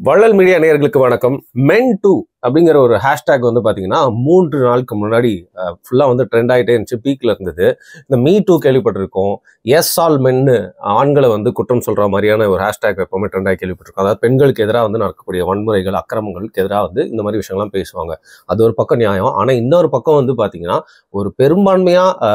வள்ளல் மீடியா நேயர்களுக்கு வணக்கம். மென் டூ அப்படிங்கிற ஒரு ஹேஷ்டேக் வந்து பார்த்தீங்கன்னா 3 நாளுக்கு முன்னாடி ஃபுல்லாக வந்து ட்ரெண்ட் ஆகிட்டே இருந்துச்சு, பீக்கில் இருந்தது. இந்த மீ டூ கேள்விப்பட்டிருக்கோம். எஸ் ஆல் மென்னு ஆண்களை வந்து குற்றம் சொல்கிற மாதிரியான ஒரு ஹேஷ்டேக் எப்பவுமே ட்ரெண்ட் ஆகி கேள்விப்பட்டிருக்கோம். அதாவது பெண்களுக்கு எதிராக வந்து நடக்கக்கூடிய வன்முறைகள், அக்கிரமங்களுக்கு எதிராக வந்து இந்த மாதிரி விஷயங்கள்லாம் பேசுவாங்க. அது ஒரு பக்கம் நியாயம். ஆனால் இன்னொரு பக்கம் வந்து பார்த்தீங்கன்னா ஒரு பெரும்பான்மையாக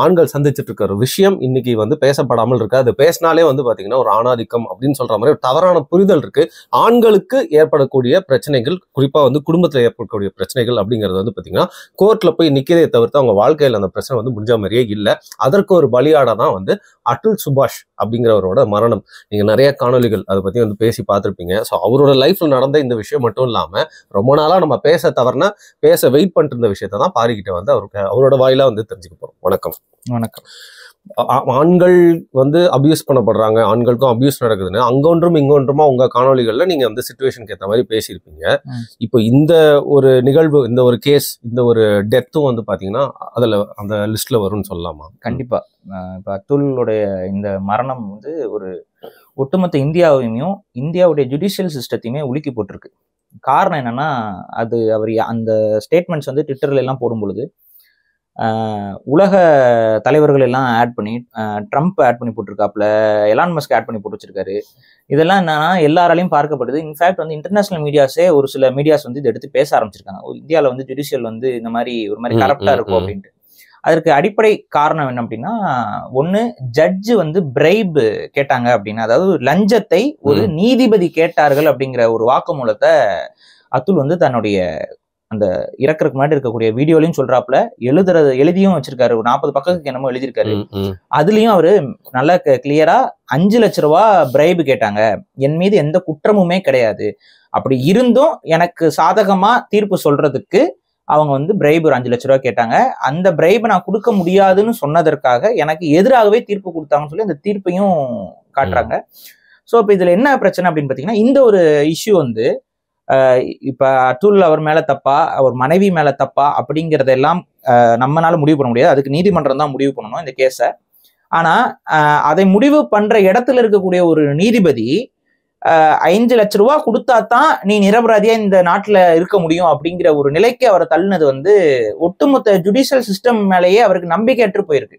ஆண்கள் சந்திச்சுட்டு இருக்கிற ஒரு விஷயம் இன்னைக்கு வந்து பேசப்படாமல் இருக்கு. அது பேசினாலே வந்து பார்த்தீங்கன்னா ஒரு ஆணாதிக்கம் அப்படின்னு சொல்கிற மாதிரி ஒரு தவறான புரிதல் இருக்கு. ஆண்களுக்கு ஏற்படக்கூடிய பிரச்சனைகள், குறிப்பாக வந்து குடும்பத்தில் ஏற்படக்கூடிய பிரச்சனைகள் அப்படிங்கிறது வந்து பார்த்தீங்கன்னா கோர்ட்ல போய் நிற்கிறதே தவிர்த்து அவங்க வாழ்க்கையில் அந்த பிரச்சனை வந்து முடிஞ்ச மாதிரியே இல்லை. அதற்கு ஒரு பலியாட தான் வந்து அட்டுல் சுபாஷ் அப்படிங்கிறவரோட மரணம். நீங்கள் நிறைய காணொலிகள் அதை பற்றி வந்து பேசி பார்த்துருப்பீங்க. ஸோ அவரோட லைஃப்ல நடந்த இந்த விஷயம் மட்டும் இல்லாமல் ரொம்ப நாளாக நம்ம பேச வெயிட் பண்ணிட்டு இருந்த விஷயத்தை தான் பாரிக்கிட்ட வந்து அவரோட வாயிலா வந்து தெரிஞ்சுக்க போகிறோம். வணக்கம். வணக்கம். ஆண்கள் வந்து அபியூஸ் பண்ணப்படுறாங்க, ஆண்களுக்கும் அபியூஸ் நடக்குதுன்னு அங்கொன்றும் இங்கொன்றுமா உங்க காணொலிகள்ல நீங்க வந்து சிச்சுவேஷனுக்கு ஏற்ற மாதிரி பேசியிருப்பீங்க. இப்போ இந்த ஒரு நிகழ்வு, இந்த ஒரு கேஸ், இந்த ஒரு டெத்தும் வந்து பாத்தீங்கன்னா அதுல அந்த லிஸ்ட்ல வரும்னு சொல்லலாமா? கண்டிப்பா. இப்போ அத்துலுடைய இந்த மரணம் வந்து ஒரு ஒட்டுமொத்த இந்தியாவையும் இந்தியாவுடைய ஜுடிஷியல் சிஸ்டத்தையுமே உலுக்கி போட்டிருக்கு. காரணம் என்னன்னா, அது அவர் அந்த ஸ்டேட்மெண்ட்ஸ் வந்து ட்விட்டர்ல எல்லாம் போடும் பொழுது உலக தலைவர்கள் எல்லாம் ஆட் பண்ணி, ட்ரம்ப் ஆட் பண்ணி போட்டிருக்காப்புல, எலான் மஸ்க் ஆட் பண்ணி போட்டு வச்சிருக்காரு. இதெல்லாம் என்னன்னா எல்லாராலையும் பார்க்கப்படுது. இன்ஃபேக்ட் வந்து இன்டர்நேஷனல் மீடியாஸே, ஒரு சில மீடியாஸ் வந்து இதை எடுத்து பேச ஆரம்பிச்சிருக்காங்க. இந்தியாவில் வந்து ஜுடிஷியல் வந்து இந்த மாதிரி ஒரு மாதிரி கரப்டா இருக்கும் அப்படின்ட்டு. அதற்கு அடிப்படை காரணம் என்ன அப்படின்னா, ஒண்ணு, ஜட்ஜு வந்து பிரைப் கேட்டாங்க அப்படின்னு, அதாவது லஞ்சத்தை ஒரு நீதிபதி கேட்டார்கள் அப்படிங்கிற ஒரு வாக்குமூலத்தை அத்துல் வந்து தன்னுடைய அந்த இறக்குறதுக்கு முன்னாடி இருக்கக்கூடிய வீடியோலையும் சொல்றாப்புல, எழுதியும் வச்சிருக்காரு. ஒரு 40 பக்கத்துக்கு என்னமோ எழுதியிருக்காரு. அதுலயும் அவரு நல்லா கிளியரா 5 லட்ச ரூபா பிரைபு கேட்டாங்க, என் மீது எந்த குற்றமுமே கிடையாது, அப்படி இருந்தும் எனக்கு சாதகமா தீர்ப்பு சொல்றதுக்கு அவங்க வந்து பிரைபு ஒரு 5 லட்ச ரூபா கேட்டாங்க. அந்த பிரைபை நான் கொடுக்க முடியாதுன்னு சொன்னதற்காக எனக்கு எதிராகவே தீர்ப்பு கொடுத்தாங்கன்னு சொல்லி அந்த தீர்ப்பையும் காட்டுறாங்க. ஸோ இப்போ இதுல என்ன பிரச்சனை அப்படின்னு பாத்தீங்கன்னா, இந்த ஒரு இஷ்யூ வந்து இப்ப அத்துல் அவர் மேல தப்பா, அவர் மனைவி மேல தப்பா அப்படிங்கறதெல்லாம் நம்மளால முடிவு பண்ண முடியாது. அதுக்கு நீதிமன்றம் தான் முடிவு பண்ணணும் இந்த கேஸ. ஆனா அதை முடிவு பண்ற இடத்துல இருக்கக்கூடிய ஒரு நீதிபதி 5 லட்ச ரூபா கொடுத்தாதான் நீ நிரபராதியா இந்த நாட்டுல இருக்க முடியும் அப்படிங்கிற ஒரு நிலைக்கு அவரை தள்ளினது வந்து ஒட்டுமொத்த ஜுடிஷியல் சிஸ்டம் மேலேயே அவருக்கு நம்பிக்கையற்று போயிருக்கு.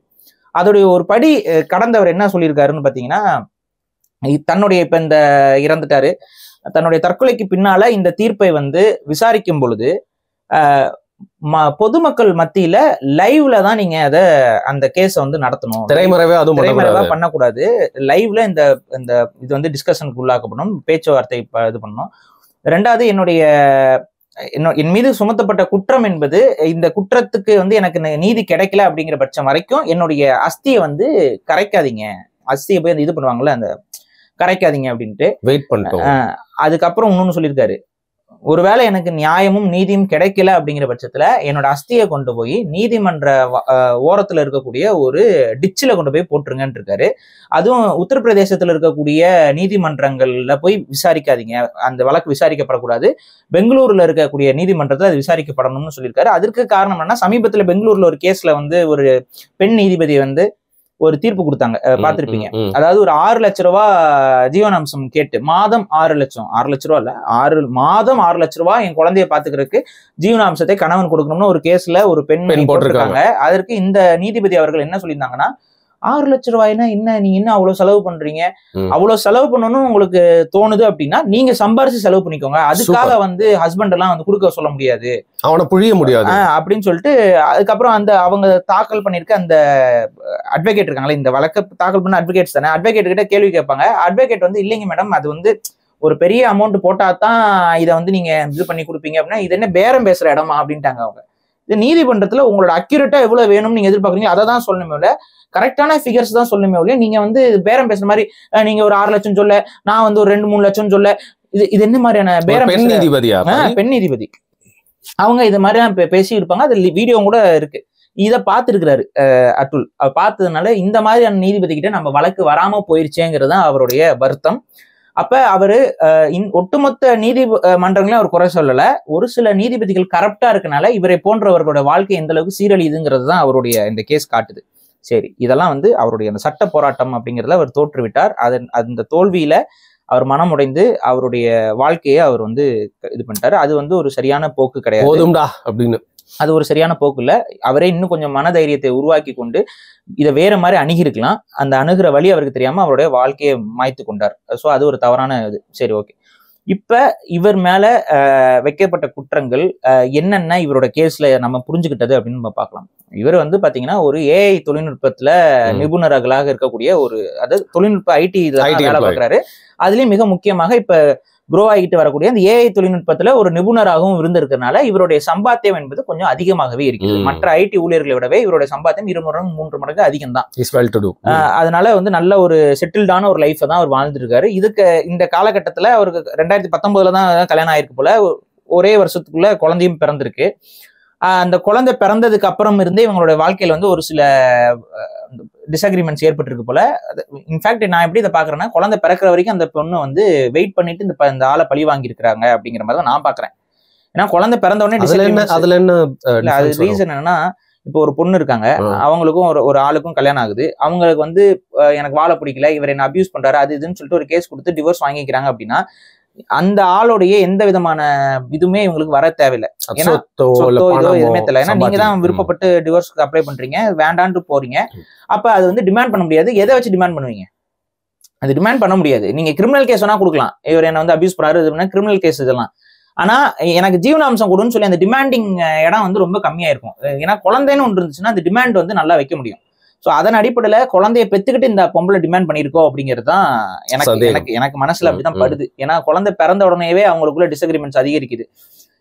அதோடைய ஒரு படி கடந்தவர் என்ன சொல்லியிருக்காருன்னு பாத்தீங்கன்னா, தன்னுடைய இப்ப இந்த இறந்துட்டாரு, தன்னுடைய தற்கொலைக்கு பின்னால இந்த தீர்ப்பை வந்து விசாரிக்கும் பொழுது பொதுமக்கள் மத்தியில லைவ்ல தான் நீங்க அந்த கேஸை வந்து நடத்தணும், திரைமறைவா பண்ணக்கூடாது, லைவ்ல இந்த இது வந்து டிஸ்கஷனுக்கு உள்ளாக்கப்படணும், பேச்சுவார்த்தை இது பண்ணணும். ரெண்டாவது, என் மீது சுமத்தப்பட்ட குற்றம் என்பது, இந்த குற்றத்துக்கு வந்து எனக்கு நீதி கிடைக்கல அப்படிங்கிற பட்சம் வரைக்கும் என்னுடைய அஸ்தியை வந்து கரைக்காதீங்க, அஸ்தியை போய் அந்த இது பண்ணுவாங்கல்ல, அந்த கரைக்காதீங்க அப்படின்ட்டு வெயிட் பண்ணிட்டோம். அதுக்கப்புறம் இன்னொன்னு சொல்லியிருக்காரு, ஒருவேளை எனக்கு நியாயமும் நீதியும் கிடைக்கல அப்படிங்கிற பட்சத்துல என்னோட அஸ்தியை கொண்டு போய் நீதிமன்ற ஓரத்துல இருக்கக்கூடிய ஒரு டிச்சில கொண்டு போய் போட்டுருங்கன்னு இருக்காரு. அதுவும் உத்தரப்பிரதேசத்துல இருக்கக்கூடிய நீதிமன்றங்கள்ல போய் விசாரிக்காதீங்க, அந்த வழக்கு விசாரிக்கப்படக்கூடாது, பெங்களூர்ல இருக்கக்கூடிய நீதிமன்றத்துல அது விசாரிக்கப்படணும்னு சொல்லியிருக்காரு. அதற்கு காரணம் என்னன்னா, சமீபத்துல பெங்களூர்ல ஒரு கேஸ்ல வந்து ஒரு பெண் நீதிபதி வந்து ஒரு தீர்ப்பு கொடுத்தாங்க, பார்த்திருப்பீங்க. அதாவது ஒரு 6 லட்ச ரூபா ஜீவனாம்சம் கேட்டு, மாதம் 6 லட்ச ரூபா இல்ல, மாதம் 6 லட்ச ரூபா என் குழந்தைய பாத்துக்கிறதுக்கு ஜீவனாம்சத்தை கணவன் கொடுக்கணும்னு ஒரு கேஸ்ல ஒரு பெண் போட்டிருக்காங்க. அதற்கு இந்த நீதிபதி அவர்கள் என்ன சொல்லியிருந்தாங்கன்னா, 6 லட்ச ரூபாய்னா என்ன, நீங்க என்ன அவ்வளவு செலவு பண்றீங்க, அவ்வளவு செலவு பண்ணணும்னு உங்களுக்கு தோணுது அப்படின்னா நீங்க சம்பாரிச்சு செலவு பண்ணிக்கோங்க, அதுக்காக வந்து ஹஸ்பண்ட் எல்லாம் வந்து கொடுக்க சொல்ல முடியாது, அவனை புழிய முடியாது அப்படின்னு சொல்லிட்டு, அதுக்கப்புறம் அவங்க தாக்கல் பண்ணிருக்க அந்த அட்வொகேட் இருக்காங்களே, இந்த வழக்கு தாக்கல் பண்ண அட்வொகேட்ஸ் தானே, அட்வொகேட் கிட்ட கேள்வி கேட்பாங்க. அட்வொகேட் வந்து, இல்லைங்க மேடம், அது வந்து ஒரு பெரிய அமௌண்ட் போட்டா தான் இதை வந்து நீங்க இது பண்ணி கொடுப்பீங்க அப்படின்னா, இது என்ன பேரம் பேசுற இடமா அப்படின்ட்டாங்க அவங்க. இது நீதிமன்றத்துல உங்களோட அக்யூரேட்டா எவ்வளவு வேணும்னு நீங்க எதிர்பார்க்குறீங்க அதை தான் சொல்லணுமே இல்ல, கரெக்டான ஃபிகர்ஸ் தான் சொல்லணுமே இல்லையா, நீங்க வந்து பேரம் பேசுற மாதிரி நீங்க ஒரு 6 லட்சம் சொல்ல, நான் வந்து ஒரு 2-3 லட்சம் சொல்ல, இது என்ன மாதிரியான பேரம்? பெண் நீதிபதி அவங்க இது மாதிரி பேசி இருப்பாங்க. அது வீடியோ கூட இருக்கு. இதை பார்த்துருக்கிறாரு அத்துல். பார்த்ததுனால இந்த மாதிரியான நீதிபதி கிட்ட நம்ம வழக்கு வராம போயிருச்சேங்கிறது தான் அவருடைய வருத்தம். அப்ப அவரு ஒட்டுமொத்த நீதிமன்றங்களையும் அவர் குறை சொல்லல, ஒரு சில நீதிபதிகள் கரப்டா இருக்கனால இவரை போன்றவர்களோட வாழ்க்கை எந்த அளவுக்கு சீரழியுதுங்கிறது தான் அவருடைய இந்த கேஸ் காட்டுது. சரி, இதெல்லாம் வந்து அவருடைய அந்த சட்ட போராட்டம் அப்படிங்கிறத அவர் தோற்றுவிட்டார். அந்த தோல்வியில அவர் மனம் உடைந்து அவருடைய வாழ்க்கையை அவர் வந்து இது பண்ணிட்டாரு. அது வந்து ஒரு சரியான போக்கு கிடையாது. போதும்டா அப்படின்னு. அது ஒரு சரியான போக்கு இல்ல. அவரே இன்னும் கொஞ்சம் மனதைரியத்தை உருவாக்கி கொண்டு இதை வேற மாதிரி அணுகிருக்கலாம். அந்த அணுகிற வழி அவருக்கு தெரியாம அவருடைய வாழ்க்கையை மாய்த்து கொண்டார். ஸோ அது ஒரு தவறான இது. சரி, ஓகே. இப்ப இவர் மேல வைக்கப்பட்ட குற்றங்கள் என்னென்ன இவரோட கேஸ்ல நம்ம புரிஞ்சுக்கிட்டது அப்படின்னு நம்ம பார்க்கலாம். இவர் வந்து பாத்தீங்கன்னா ஒரு ஏஐ தொழில்நுட்பத்துல நிபுணர்களாக இருக்கக்கூடிய ஒரு, அதாவது தொழில்நுட்ப ஐடி வேலை பார்க்கிறாரு. அதுலயும் மிக முக்கியமாக இப்ப குரோ ஆகிட்டு வரக்கூடிய அந்த ஏஐ தொழில்நுட்பத்துல ஒரு நிபுணராகவும் இருந்திருக்கிறதுனால இவருடைய சம்பாத்தியம் என்பது கொஞ்சம் அதிகமாகவே இருக்குது. மற்ற ஐடி ஊழியர்களை விடவே இவருடைய சம்பாத்தியம் 2 மடங்கு 3 மடங்கு அதிகம் தான். அதனால வந்து நல்ல ஒரு செட்டில்டான ஒரு லைஃப் தான் அவர் வாழ்ந்துருக்காரு. இதுக்கு இந்த காலகட்டத்துல அவருக்கு 2019 தான் கல்யாணம் ஆயிருக்கு போல. ஒரே வருஷத்துக்குள்ள குழந்தையும் பிறந்திருக்கு. அந்த குழந்தை பிறந்ததுக்கு அப்புறம் இருந்தே இவங்களோட வாழ்க்கையில வந்து ஒரு சில டிஸ்அக்ரிமெண்ட்ஸ் ஏற்பட்டிருக்கு போல. இன்ஃபேக்ட் நான் எப்படி இதை பாக்குறேன்னா, குழந்தை பிறக்கிற வரைக்கும் அந்த பொண்ணு வந்து வெயிட் பண்ணிட்டு இந்த ஆளை பழி வாங்கியிருக்கிறாங்க அப்படிங்கிற மாதிரி தான் நான் பாக்குறேன். ஏன்னா குழந்தை பிறந்த உடனே அது ரீசன் என்னன்னா, இப்போ ஒரு பொண்ணு இருக்காங்க, அவங்களுக்கும் ஒரு ஆளுக்கும் கல்யாணம் ஆகுது. அவங்களுக்கு வந்து எனக்கு வாழ பிடிக்கல, இவர் என்ன அபியூஸ் பண்றாரு, அது இதுன்னு சொல்லிட்டு ஒரு கேஸ் கொடுத்து டிவோர்ஸ் வாங்கிக்கிறாங்க அப்படின்னா அந்த ஆளுடைய எந்த விதமான இதுவுமே இவங்களுக்கு வர தேவையில்லை. ஏன்னா எதுவுமே தெரியல. ஏன்னா நீங்க தான் விருப்பப்பட்டு டிவோர்ஸ்க்கு அப்ளை பண்றீங்க, வேண்டான்ட்டு போறீங்க. அப்ப அது வந்து டிமாண்ட் பண்ண முடியாது. எதை வச்சு டிமாண்ட் பண்ணுவீங்க? அது டிமாண்ட் பண்ண முடியாது. நீங்க கிரிமினல் கேஸ் வேணா கொடுக்கலாம், இவர் என்ன வந்து அபியூஸ் பண்ணாரு, கிரிமினல் கேஸ் இதெல்லாம். ஆனா எனக்கு ஜீவனாம்சம் கொடுன்னு சொல்லி அந்த டிமாண்டிங் இடம் வந்து ரொம்ப கம்மியா இருக்கும். ஏன்னா குழந்தைன்னு ஒன்று இருந்துச்சுன்னா அந்த டிமாண்ட் வந்து நல்லா வைக்க முடியும். ஸோ அதன் அடிப்படையில குழந்தைய பெத்துக்கிட்டு இந்த பொம்பளை டிமாண்ட் பண்ணியிருக்கோம் அப்படிங்கிறது தான் எனக்கு மனசுல அப்படிதான் படுது. ஏன்னா குழந்தை பிறந்த உடனேவே அவங்களுக்குள்ள டிஸ்அக்ரிமெண்ட்ஸ் அதிகரிக்குது.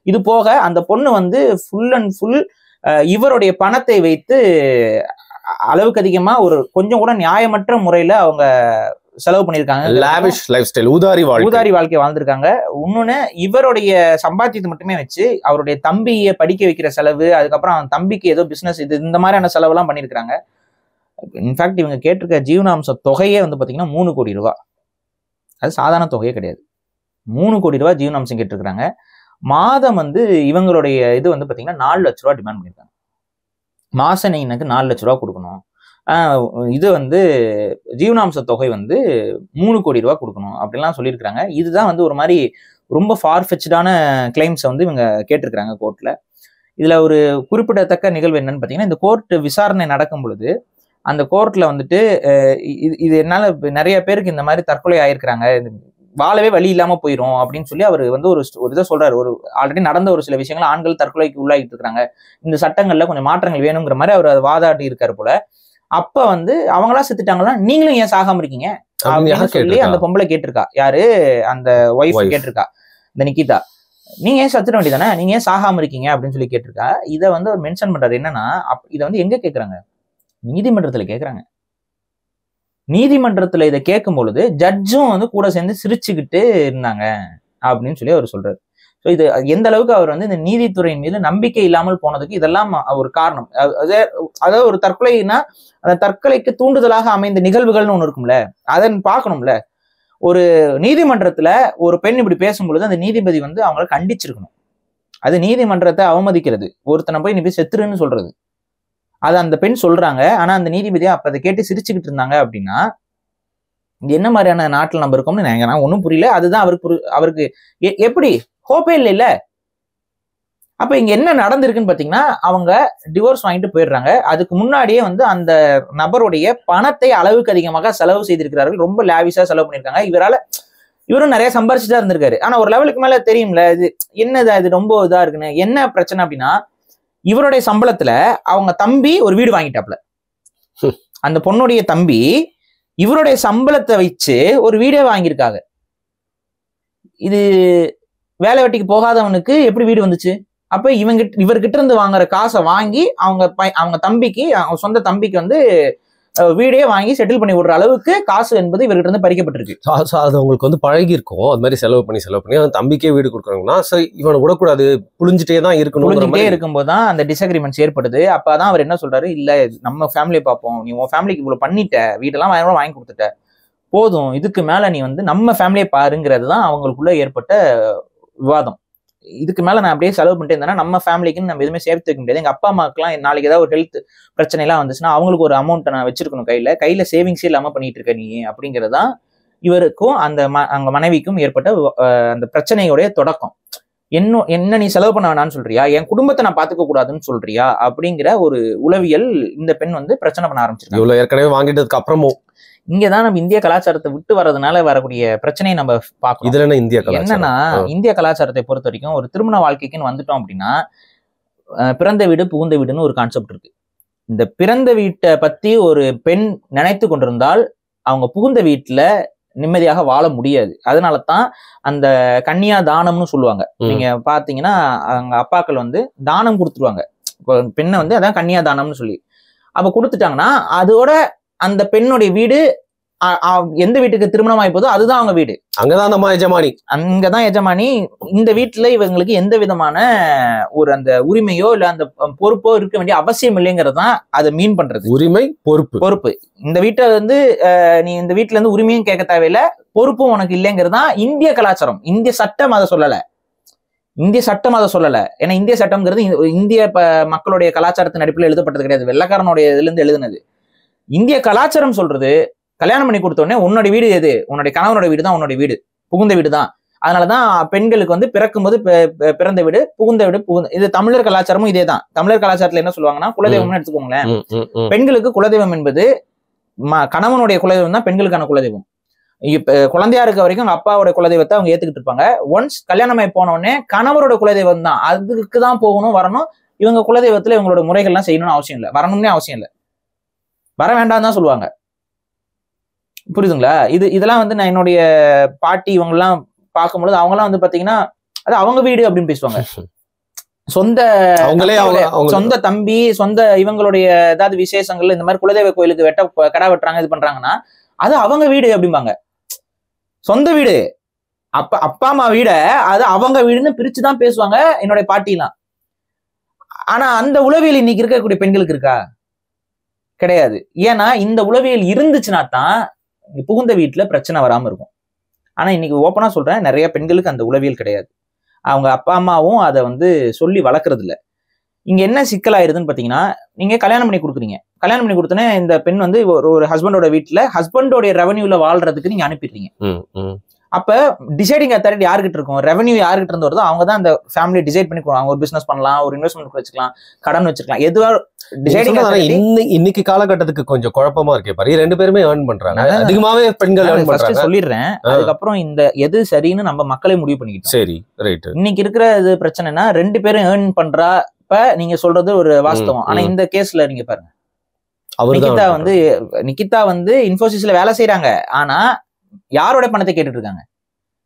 இது போக அந்த பொண்ணு வந்து ஃபுல் அண்ட் ஃபுல் இவருடைய பணத்தை வைத்து அளவுக்கு அதிகமா ஒரு கொஞ்சம் கூட நியாயமற்ற முறையில அவங்க செலவு பண்ணியிருக்காங்க. லாவிஷ் லைஃப் ஸ்டைல், ஊதாரி வாழ்க்கை வாழ்ந்திருக்காங்க. இன்னொன்னு, இவருடைய சம்பாத்தியத்தை மட்டுமே வச்சு அவருடைய தம்பியை படிக்க வைக்கிற செலவு, அதுக்கப்புறம் அவன் தம்பிக்கு ஏதோ பிசினஸ், இந்த மாதிரியான செலவு எல்லாம் பண்ணியிருக்காங்க. இன்ஃபேக்ட் இவங்க கேட்டிருக்க ஜீவனாம்ச தொகையே வந்து பாத்தீங்கன்னா 3 கோடி ரூபாய். அது சாதாரண தொகையே கிடையாது. 3 கோடி ரூபாய் ஜீவனாம்சம் கேட்டிருக்கிறாங்க. மாதம் வந்து இவங்களுடைய இது வந்து பாத்தீங்கன்னா 4 லட்ச ரூபாய் டிமாண்ட் பண்ணியிருக்காங்க. மாசம் நீ எனக்கு 4 லட்ச ரூபாய் கொடுக்கணும். இது வந்து ஜீவனாம்ச தொகை வந்து 3 கோடி ரூபாய் கொடுக்கணும் அப்படின்லாம் சொல்லியிருக்கிறாங்க. இதுதான் வந்து ஒரு மாதிரி ரொம்ப ஃபார்ஃபெச்டான கிளைம்ஸை வந்து இவங்க கேட்டிருக்கிறாங்க கோர்ட்ல. இதுல ஒரு குறிப்பிடத்தக்க நிகழ்வு என்னன்னு பாத்தீங்கன்னா, இந்த கோர்ட் விசாரணை நடக்கும் பொழுது அந்த கோர்ட்ல வந்துட்டு இது என்னால நிறைய பேருக்கு இந்த மாதிரி தற்கொலை ஆயிருக்கிறாங்க, வாழவே வழி இல்லாம போயிரும் அப்படின்னு சொல்லி அவர் வந்து ஒரு இதை சொல்றாரு. ஒரு ஆல்ரெடி நடந்த ஒரு சில விஷயங்கள், ஆண்கள் தற்கொலைக்கு உள்ளாகிட்டு இருக்காங்க, இந்த சட்டங்கள்ல கொஞ்சம் மாற்றங்கள் வேணுங்கிற மாதிரி அவர் அதை வாதாடி இருக்காரு போல. அப்ப வந்து அவங்களா செத்துட்டாங்களா, நீங்களும் ஏன் சாகாம இருக்கீங்க அப்படின்னு சொல்லி அந்த பொம்பளை கேட்டிருக்கா. யாரு? அந்த ஒய்ஃப் கேட்டிருக்கா, இந்த நிக்கிதா. நீங்க ஏன் சத்துட வேண்டியதானே, நீங்க ஏன் சாகாம இருக்கீங்க அப்படின்னு சொல்லி கேட்டிருக்கா. இதை வந்து அவர் மென்ஷன் பண்றாரு. என்னன்னா, இதை வந்து எங்க கேட்கறாங்க? நீதிமன்றத்துல கேட்கறாங்க. நீதிமன்றத்துல இதை கேட்கும் பொழுது ஜட்ஜும் வந்து கூட சேர்ந்து சிரிச்சுக்கிட்டு இருந்தாங்க அப்படின்னு சொல்லி அவர் சொல்றாரு. ஸோ இது எந்த அளவுக்கு அவர் வந்து இந்த நீதித்துறையின் மீது நம்பிக்கை இல்லாமல் போனதுக்கு இதெல்லாம் ஒரு காரணம். அதாவது ஒரு தற்கொலைன்னா அந்த தற்கொலைக்கு தூண்டுதலாக அமைந்த நிகழ்வுகள்னு ஒண்ணு இருக்கும்ல, அதை பார்க்கணும்ல. ஒரு நீதிமன்றத்துல ஒரு பெண் இப்படி பேசும்பொழுது அந்த நீதிபதி வந்து அவங்களை கண்டிச்சிருக்கணும். அது நீதிமன்றத்தை அவமதிக்கிறது. ஒருத்தனை போய் நீ போய் செத்துருன்னு சொல்றது, அது அந்த பெண் சொல்றாங்க. ஆனா அந்த நீதிபதியா அப்ப அதை கேட்டு சிரிச்சுக்கிட்டு இருந்தாங்க அப்படின்னா என்ன மாதிரியான நாட்டில் நம்ம இருக்கோம்னு நான் ஒன்றும் புரியல. அதுதான் அவருக்கு எப்படி ஹோப்பே இல்லை. அப்ப இங்க என்ன நடந்திருக்குன்னு பாத்தீங்கன்னா, அவங்க டிவோர்ஸ் வாங்கிட்டு போயிடுறாங்க. அதுக்கு முன்னாடியே வந்து அந்த நபருடைய பணத்தை அளவுக்கு அதிகமாக செலவு செய்திருக்கிறார்கள். ரொம்ப லாவிஷா செலவு பண்ணியிருக்காங்க. இவரும் நிறைய சம்பாரிச்சுதான் இருந்திருக்காரு. ஆனா ஒரு லெவலுக்கு மேல தெரியும்ல, இது என்னது, அது ரொம்ப இதா இருக்குன்னு. என்ன பிரச்சனை அப்படின்னா, இவருடைய சம்பளத்துல அவங்க தம்பி ஒரு வீடு வாங்கிட்டாப்ல. அந்த பொண்ணுடைய தம்பி இவருடைய சம்பளத்தை வச்சு ஒரு வீடே வாங்கியிருக்காங்க. இது வேலை வெட்டிக்கு போகாதவனுக்கு எப்படி வீடு வந்துச்சு? அப்ப இவர்கிட்ட இருந்து வாங்குற காசை வாங்கி அவங்க தம்பிக்கு, அவங்க சொந்த தம்பிக்கு வந்து வீடே வாங்கி செட்டில் பண்ணி விடுற அளவுக்கு காசு என்பது இவர்கிட்ட இருந்து பறிக்கப்பட்டிருக்கு. அது அவங்களுக்கு வந்து பழகி இருக்கும். அது மாதிரி செலவு பண்ணி அவன் தம்பிக்கே வீடு கொடுக்குறாங்கன்னா இவனை விடக்கூடாது, புளிஞ்சிட்டே தான் இருக்கணும். புளிஞ்சிட்டே இருக்கும்போது தான் அந்த டிஸ்அக்ரிமெண்ட்ஸ் ஏற்படுது. அப்பதான் அவர் என்ன சொல்றாரு, இல்ல நம்ம ஃபேமிலியை பார்ப்போம், நீ உன் ஃபேமிலிக்கு இவ்வளவு பண்ணிட்ட, வீடெல்லாம் வாங்கி கொடுத்துட்ட, போதும், இதுக்கு மேல நீ வந்து நம்ம ஃபேமிலியை பாருங்கிறது தான் அவங்களுக்குள்ள ஏற்பட்ட விவாதம். இதுக்கு மேல நான் அப்படியே செலவு பண்ணிட்டு இருந்தேன்னா நம்ம ஃபேமிலிக்குன்னு நம்ம எதுவுமே சேர்த்து வைக்க முடியாது. எங்க அப்பா அம்மாக்கெல்லாம் நாளைக்கு ஏதாவது ஒரு ஹெல்த் பிரச்சனை எல்லாம் வந்துச்சுன்னா அவங்களுக்கு ஒரு அமௌண்ட் நான் வச்சிருக்கணும் கையில சேவிங்ஸே இல்லாம பண்ணிட்டு இருக்க நீ அப்படிங்கறதான் இவருக்கும் அங்க மனைவிக்கும் ஏற்பட்ட அந்த பிரச்சனையுடைய தொடக்கம். என்ன நீ செலவு பண்ண வேணாம்னு சொல்றியா, என் குடும்பத்தை நான் பாத்துக்க கூடாதுன்னு சொல்றியா அப்படிங்கிற ஒரு உளவியல் இந்த பெண் வந்து பிரச்சனை பண்ண ஆரம்பிச்சிருக்காங்க. இவ்வளவு ஏற்கனவே வாங்கிட்டதுக்கு அப்புறமும் இங்கதான் நம்ம இந்திய கலாச்சாரத்தை விட்டு வர்றதுனால வரக்கூடிய பிரச்சனையை நம்ம பார்க்கணும். இதுல என்ன இந்திய என்னன்னா, இந்திய கலாச்சாரத்தை பொறுத்த வரைக்கும் ஒரு திருமண வாழ்க்கைக்குன்னு வந்துட்டோம் அப்படின்னா பிறந்த வீடு புகுந்த வீடுன்னு ஒரு கான்செப்ட் இருக்கு. இந்த பிறந்த வீட்டை பத்தி ஒரு பெண் நினைத்து கொண்டிருந்தால் அவங்க புகுந்த வீட்டுல நிம்மதியாக வாழ முடியாது. அதனாலதான் அந்த கன்னியா தானம்னு சொல்லுவாங்க. நீங்க பாத்தீங்கன்னா அவங்க அப்பாக்கள் வந்து தானம் கொடுத்துருவாங்க பெண்ணை வந்து, அதான் கன்னியா தானம்னு சொல்லி. அப்ப கொடுத்துட்டாங்கன்னா அதோட அந்த பெண்ணுடைய வீடு எந்த வீட்டுக்கு திருமணம் ஆகி போதோ அதுதான் அவங்க வீடு, அங்கதான் எஜமானி, அங்கதான் எஜமானி. இந்த வீட்டுல இவங்களுக்கு எந்த விதமான ஒரு அந்த உரிமையோ இல்ல அந்த பொறுப்போ இருக்க வேண்டிய அவசியம் இல்லைங்கிறதுதான் அதை மீன் பண்றது. உரிமை பொறுப்பு. இந்த வீட்டை வந்து நீ இந்த வீட்டுல இருந்து உரிமையும் கேட்க தேவையில்ல, பொறுப்பும் உனக்கு இல்லைங்கிறதுதான் இந்திய கலாச்சாரம். இந்திய சட்டம் அதை சொல்லல, ஏன்னா இந்திய சட்டம்ங்கிறது இந்திய மக்களுடைய கலாச்சாரத்தின் அடிப்படையில் எழுதப்பட்டது கிடையாது, வெள்ளக்காரனுடைய இதுல இருந்து எழுதுனது. இந்திய கலாச்சாரம் சொல்றது கல்யாணம் பண்ணி கொடுத்த உடனே உன்னோட வீடு எது, உன்னுடைய கணவனோட வீடு தான் உன்னோட வீடு, புகுந்த வீடு தான். அதனாலதான் பெண்களுக்கு வந்து பிறக்கும்போது பிறந்த வீடு புகுந்த வீடு இது தமிழர் கலாச்சாரமும் இதே தான். தமிழர் கலாச்சாரத்துல என்ன சொல்லுவாங்கன்னா குலதெய்வம்னு எடுத்துக்கோங்களேன். பெண்களுக்கு குலதெய்வம் என்பது கணவனுடைய குலதெய்வம் தான் பெண்களுக்கான குலதெய்வம். இப்ப குழந்தையா இருக்க வரைக்கும் அவங்க அப்பாவோட குலதெய்வத்தை அவங்க ஏத்துக்கிட்டு இருப்பாங்க. ஒன்ஸ் கல்யாணமாயி போன உடனே கணவரோட குலதெய்வம் தான், அதுக்கு தான் போகணும் வரணும். இவங்க குலதெய்வத்துல இவங்களோட முறைகள்லாம் செய்யணும்னு அவசியம் இல்லை, வரணும்னே அவசியம் இல்லை, வர வேண்டாம் தான் சொல்லுவாங்க. புரியுதுங்களா? இதெல்லாம் வந்து நான் என்னுடைய பாட்டி இவங்கெல்லாம் பார்க்கும்பொழுது அவங்கெல்லாம் வந்து பாத்தீங்கன்னா அது அவங்க வீடு அப்படின்னு பேசுவாங்க. சொந்த தம்பி சொந்த இவங்களுடைய ஏதாவது விசேஷங்கள்ல இந்த மாதிரி குலதெய்வ கோயிலுக்கு கடா வெட்டுறாங்க இது பண்றாங்கன்னா அது அவங்க வீடு அப்படிம்பாங்க. சொந்த வீடு, அப்பா அம்மா வீட அது அவங்க வீடுன்னு பிரிச்சுதான் பேசுவாங்க என்னுடைய பாட்டிலாம். ஆனா அந்த உளவியல் இன்னைக்கு இருக்கக்கூடிய பெண்களுக்கு இருக்கா? கிடையாது. ஏன்னா இந்த உளவியல் இருந்துச்சுன்னா தான் புகுந்த வீட்டுல பிரச்சனை வராம இருக்கும். ஆனா இன்னைக்கு ஓப்பனா சொல்றேன், நிறைய பெண்களுக்கு அந்த உளவியல் கிடையாது. அவங்க அப்பா அம்மாவும் அதை வந்து சொல்லி வளர்க்கறது இல்லை. இங்க என்ன சிக்கலாயிருதுன்னு பாத்தீங்கன்னா, நீங்க கல்யாணம் பண்ணி கொடுக்குறீங்க, கல்யாணம் பண்ணி கொடுத்தோன்னே இந்த பெண் வந்து ஒரு ஹஸ்பண்டோட வீட்டுல ஹஸ்பண்டோடைய ரெவன்யூல வாழ்றதுக்கு நீங்க அனுப்பிடுறீங்க. அப்ப டிசைடிங் அத்தாரிட்டி யாருக்கிட்ட இருக்கும், ரெவன்யூ யாருக்கிட்ட இருந்து வருதோ அவங்க தான் அந்த ஃபேமிலியை டிசைட் பண்ணி அவங்க ஒரு பிசினஸ் பண்ணலாம், ஒரு இன்வெஸ்ட்மெண்ட் வச்சுக்கலாம், கடன் வச்சுக்கலாம், எதுவா டிசைடிங். இன்னைக்கு காலகட்டத்துக்கு கொஞ்சம் குழப்பமா இருக்கே பாரு, ரெண்டு பேருமே ஏர்ன் பண்றாங்க, அதிகமாவே பெண்கள் ஏர்ன் பண்றாங்க. சொல்லிடுறேன், அதுக்கப்புறம் இந்த எது சரின்னு நம்ம மக்களே முடிவு பண்ணிக்கிட்டோம். சரி, ரைட். இன்னைக்கு இருக்கிற இது பிரச்சனைனா ரெண்டு பேரும் ஏர்ன் பண்றப்ப நீங்க சொல்றது ஒரு வாஸ்தவம். ஆனா இந்த கேஸ்ல நீங்க பாருங்க, நிகிதா வந்து இன்ஃபோசிஸ்ல வேலை செய்யறாங்க, ஆனா யாரோட பணத்தை கேட்டுட்டு இருக்காங்க?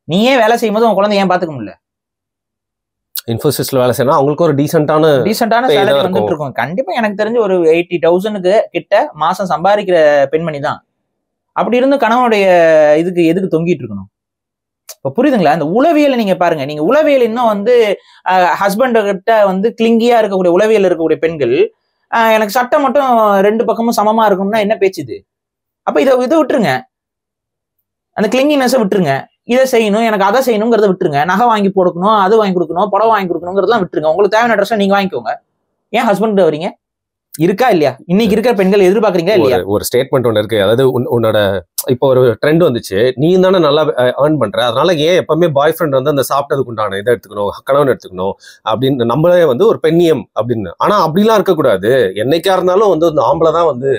நீ ஏன் வேலை செய்யும் போது உன் குழந்தை ஏன் பாத்துக்க முடியல? இன்ஃபோசிஸ்ல வேலை செய்யணும், அவங்களுக்கு ஒரு டீசென்டான சேலரி வந்துட்டு இருக்கும். கண்டிப்பா எனக்கு தெரிஞ்சு ஒரு 80,000 கிட்ட மாசம் சம்பாதிக்கிற பெண்மணி தான். அப்படி இருந்து கணவனுடைய எதுக்கு தொங்கிட்டு இருக்கணும்? இப்ப புரியுதுங்களா? இந்த உளவியல் நீங்க பாருங்க, நீங்க உளவியல் இன்னும் வந்து ஹஸ்பண்ட் கிட்ட வந்து கிளிங்கியா இருக்கக்கூடிய உளவியல் இருக்கக்கூடிய பெண்கள் எனக்கு சட்டம் மட்டும் ரெண்டு பக்கமும் சமமா இருக்கும்னா என்ன பேச்சுது? அப்ப இதை விட்டுருங்க, அந்த கிளிங்கினஸை விட்டுருங்க. இதை செய்யணும், எனக்கு அதை செய்யணுங்கிறத விட்டுருங்க. நகை வாங்கி போடணும், அது வாங்கி கொடுக்கணும், புடவை வாங்கி கொடுக்கணுங்கிறதெல்லாம் விட்டுருங்க. உங்களுக்கு தேவையான ட்ரெஸ் நீங்க வாங்கிக்கோங்க. ஏன் ஹஸ்பண்ட் வரீங்க? இருக்கா இல்லையா? இன்னைக்கு இருக்கிற பெண்கள் எதிர்பார்க்கறீங்களா இல்லையா? ஒரு ஸ்டேட்மெண்ட் ஒன்று இருக்கு, அதாவது உன்னோட இப்போ ஒரு ட்ரெண்ட் வந்துச்சு, நீ தானே நல்லா ஏர்ன் பண்ற, அதனால ஏன் எப்பவுமே பாய் ஃப்ரெண்ட் வந்து அந்த சாப்பிட்டதுக்கு உண்டான இதை எடுத்துக்கணும், கணவன் எடுத்துக்கணும் அப்படின்னு நம்மளே வந்து ஒரு பெண்ணியம் அப்படின்னு. ஆனா அப்படிலாம் இருக்கக்கூடாது, என்னைக்கா இருந்தாலும் வந்து அந்த ஆம்பளை தான் வந்து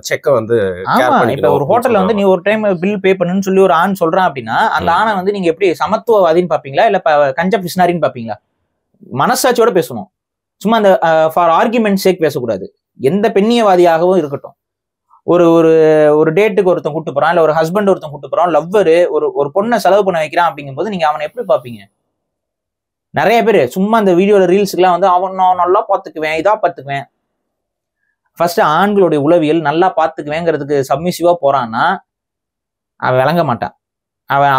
செக்கை வந்து இப்ப ஒரு ஹோட்டல்ல வந்து நீ ஒரு டைம் பில் பே பண்ணுன்னு சொல்லி ஒரு ஆண் சொல்றான் அப்படின்னா அந்த ஆணை வந்து நீங்க எப்படி சமத்துவவாதின்னு பாப்பீங்களா இல்ல கஞ்ச பிஸ்னாரின்னு பாப்பீங்களா? மனசாட்சியோட பேசணும், சும்மா அந்த ஃபார் ஆர்குமெண்ட் சேக் பேசக்கூடாது. எந்த பெண்ணியவாதியாகவும் இருக்கட்டும், ஒரு ஒரு டேட்டுக்கு ஒருத்தன் கூட்டு போறான், இல்ல ஒரு ஹஸ்பண்ட் ஒருத்தன் கூட்டு போறான், லவ்வரு ஒரு பொண்ணை செலவு பண்ண வைக்கிறான் அப்படிங்கும்போது நீங்க அவனை எப்படி பாப்பீங்க? நிறைய பேர் சும்மா அந்த வீடியோல ரீல்ஸுக்குலாம் வந்து அவன் நான் நல்லா பாத்துக்குவேன், இதா பாத்துக்குவேன். ஃபர்ஸ்ட் ஆண்களுடைய உளவியல் நல்லா பாத்துக்குவேங்கிறதுக்கு சப்மிசிவா போறான்னா அவன் விளங்க மாட்டான்.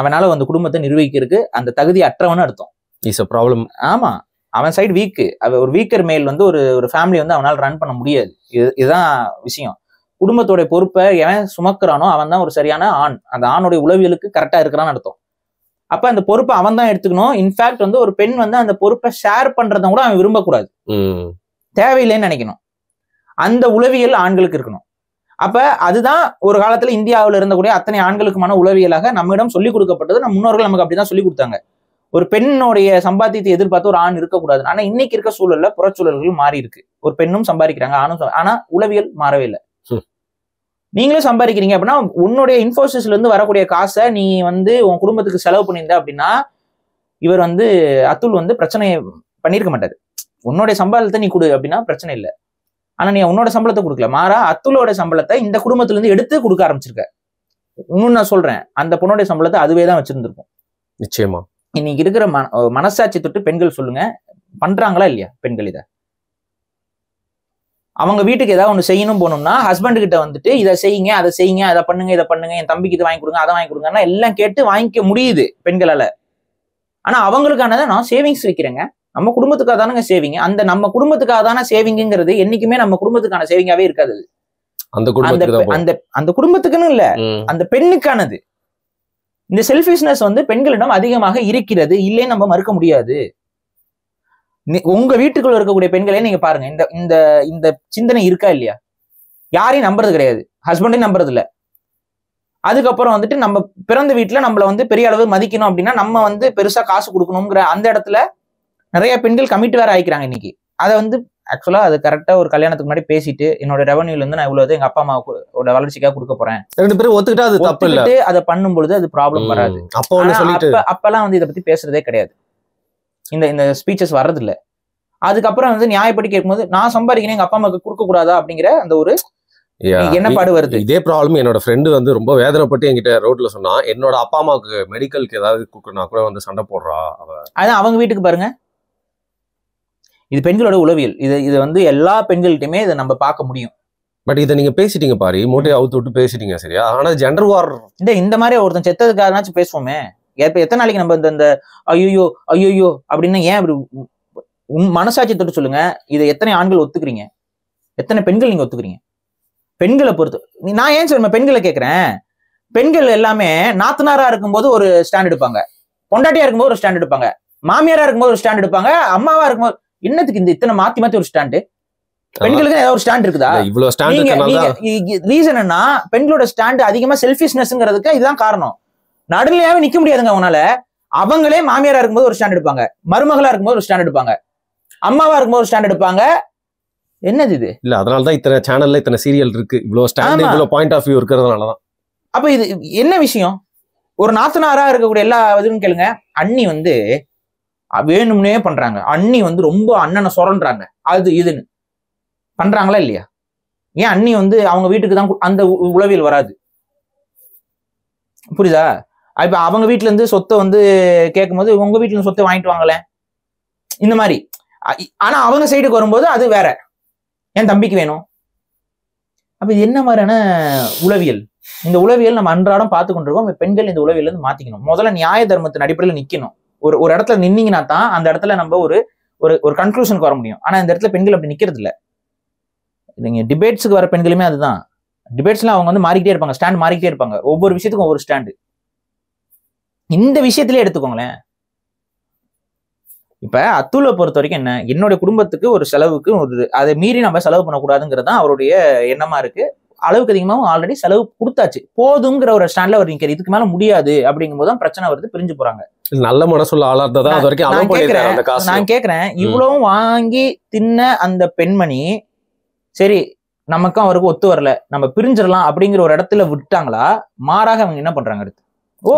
அவனால வந்து குடும்பத்தை நிர்வகிக்கிறதுக்கு அந்த தகுதி அற்றவன்னு அர்த்தம். Is a problem. ஆமா, அவன் சைடு வீக்கு. ஒரு வீக்கர் மேல் வந்து ஒரு ஃபேமிலி வந்து அவனால் ரன் பண்ண முடியாது. இதுதான் விஷயம். குடும்பத்தோட பொறுப்பை எவன் சுமக்கிறானோ அவன் தான் ஒரு சரியான ஆண், அந்த ஆணுடைய உளவியலுக்கு கரெக்டா இருக்கிறான்னு அர்த்தம். அப்ப அந்த பொறுப்பை அவன் தான் எடுத்துக்கணும். இன்ஃபேக்ட் வந்து ஒரு பெண் வந்து அந்த பொறுப்பை ஷேர் பண்றத கூட அவன் விரும்பக்கூடாது, தேவையில்லைன்னு நினைக்கணும். அந்த உளவியல் ஆண்களுக்கு இருக்கணும். அப்ப அதுதான் ஒரு காலத்துல இந்தியாவில் இருந்தக்கூடிய அத்தனை ஆண்களுக்குமான உளவியலாக நம்மிடம் சொல்லிக் கொடுக்கப்பட்டது. நம்ம முன்னோர்கள் நமக்கு அப்படிதான் சொல்லி கொடுத்தாங்க. ஒரு பெண்ணுடைய சம்பாத்தியத்தை எதிர்பார்த்து ஒரு ஆண் இருக்கக்கூடாது. ஆனா இன்னைக்கு இருக்க சூழல்ல புறச்சூழல்கள் மாறி இருக்கு. ஒரு பெண்ணும் சம்பாதிக்கிறாங்க, ஆணும், ஆனா உளவியல் மாறவே இல்லை. நீங்களும் சம்பாதிக்கிறீங்க அப்படின்னா உன்னுடைய இன்ஃபோசிஸ்ல இருந்து வரக்கூடிய காசை நீ வந்து உன் குடும்பத்துக்கு செலவு பண்ணியிருந்த அப்படின்னா இவர் வந்து அத்துல் வந்து பிரச்சனையை பண்ணியிருக்க மாட்டாரு. உன்னோடைய சம்பளத்தை நீ கொடு அப்படின்னா பிரச்சனை இல்லை. ஆனா நீ உன்னோட சம்பளத்தை கொடுக்கல, மாறா அத்துலோட சம்பளத்தை இந்த குடும்பத்துல இருந்து எடுத்து கொடுக்க ஆரம்பிச்சிருக்க. இன்னும் நான் சொல்றேன், அந்த பொண்ணோடைய சம்பளத்தை அதுவே தான் வச்சிருந்திருக்கும். நிச்சயமா இன்னைக்கு இருக்கிற மனசாட்சி தொட்டு பெண்கள் சொல்லுங்க, பண்றாங்களா இல்லையா பெண்கள்? இதை அவங்க வீட்டுக்கு ஏதாவது ஒண்ணு செய்யணும் போகணும்னா ஹஸ்பண்ட் கிட்ட வந்துட்டு இதை செய்யுங்க, அதை செய்யுங்க, அதை பண்ணுங்க, இதை பண்ணுங்க, என் தம்பிக்கு இதை வாங்கி கொடுங்க, அதை வாங்கி கொடுங்கன்னா எல்லாம் கேட்டு வாங்கிக்க முடியுது பெண்களால. ஆனா அவங்களுக்கானதை நான் சேவிங்ஸ் வைக்கிறேங்க, நம்ம குடும்பத்துக்காக தானங்க சேவிங். அந்த நம்ம குடும்பத்துக்காக தானே சேவிங்கிறது என்னைக்குமே நம்ம குடும்பத்துக்கான சேவிங்காவே இருக்காது. அந்த குடும்பத்துக்குன்னு இல்ல, அந்த பெண்ணுக்கானது. இந்த செல்ஃபிஷ்னஸ் வந்து பெண்களிடம் அதிகமாக இருக்கிறது, இல்லைன்னு நம்ம மறுக்க முடியாது. உங்க வீட்டுக்குள்ள இருக்கக்கூடிய பெண்களே நீங்க பாருங்க, இந்த இந்த இந்த சிந்தனை இருக்கா இல்லையா? யாரையும் நம்புறது கிடையாது, ஹஸ்பண்டையும் நம்புறது இல்ல. அதுக்கப்புறம் வந்துட்டு நம்ம பிறந்த வீட்டுல நம்மள வந்து பெரிய அளவு மதிக்கணும் அப்படின்னா நம்ம வந்து பெருசா காசு கொடுக்கணுங்கிற அந்த இடத்துல நிறைய பெண்கள் கமிட் வேற ஆயிக்கிறாங்க இன்னைக்கு. அதை வந்து ஆக்சுவலா அது கரெக்டா ஒரு கல்யாணத்துக்கு முன்னாடி பேசிட்டு என்னோட ரெவன்யூல இருந்து நான் இவ்வளவு எங்க அப்பா அம்மாவோட வளர்ச்சிக்காக கொடுக்க போறேன், 2 பேரும் ஒத்துக்கிட்டா அது தப்பு இல்ல. அதை பண்ணும் பொழுது அது ப்ராப்ளம் வராது. அப்பெல்லாம் வந்து இதை பத்தி பேசுறதே கிடையாது, இந்த ஸ்பீச்சஸ் வர்றது இல்ல. அதுக்கப்புறம் வந்து நியாயப்படி கேட்கும்போது நான் சம்பாதிக்கிறேன் எங்க அப்பா அம்மாவுக்கு கொடுக்க கூடாதா அப்படிங்கிற அந்த ஒரு என்னப்பாடு வருது. இதே ப்ராப்ளம் என்னோட ஃப்ரெண்டு வந்து ரொம்ப வேதனைப்பட்டு என்கிட்ட ரோட்ல சொன்னா, என்னோட அப்பா அம்மாவுக்கு மெடிக்கலுக்கு ஏதாவது கொடுக்கணும்னா கூட வந்து சண்டை போடுறா. அதான் அவங்க வீட்டுக்கு பாருங்க, இது பெண்களோட உளவியல். இது வந்து எல்லா பெண்கள்கிட்டயுமே இதை நம்ம பார்க்க முடியும். பட் இதை நீங்க பேசிட்டீங்க பாரு, மூட்டையை அவுத்து விட்டு பேசிட்டீங்க, சரியா? ஆனா ஜெண்டர் வார் இந்த மாதிரி ஒருத்தன் செத்ததுக்காகனாச்சும் பேசுவோமே. எத்தனை நாளைக்கு நம்ம இந்த ஐயோ ஐயோ அப்படின்னு ஏன் அப்படி மனசாட்சி தொட்டு சொல்லுங்க. இதை எத்தனை ஆண்கள் ஒத்துக்கிறீங்க, எத்தனை பெண்கள் நீங்க ஒத்துக்கிறீங்க? பெண்களை பொறுத்து நான் ஏன் சொல்லுவேன், பெண்களை கேட்கிறேன். பெண்கள் எல்லாமே நாத்தனாரா இருக்கும்போது ஒரு ஸ்டாண்ட் எடுப்பாங்க, பொண்டாட்டியா இருக்கும்போது ஒரு ஸ்டாண்ட் எடுப்பாங்க, மாமியாரா இருக்கும்போது ஒரு ஸ்டாண்ட் எடுப்பாங்க, அம்மாவா இருக்கும்போது. என்னத்துக்கு இந்த இத்தனை மாத்தி மாத்தி ஒரு ஸ்டாண்டு? பெண்களுக்கு ஏதாவது ஒரு ஸ்டாண்ட் இருக்குதா? ரீசன் என்ன? பெண்களோட ஸ்டாண்ட் அதிகமா செல்ஃபிஷ்னஸ்ங்கிறதுக்கு இதுதான் காரணம். நடுநிலையாவே நிக்க முடியாதுங்க அவனால. அவங்களே மாமியாரா இருக்கும்போது ஒரு ஸ்டாண்ட் எடுப்பாங்க, மருமகளா இருக்கும்போது ஒரு ஸ்டாண்ட் எடுப்பாங்க, அம்மாவா இருக்கும்போது ஒரு ஸ்டாண்ட் எடுப்பாங்க. என்னது இது? இல்ல அதனாலதான் இத்தனை சேனல்ல இத்தனை சீரியல் இருக்கு, இவ்வளவு ஸ்டாண்ட், இவ்வளவு பாயிண்ட் ஆஃப் வியூ இருக்கிறதுனாலதான். அப்ப இது என்ன விஷயம்? ஒரு நாத்தனாரா இருக்கக்கூடிய எல்லா இதுன்னு கேளுங்க. அண்ணி வந்து வேணும்னே பண்றாங்க, அண்ணி வந்து ரொம்ப அண்ணனை சொரன்றாங்க, அது இதுன்னு பண்றாங்களா இல்லையா? ஏன் அண்ணி வந்து அவங்க வீட்டுக்கு தான் அந்த உளவியல் வராது, புரியுதா? இப்ப அவங்க வீட்டுல இருந்து சொத்தை வந்து கேட்கும் போது உங்க வீட்டுல சொத்தை வாங்கிட்டு வாங்கல, இந்த மாதிரி. ஆனா அவங்க சைடுக்கு வரும்போது அது வேற, என் தம்பிக்கு வேணும். அப்ப இது என்ன மாதிரியான உளவியல்? இந்த உளவியல் நம்ம அன்றாடம் பார்த்து கொண்டிருக்கோம். பெண்கள் இந்த உளவியல் இருந்து மாத்திக்கணும். முதல்ல நியாய தர்மத்தின் அடிப்படையில் நிக்கணும். ஒரு இடத்துல நின்னீங்கன்னா தான் அந்த இடத்துல நம்ம ஒரு கன்க்ளூஷனுக்கு வர முடியும். ஆனா இந்த இடத்துல பெண்கள் அப்படி நிக்கிறது இல்ல. நீங்க டிபேட்ஸுக்கு வர பெண்களுமே அதுதான். டிபேட்ஸ்லாம் அவங்க வந்து மாறிக்கிட்டே இருப்பாங்க, ஸ்டாண்ட் மாறிக்கிட்டே இருப்பாங்க, ஒவ்வொரு விஷயத்துக்கும் ஒவ்வொரு ஸ்டாண்டு. இந்த விஷயத்திலே எடுத்துக்கோங்களேன். இப்ப அத்துலை பொறுத்த வரைக்கும் என்ன, என்னுடைய குடும்பத்துக்கு ஒரு செலவுக்கு ஒரு அதை மீறி நம்ம செலவு பண்ணக்கூடாதுங்கிறது தான் அவருடைய எண்ணமா இருக்கு. அளவுக்கு அதிகமாகவும் ஆல்ரெடி செலவு கொடுத்தாச்சு, போதுங்கிற ஒரு ஸ்டாண்ட்ல அவர் நிற்கிறார். இதுக்கு மேல முடியாது அப்படிங்கும் போது தான் பிரச்சனை வருது, பிரிஞ்சு போறாங்க. நல்ல மனசுள்ள ஆளாதான் அது வரைக்கும். நான் கேட்கிறேன், இவ்வளவு வாங்கி தின்ன அந்த பெண்மணி சரி நமக்கும் அவருக்கு ஒத்து வரல, நம்ம பிரிஞ்சிடலாம் அப்படிங்கிற ஒரு இடத்துல விட்டாங்களா? மாறாக அவங்க என்ன பண்றாங்க அடுத்து, ஓ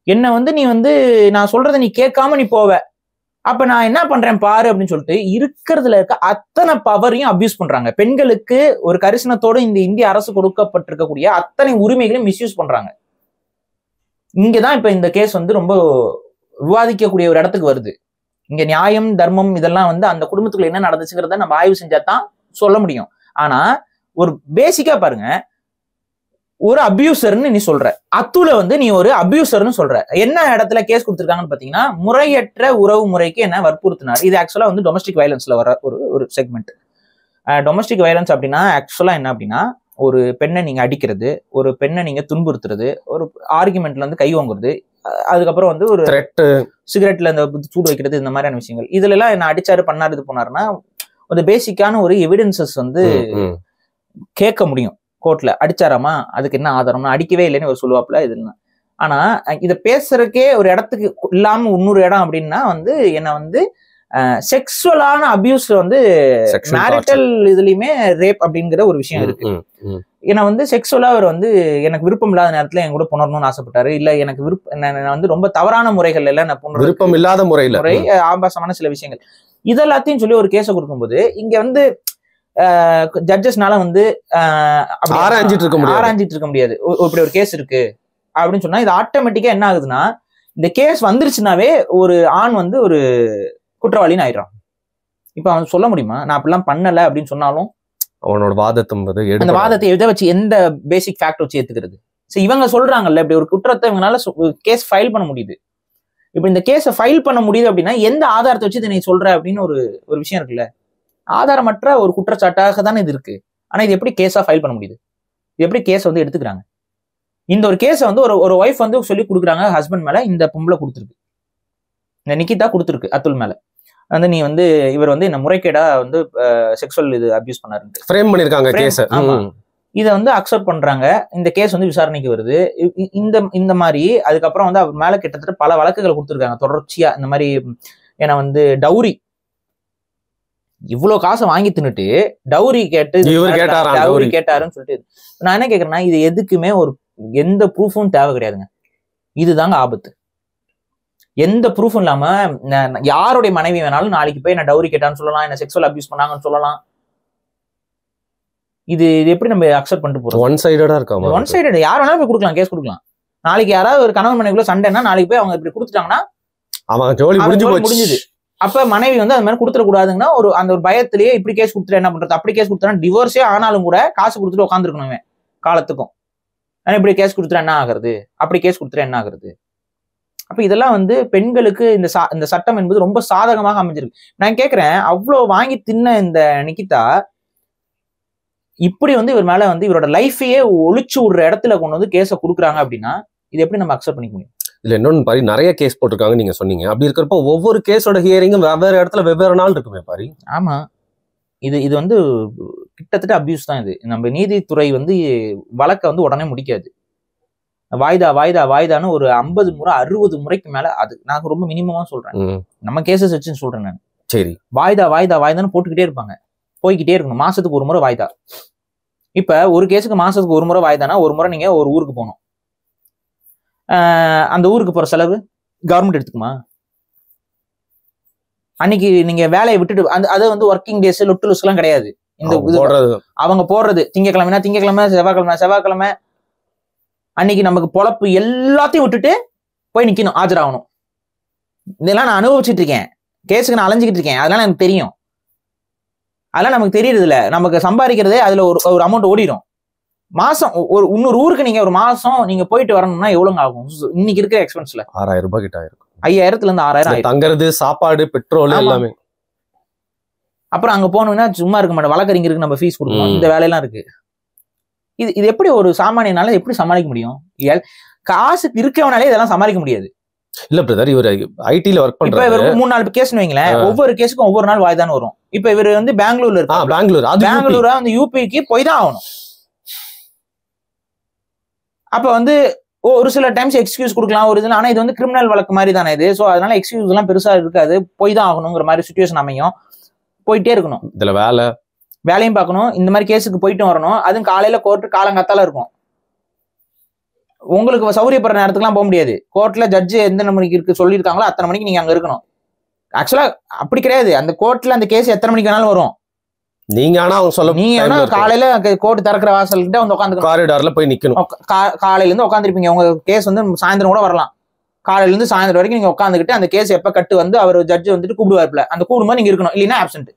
என்ன வந்து நீ வந்து நான் சொல்றதை நீ கேட்காம நீ போவ, அப்ப நான் என்ன பண்றேன் பாரு அப்படின்னு சொல்லிட்டு இருக்கிறதுல இருக்க அத்தனை பவரையும் அபியூஸ் பண்றாங்க. பெண்களுக்கு ஒரு கரிசனத்தோடு இந்த இந்திய அரசு கொடுக்கப்பட்டிருக்கக்கூடிய அத்தனை உரிமைகளையும் மிஸ்யூஸ் பண்றாங்க. இங்கதான் இப்ப இந்த கேஸ் வந்து ரொம்ப விவாதிக்கக்கூடிய ஒரு இடத்துக்கு வருது. இங்க நியாயம் தர்மம் இதெல்லாம் வந்து அந்த குடும்பத்துக்குள்ள என்ன நடந்துச்சுங்கிறத நம்ம ஆய்வு செஞ்சாதான் சொல்ல முடியும். ஆனா ஒரு பேசிக்கா பாருங்க, ஒரு அபியூசர்னு நீ சொல்ற, அத்துல வந்து நீ ஒரு அபியூசர்னு சொல்ற. என்ன இடத்துல கேஸ் கொடுத்திருக்காங்கன்னு பாத்தீங்கன்னா, முறையற்ற உறவு முறைக்கு என்ன வற்புறுத்தினார். இது ஆக்சுவலா வந்து டொமஸ்டிக் வயலன்ஸ்ல வர ஒரு செக்மெண்ட். டொமஸ்டிக் வயலன்ஸ் அப்படின்னா ஆக்சுவலா என்ன அப்படின்னா, ஒரு பெண்ணை நீங்க அடிக்கிறது, ஒரு பெண்ணை நீங்க துன்புறுத்துறது, ஒரு ஆர்குமெண்ட்ல வந்து கை வாங்குறது, அதுக்கப்புறம் வந்து ஒரு சிகரெட்ல இந்த சூடு வைக்கிறது, இந்த மாதிரியான விஷயங்கள். இதுல எல்லாம் என்ன அடிச்சாரு பண்ணாரு இது போனாருன்னா ஒரு பேசிக்கான ஒரு எவிடன்சஸ் வந்து கேட்க முடியும். கோர்ட்ல அடிச்சாராமா, அதுக்கு என்ன ஆதாரம்னா அடிக்கவே இல்லைன்னு ஒரு சொல்லுவாப்புல இதெல்லாம். ஆனா இதை பேசுறதுக்கே ஒரு இடத்துக்கு இல்லாம இன்னொரு இடம் அப்படின்னா வந்து என்ன வந்து செக்ஸுவலான அபியூஸ் வந்து மேரிட்டல் இதுலயுமே ரேப் அப்படிங்கிற ஒரு விஷயம் இருக்கு. ஏன்னா வந்து செக்ஸுவலா அவர் வந்து எனக்கு விருப்பம் இல்லாத நேரத்துல என் கூட புணரணும்னு ஆசைப்பட்டாரு, இல்ல எனக்கு வந்து ரொம்ப தவறான முறைகள் எல்லாம் நான் விருப்பம் இல்லாத முறை ஆபாசமான சில விஷயங்கள் இதெல்லாத்தையும் சொல்லி ஒரு கேஸை கொடுக்கும்போது இங்க வந்து ஜட்ஜஸ்னால வந்து ஆராய்ஞ்சிட்டு இருக்க முடியாது. இப்படி ஒரு கேஸ் இருக்கு அப்படின்னு சொன்னா இது ஆட்டோமேட்டிக்கா என்ன ஆகுதுன்னா, இந்த கேஸ் வந்துருச்சுனாவே ஒரு ஆண் வந்து ஒரு குற்றவாளின்னு ஆயிடுறான். இப்ப அவன் சொல்ல முடியுமா நான் அப்படிலாம் பண்ணல அப்படின்னு சொன்னாலும்? அவனோட வாதத்தை அந்த வாதத்தை எதை வச்சு, எந்த பேசிக் ஃபேக்ட் வச்சு ஏத்துக்கிறது? இவங்க சொல்றாங்கல்ல இப்படி ஒரு குற்றத்தை இவங்களால கேஸ் ஃபைல் பண்ண முடியுது. இப்ப இந்த கேஸை ஃபைல் பண்ண முடியுது அப்படின்னா எந்த ஆதாரத்தை வச்சு இதை நீ சொல்ற அப்படின்னு ஒரு விஷயம் இருக்குல்ல. ஆதாரமற்ற ஒரு குற்றச்சாட்டாக தானே இது இருக்கு. ஆனா இது எப்படி கேஸா ஃபைல் பண்ண முடியுது? இது எப்படி கேஸ் வந்து எடுத்துக்கிறாங்க? இந்த ஒரு கேஸை வந்து ஒரு ஒய்ஃப் வந்து சொல்லி கொடுக்குறாங்க ஹஸ்பண்ட் மேல, இந்த பொம்பளை கொடுத்துருக்கு, இந்த நிகிதா கொடுத்துருக்கு அத்துல் மேல வந்து நீ வந்து இவர் வந்து என்ன முறைகேடா வந்து செக்ஷுவல் இது அபியூஸ் பண்ணாரு ஃப்ரேம் பண்ணிருக்காங்க கேஸ். இதை வந்து அக்செப்ட் பண்றாங்க. இந்த கேஸ் வந்து விசாரணைக்கு வருது. இந்த மாதிரி அதுக்கப்புறம் வந்து அவர் மேல கிட்டத்தட்ட பல வழக்குகள் கொடுத்துருக்காங்க தொடர்ச்சியா. இந்த மாதிரி ஏன்னா வந்து டவுரி இவ்வளவு காசை வாங்கி தின்னுட்டு டவுரி கேட்டாருன்னு சொல்லிட்டு நான் என்ன கேக்குறேன்னா, இது எதுக்குமே எந்த ப்ரூஃபும் தேவை கிடையாதுங்க. இதுதாங்க ஆபத்து. எந்த ப்ரூஃபும் இல்லாம யாருடைய மனைவி வேணாலும் நாளைக்கு போய் நான் டவுரி கேட்டான்னு சொல்லலாம், என்ன செக்ஸுவல் அபியூஸ் பண்ணாங்கன்னு சொல்லலாம். இது எப்படி நம்ம அக்செப்ட் பண்ணிட்டு போறோம்? ஒன் சைடடா இருக்காம, ஒன் சைடட் யார் வேணாலும் போய் கொடுக்கலாம், கேஸ் கொடுக்கலாம். நாளைக்கு யாராவது ஒரு கணவன் மனைவிக்குள்ள சண்டைன்னா நாளைக்கு போய் அவங்க இப்படி கொடுத்துட்டாங்கன்னா அவன் ஜோலி முடிஞ்சுது. அப்ப மனைவி வந்து அது மாதிரி கொடுத்துட கூடாதுங்கன்னா அந்த ஒரு பயத்திலேயே இப்படி கேஸ் கொடுத்துட்டு என்ன பண்றது? அப்படி கேஸ் கொடுத்தா டிவோர்ஸே ஆனாலும் கூட காசு கொடுத்துட்டு உட்காந்துருக்கணுமே காலத்துக்கும். ஆனா இப்படி கேஸ் கொடுத்துட்டா என்ன ஆகுறது? அப்படி கேஸ் கொடுத்துட்டா என்ன ஆகுறது? அப்ப இதெல்லாம் வந்து பெண்களுக்கு இந்த சட்டம் என்பது ரொம்ப சாதகமாக அமைஞ்சிருக்கு. நான் கேட்கிறேன், அவ்வளவு வாங்கி தின்ன இந்த நிகிதா இப்படி வந்து இவர் மேல வந்து இவரோட லைஃபையே ஒழிச்சு விடுற இடத்துல கொண்டு வந்து கேஸை கொடுக்குறாங்க அப்படின்னா இது எப்படி நம்ம அக்செப்ட் பண்ணிக்க முடியும்? இல்ல இன்னொன்னு பாரு, நிறைய கேஸ் போட்டிருக்காங்க நீங்க சொன்னீங்க. அப்படி இருக்கிறப்ப ஒவ்வொரு கேஸோட ஹியரிங்கும் வெவ்வேறு இடத்துல வெவ்வேறு நாள் இருக்குமே பாரு. ஆமா, இது வந்து கிட்டத்தட்ட அபியூஸ் தான். இது நம்ம நீதித்துறை வந்து வழக்கை வந்து உடனே முடிக்காது. வாய்தான்னு ஒரு 50 முறை 60 முறைக்கு மேல, அது நான் ரொம்ப மினிமமா சொல்றேன், நம்ம கேசஸ் வச்சுன்னு சொல்றேன் நான். சரி, வாய்தான்னு போட்டுக்கிட்டே இருப்பாங்க, போய்கிட்டே இருக்கணும். மாசத்துக்கு ஒரு முறை வாய்தா. இப்ப ஒரு கேஸுக்கு மாசத்துக்கு ஒரு முறை வாய்தானா ஒரு முறை நீங்க ஒரு ஊருக்கு போகணும். அந்த ஊருக்கு போற செலவு கவர்மெண்ட் எடுத்துக்குமா? அன்னைக்கு நீங்க வேலையை விட்டுட்டு அது வந்து ஒர்க்கிங் டேஸ் லொட்டு லூஸ் எல்லாம் கிடையாது. இந்த அவங்க போடுறது திங்கக்கிழமை செவ்வாய்க்கிழமை அன்னைக்கு நமக்கு பொழப்பு எல்லாத்தையும் விட்டுட்டு போய் நிக்கணும், ஆஜராகணும். இதெல்லாம் நான் அனுபவிச்சுட்டு இருக்கேன், கேஸுக்கு நான் அலைஞ்சிக்கிட்டு இருக்கேன், அதெல்லாம் எனக்கு தெரியும். அதெல்லாம் நமக்கு தெரியுது இல்ல, நமக்கு சம்பாதிக்கிறதே அதுல ஒரு அமௌண்ட் ஓடிடும். மாசம் இன்னொரு ஊருக்கு நீங்க ஒரு மாசம் நீங்க போயிட்டு வரணும்னா எவ்வளவு ஆகும்? இன்னைக்கு இருக்கிற எக்ஸ்பென்ஸ்ல 6000 ரூபாய் கிட்ட ஆயிருக்கும். 5000 இருந்து 6000 தங்குறது, சாப்பாடு, பெட்ரோல் எல்லாமே. அப்புறம் அங்க போனோம்னா சும்மா இருக்க மாட்டோம், வழக்கறிஞருக்கு நம்ம ஃபீஸ் கொடுக்கணும், இந்த வேலையெல்லாம் இருக்கு. இது எப்படி ஒரு சாமானியனால எப்படி சமாளிக்க முடியும்? காசு இருக்கவனாலே இதெல்லாம் சமாளிக்க முடியாது. இல்ல பிரதர், இவர் ஐடில ஒர்க் பண்றாரு. இப்ப இவருக்கு 3-4 கேஸ் வைங்களேன், ஒவ்வொரு கேஸுக்கும் ஒவ்வொரு நாள் வாய்தான்னு வரும். இப்ப இவர் வந்து பெங்களூர்ல இருக்கு, பெங்களூர் வந்து யூபிக்கு போய் தான் ஆகணும். அப்ப வந்து ஒரு சில டைம்ஸ் எக்ஸ்கியூஸ் கொடுக்கலாம் ஒரு இதுல. ஆனா இது வந்து கிரிமினல் வழக்கு மாதிரி தானே இது. சோ அதனால எக்ஸ்கியூஸ் எல்லாம் பெருசா இருக்காது, போய் தான் ஆகணுங்கிற மாதிரி சிச்சுவேஷன் அமையும். போயிட்டே இருக்கணும், இதுல வேலையும் பார்க்கணும், இந்த மாதிரி கேஸுக்கு போயிட்டு வரணும். அதுவும் காலையில கோர்ட்டு காலங்காத்தால இருக்கும். உங்களுக்கு சௌரியப்படுற நேரத்துக்குலாம் போக முடியாது. கோர்ட்ல ஜட்ஜு எந்த மணிக்கு இருக்கு சொல்லியிருக்காங்களோ அத்தனை மணிக்கு நீங்க அங்க இருக்கணும். ஆக்சுவலா அப்படி கிடையாது, அந்த கோர்ட்ல அந்த கேஸ் எத்தனை மணிக்கு வேணாலும் வரும். நீங்க ஆனா அவங்க சொல்ல, நீங்க ஆனா காலையில கோர்ட் திறக்கிற வாசல் கிட்ட வந்து உட்காந்து காரிடார்ல போய் நிக்கணும். காலையில இருந்து உட்காந்துருப்பீங்க, உங்க கேஸ் வந்து சாயந்தரம் கூட வரலாம். காலையில இருந்து சாயந்தரம் வரைக்கும் நீங்க உட்காந்துக்கிட்டு அந்த கேஸ் எப்ப கட்டு வந்து அவர் ஜட்ஜ் வந்துட்டு கூப்பிடுவார்ல, அந்த கூடும்போது நீங்க இருக்கணும், இல்லைன்னா ஆப்சென்ட்.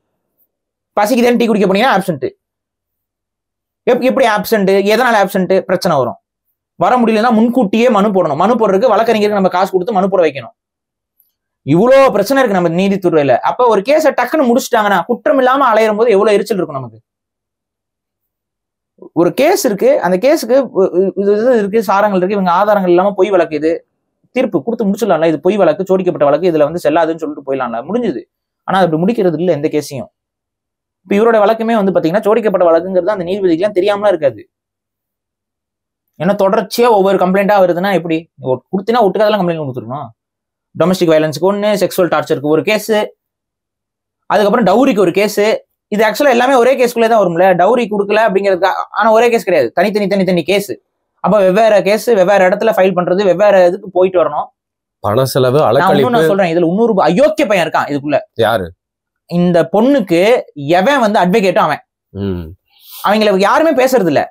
பசிக்குதேன்னு டீ குடிக்க போனீங்கன்னா ஆப்சென்ட். எப்படி ஆப்சென்ட்? எதனால ஆப்சென்ட்? பிரச்சனை வரும். வர முடியலன்னா முன்கூட்டியே மனு போடணும். மனு போடுறதுக்கு வழக்கறிஞருக்கு நம்ம காசு கொடுத்து மனு போட வைக்கணும். இவ்வளவு பிரச்சனை இருக்கு நம்ம நீதித்துறையில. அப்ப ஒரு கேஸை டக்குன்னு முடிச்சுட்டாங்கன்னா குற்றம் இல்லாம அலையும் போது எவ்வளவு எரிச்சல் இருக்கும் நமக்கு. ஒரு கேஸ் இருக்கு, அந்த கேஸுக்கு இருக்கு, சாரங்கள் இருக்கு, இவங்க ஆதாரங்கள் இல்லாம பொய் வழக்கு, இது தீர்ப்பு கொடுத்து முடிச்சிடலாம்ல, இது பொய் வழக்கு, சோடிக்கப்பட்ட வழக்கு, இதுல வந்து செல்லாதுன்னு சொல்லிட்டு போயிடலாம்ல, முடிஞ்சுது. ஆனா அப்படி முடிக்கிறது இல்லை எந்த கேஸையும். இப்ப இவரோட வழக்குமே வந்து பாத்தீங்கன்னா சோடிக்கப்பட்ட வழக்குங்கிறது அந்த நீதிபதிக்கெல்லாம் தெரியாமலாம் இருக்காது. ஏன்னா தொடர்ச்சியா ஒவ்வொரு கம்ப்ளைண்டா வருதுன்னா எப்படி கொடுத்தீங்கன்னா ஒட்டுக்காதெல்லாம் கம்ப்ளைண்ட் கொடுத்துருக்கணும். டொமஸ்டிக் வயலன்ஸுக்கு ஒன்று, செக்ஷுவல் டார்ச்சருக்கு ஒரு கேஸு, அதுக்கப்புறம் டவுரிக்கு ஒரு கேஸு. இது ஆக்சுவலா எல்லாமே ஒரே கேஸ்க்குள்ளே தான் வரும்ல. டவுரி கொடுக்கல அப்படிங்கிறது ஆனா ஒரே கேஸ் கிடையாது, தனித்தனி கேஸ். அப்ப வெவ்வேறு கேஸ் வெவ்வேறு இடத்துல ஃபைல் பண்றது, வெவ்வேறு இதுக்கு போயிட்டு வரணும். பண செலவு, நான் சொல்றேன், இதுல 300 அயோக்கிய பையன் இருக்கான் இதுக்குள்ள. யாரு? இந்த பொண்ணுக்கு எவன் வந்து அட்வொகேட்டும் அவன். அவங்களை யாருமே பேசுறது இல்ல.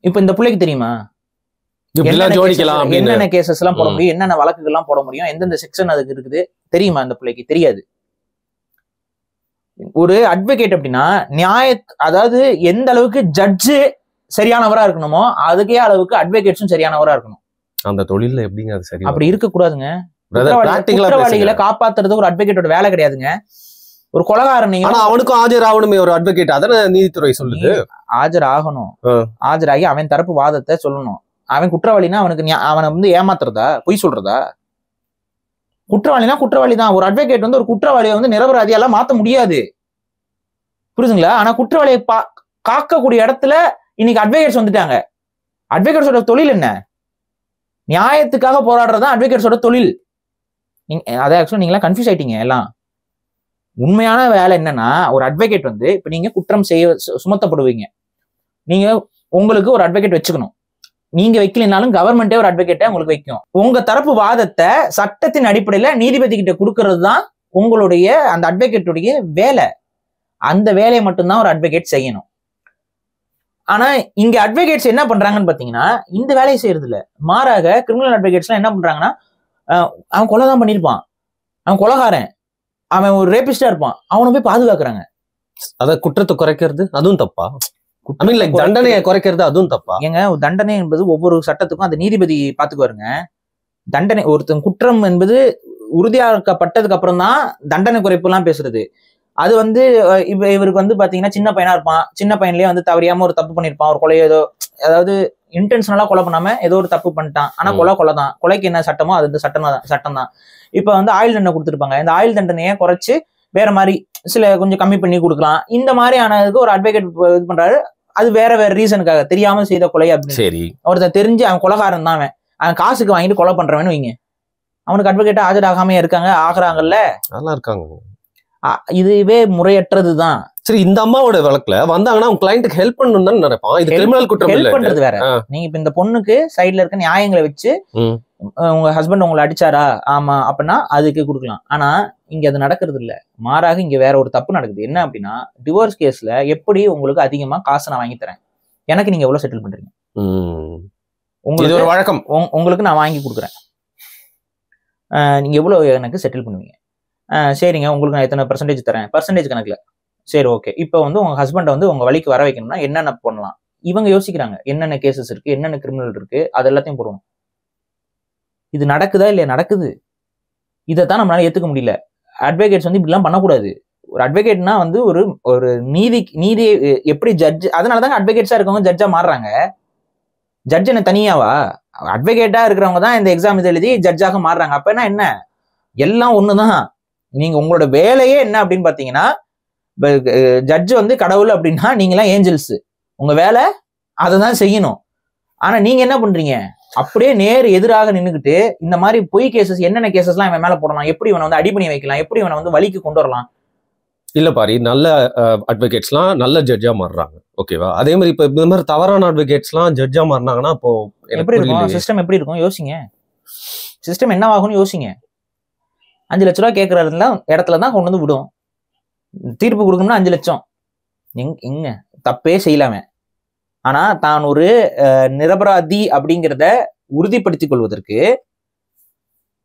இப்ப இந்த பிள்ளைக்கு தெரியுமா என்னென்ன கேசஸ் எல்லாம் போட முடியும், என்னென்ன வழக்குகள் எல்லாம் போட முடியும், எந்தெந்த செக்ஷன் அதுக்கு இருக்குது தெரியுமா? அந்த பிள்ளைக்கு தெரியாது. ஒரு அட்வொகேட் அப்படின்னா அதாவது எந்த அளவுக்கு ஜட்ஜு சரியானவரா இருக்கணுமோ அதுக்கே அளவுக்கு அட்வொகேட்ஸும் சரியானவரா இருக்கணும். அந்த தொழில எப்படிங்க அது சரி? அப்படி இருக்க கூடாதுங்க. குற்றவாளிகளை காப்பாத்துறது ஒரு அட்வொகேட்டோட வேலை கிடையாதுங்க. ஒரு கொலைகாரனையும் அவனுக்கும் ஆஜர் ஆகணுமே ஒரு அட்வொகேட், அதான நீதித்துறை சொல்லுது. ஆஜர் ஆகணும், ஆஜராகி அவன் தரப்பு வாதத்தை சொல்லணும். அவன் குற்றவாளினா அவனை வந்து ஏமாத்துறதா, பொய் சொல்றதா? குற்றவாளினா குற்றவாளி தான். ஒரு அட்வொகேட் வந்து ஒரு குற்றவாளியை வந்து நிரபராதியெல்லாம் மாத்த முடியாது, புரியுதுங்களா? ஆனா குற்றவாளியை காக்கக்கூடிய இடத்துல இன்னைக்கு அட்வொகேட்ஸ் வந்துட்டாங்க. அட்வொகேட்ஸோட தொழில் என்ன? நியாயத்துக்காக போராடுறதுதான் அட்வொகேட்ஸோட தொழில். அதை ஆக்சுவலா நீங்களாம் கன்ஃபியூஸ் ஆயிட்டீங்க எல்லாம். உண்மையான வேலை என்னன்னா, ஒரு அட்வொகேட் வந்து இப்ப நீங்க குற்றம் சுமத்தப்படுவீங்க, நீங்க உங்களுக்கு ஒரு அட்வொகேட் வச்சுக்கணும். நீங்க வைக்கலனாலும் கவர்மெண்டே ஒரு அட்வொகேட்டை உங்களுக்கு வைக்கும். உங்க தரப்பு வாதத்தை சட்டத்தின் அடிப்படையில நீதிபதி கிட்ட கொடுக்கறது தான் உங்களுடைய அந்த அட்வொகேட்டுடைய வேலை. அந்த வேலையை மட்டும்தான் ஒரு அட்வொகேட் செய்யணும். ஆனா இங்க அட்வொகேட்ஸ் என்ன பண்றாங்கன்னு பாத்தீங்கன்னா இந்த வேலையை செய்யறது இல்ல. மாறாக கிரிமினல் அட்வொகேட்ஸ் எல்லாம் என்ன பண்றாங்கன்னா, அவன் கொலைதான் பண்ணிருப்பான், அவன் கொலைகாரன், அவன் ஒரு ரேபிஸ்டா இருப்பான், அவனை போய் பாதுகாக்கிறாங்க. அத குற்றத்தை குறைக்கிறது அதுவும் தப்பா? தண்டனையை குறைக்கிறது அதுவும் தப்பா? ஏங்க, தண்டனை என்பது ஒவ்வொரு சட்டத்துக்கும் அந்த நீதிபதி பாத்துக்குவாருங்க. தண்டனை ஒருத்தன் குற்றம் என்பது உறுதியாக்கப்பட்டதுக்கு அப்புறம் தான் தண்டனை குறைப்பு எல்லாம் பேசுறது. அது வந்து இவருக்கு வந்து பாத்தீங்கன்னா சின்ன பையனா இருப்பான், சின்ன பையன்லயே வந்து தவறியாம ஒரு தப்பு பண்ணிருப்பான், ஒரு கொலை ஏதோ, அதாவது இன்டென்ஷனலா கொலை பண்ணாம ஏதோ ஒரு தப்பு பண்ணிட்டான். ஆனா கொலை தான். கொலைக்கு என்ன சட்டமோ அது சட்டம் தான். இப்ப வந்து ஆயுள் தண்டனை கொடுத்துருப்பாங்க. இந்த ஆயுள் தண்டனையை குறைச்சு வேற மாதிரி சில கொஞ்சம் கம்மி பண்ணி கொடுக்கலாம். இந்த மாதிரி ஆனதுக்கு ஒரு அட்வொகேட் இது பண்றாரு. அது வேற ரீசனுக்காக, தெரியாம செய்த கொலை அப்படின்னு. சரி, ஒருத்தன் தெரிஞ்சு அவன் கொலைகாரன் தான், அவன் காசுக்கு வாங்கிட்டு கொலை பண்றவன்னு வைங்க, அவனுக்கு அட்வொகேட்டா ஆஜராகாம ஆகுறாங்கல்ல, நல்லா இருக்காங்க. இதுவே முறையற்றதுதான். சரி, இந்த அம்மாவோட வழக்குல வந்தாங்கன்னா அவங்க கிளையண்ட்டுக்கு ஹெல்ப் பண்ணணும் தான் நினைப்பான். இது கிரிமினல் குற்றம் இல்ல. ஹெல்ப் பண்றது வேற. நீங்க இப்ப இந்த பொண்ணுக்கு சைடுல இருக்க நியாயங்களை வச்சு உங்க ஹஸ்பண்ட் உங்களை அடிச்சாரா, ஆமா அப்படின்னா அதுக்கு கொடுக்கலாம். ஆனா இங்க அது நடக்கிறது இல்ல. மாறாக இங்க வேற ஒரு தப்பு நடக்குது. என்ன அப்படின்னா, டிவோர்ஸ் கேஸ்ல எப்படி உங்களுக்கு அதிகமா காசு நான் வாங்கி தரேன், எனக்கு நீங்க எவ்வளவு செட்டில் பண்றீங்க, உங்களுக்கு ஒரு வழக்கம், உங்களுக்கு நான் வாங்கி கொடுக்குறேன், நீங்க எவ்வளவு எனக்கு செட்டில் பண்ணுவீங்க, சரிங்க உங்களுக்கு நான் எத்தனை பெர்சன்டேஜ் தரேன், பெர்சன்டேஜ் கணக்குல, சரி ஓகே. இப்போ வந்து உங்க ஹஸ்பண்டை வந்து உங்க வழிக்கு வர வைக்கணும்னா என்னென்ன பண்ணலாம், இவங்க யோசிக்கிறாங்க. என்னென்ன கேசஸ் இருக்கு, என்னென்ன கிரிமினல் இருக்கு, அது எல்லாத்தையும் போடணும். இது நடக்குதா இல்லையா? நடக்குது. இதைத்தான் நம்மளால ஏத்துக்க முடியல. அட்வொகேட்ஸ் வந்து இப்படிலாம் பண்ணக்கூடாது. ஒரு அட்வொகேட்னா வந்து ஒரு நீதி எப்படி ஜட்ஜ், அதனாலதாங்க அட்வொகேட்ஸா இருக்கவங்க ஜட்ஜா மாறுறாங்க. ஜட்ஜ் என்ன தனியாவா? அட்வொகேட்டா இருக்கிறவங்க தான் இந்த எக்ஸாம் இது எழுதி ஜட்ஜாக மாறுறாங்க. அப்ப என்ன எல்லாம் ஒண்ணுதான். நீங்க உங்களோட வேலையே என்ன அப்படின்னு பாத்தீங்கன்னா, ஜட்ஜ் வந்து கடவுள் அப்படின்னா நீங்களாம் ஏஞ்சல்ஸ், உங்க வேலை அதை தான் செய்யணும். ஆனா நீங்க என்ன பண்றீங்க, அப்படியே நேர் எதிராக நின்றுக்கிட்டு இந்த மாதிரி பொய் கேசஸ், என்னென்ன கேசஸ்லாம் இவன் மேல போடலாம், எப்படி இவனை வந்து அடிப்பணி வைக்கலாம், எப்படி இவனை வந்து வழிக்கு கொண்டு வரலாம். இல்ல பாரி, நல்ல அட்வொகேட்ஸ்லாம் நல்ல ஜட்ஜா மாறுறாங்க, ஓகேவா? அதே மாதிரி இப்ப இந்த மாதிரி தவறான அட்வொகேட்ஸ்லாம் ஜட்ஜா மாறினாங்கன்னா அப்போ எப்படி இருக்கும் சிஸ்டம்? எப்படி இருக்கும் யோசிங்க. சிஸ்டம் என்னவாகும்னு யோசிங்க. 5 லட்ச ரூபா கேட்கற இடத்துல தான் கொண்டு வந்து விடும். தீர்ப்பு கொடுக்கணும்னா 5 லட்சம். எங்க தப்பே செய்யலாமே. ஆனா தான் ஒரு நிரபராதி அப்படிங்கிறத உறுதிப்படுத்திக் கொள்வதற்கு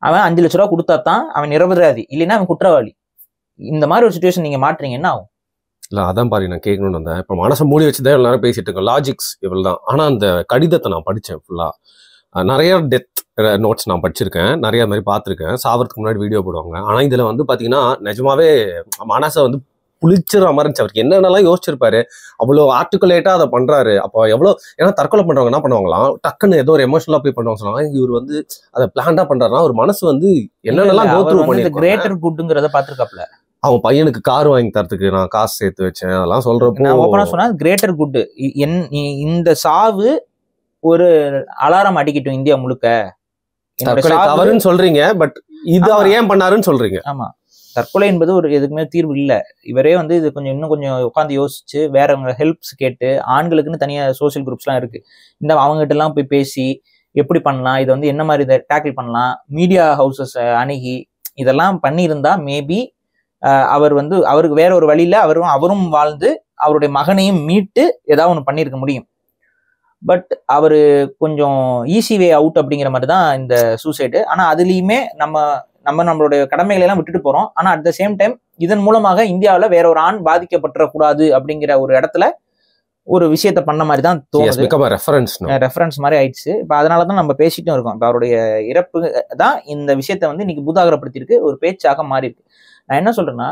அவன் 5 லட்ச ரூபா கொடுத்தா தான் அவன் நிரபராதி, இல்லைன்னா அவன் குற்றவாளி. இந்த மாதிரி ஒரு சிச்சுவேஷன் நீங்க மாட்டுறீங்க, என்ன ஆகும்? இல்ல அதான் பாரு, நான் கேட்கணும்னு வந்தேன். இப்ப மனசை மூடி வச்சுதான் எல்லாரும் பேசிட்டு இருக்கோம், லாஜிக்ஸ் இவ்வளவு தான். ஆனா அந்த கடிதத்தை நான் படிச்சேன் ஃபுல்லா. நிறைய டெத் நோட்ஸ் நான் படிச்சிருக்கேன், நிறைய மாதிரி பார்த்துருக்கேன். சாவறதுக்கு முன்னாடி வீடியோ போடுவாங்க. ஆனா இதுல வந்து பாத்தீங்கன்னா நிஜமாவே மனசை வந்து புளிச்சிற மாதிரி இருந்துச்சு. அவருக்கு என்னென்னலாம் யோசிச்சிருப்பாரு, அவ்வளோ ஆர்டிகுலேட்டா அதை பண்றாரு. அப்போ எவ்வளோ, ஏன்னா தற்கொலை பண்றவங்க என்ன பண்ணுவாங்களாம், டக்குன்னு ஏதோ ஒரு எமோஷனலா போய் பண்ணுவாங்க சொன்னாங்க. இவர் வந்து அதை பிளான்டா பண்றாருன்னா ஒரு மனசு வந்து என்னென்னலாம் கோ த்ரூ பண்ணி கிரேட்டர் குட்ங்கிறத பாத்துருக்காப்ல. அவன் பையனுக்கு கார் வாங்கி தரத்துக்கு நான் காசு சேர்த்து வச்சேன் அதெல்லாம் சொல்றப்போ நான் ஓப்பனா சொன்னா கிரேட்டர் குட். இந்த சாவு ஒரு அலாரம் அடிக்கட்டும் இந்தியா முழுக்க. தவறுன்னு சொல்றீங்க, பட் இது அவர் ஏன் பண்ணாருன்னு சொல்றீங்க. ஆமா, தற்கொலை என்பது ஒரு எதுக்குமே தீர்வு இல்லை. இவரே வந்து இது இன்னும் கொஞ்சம் உட்காந்து யோசிச்சு வேறவங்க ஹெல்ப்ஸ் கேட்டு, ஆண்களுக்குன்னு தனியா சோசியல் குரூப்ஸ்லாம் இருக்கு, இந்த அவங்ககிட்ட எல்லாம் போய் பேசி எப்படி பண்ணலாம், இதை வந்து என்ன மாதிரி இதை டேக்கிள் பண்ணலாம், மீடியா ஹவுசஸ் அணுகி இதெல்லாம் பண்ணியிருந்தா மேபி அவர் வந்து அவருக்கு வேற ஒரு வழியில அவரும் வாழ்ந்து அவருடைய மகனையும் மீட்டு ஏதாவது ஒன்று பண்ணியிருக்க முடியும். பட் அவரு கொஞ்சம் ஈஸி வே அவுட் அப்படிங்கிற மாதிரி தான் இந்த சூசைடு. ஆனா அதுலயுமே நம்மளுடைய கடமைகளை எல்லாம் விட்டுட்டு போறோம். ஆனா அட் த சேம் டைம் இதன் மூலமாக இந்தியாவில் வேற ஒரு ஆண் பாதிக்கப்பட்டுறக்கூடாது அப்படிங்கிற ஒரு இடத்துல ஒரு விஷயத்த பண்ண மாதிரி தான் தோணுது. ரெஃபரன்ஸ் மாதிரி ஆயிடுச்சு. இப்ப அதனாலதான் நம்ம பேசிட்டும் இருக்கோம். இப்ப அவருடைய இறப்பு தான் இந்த விஷயத்த வந்து இன்னைக்கு பூதாகரப்படுத்திருக்கு, ஒரு பேச்சாக மாறி இருக்கு. நான் என்ன சொல்றேன்னா,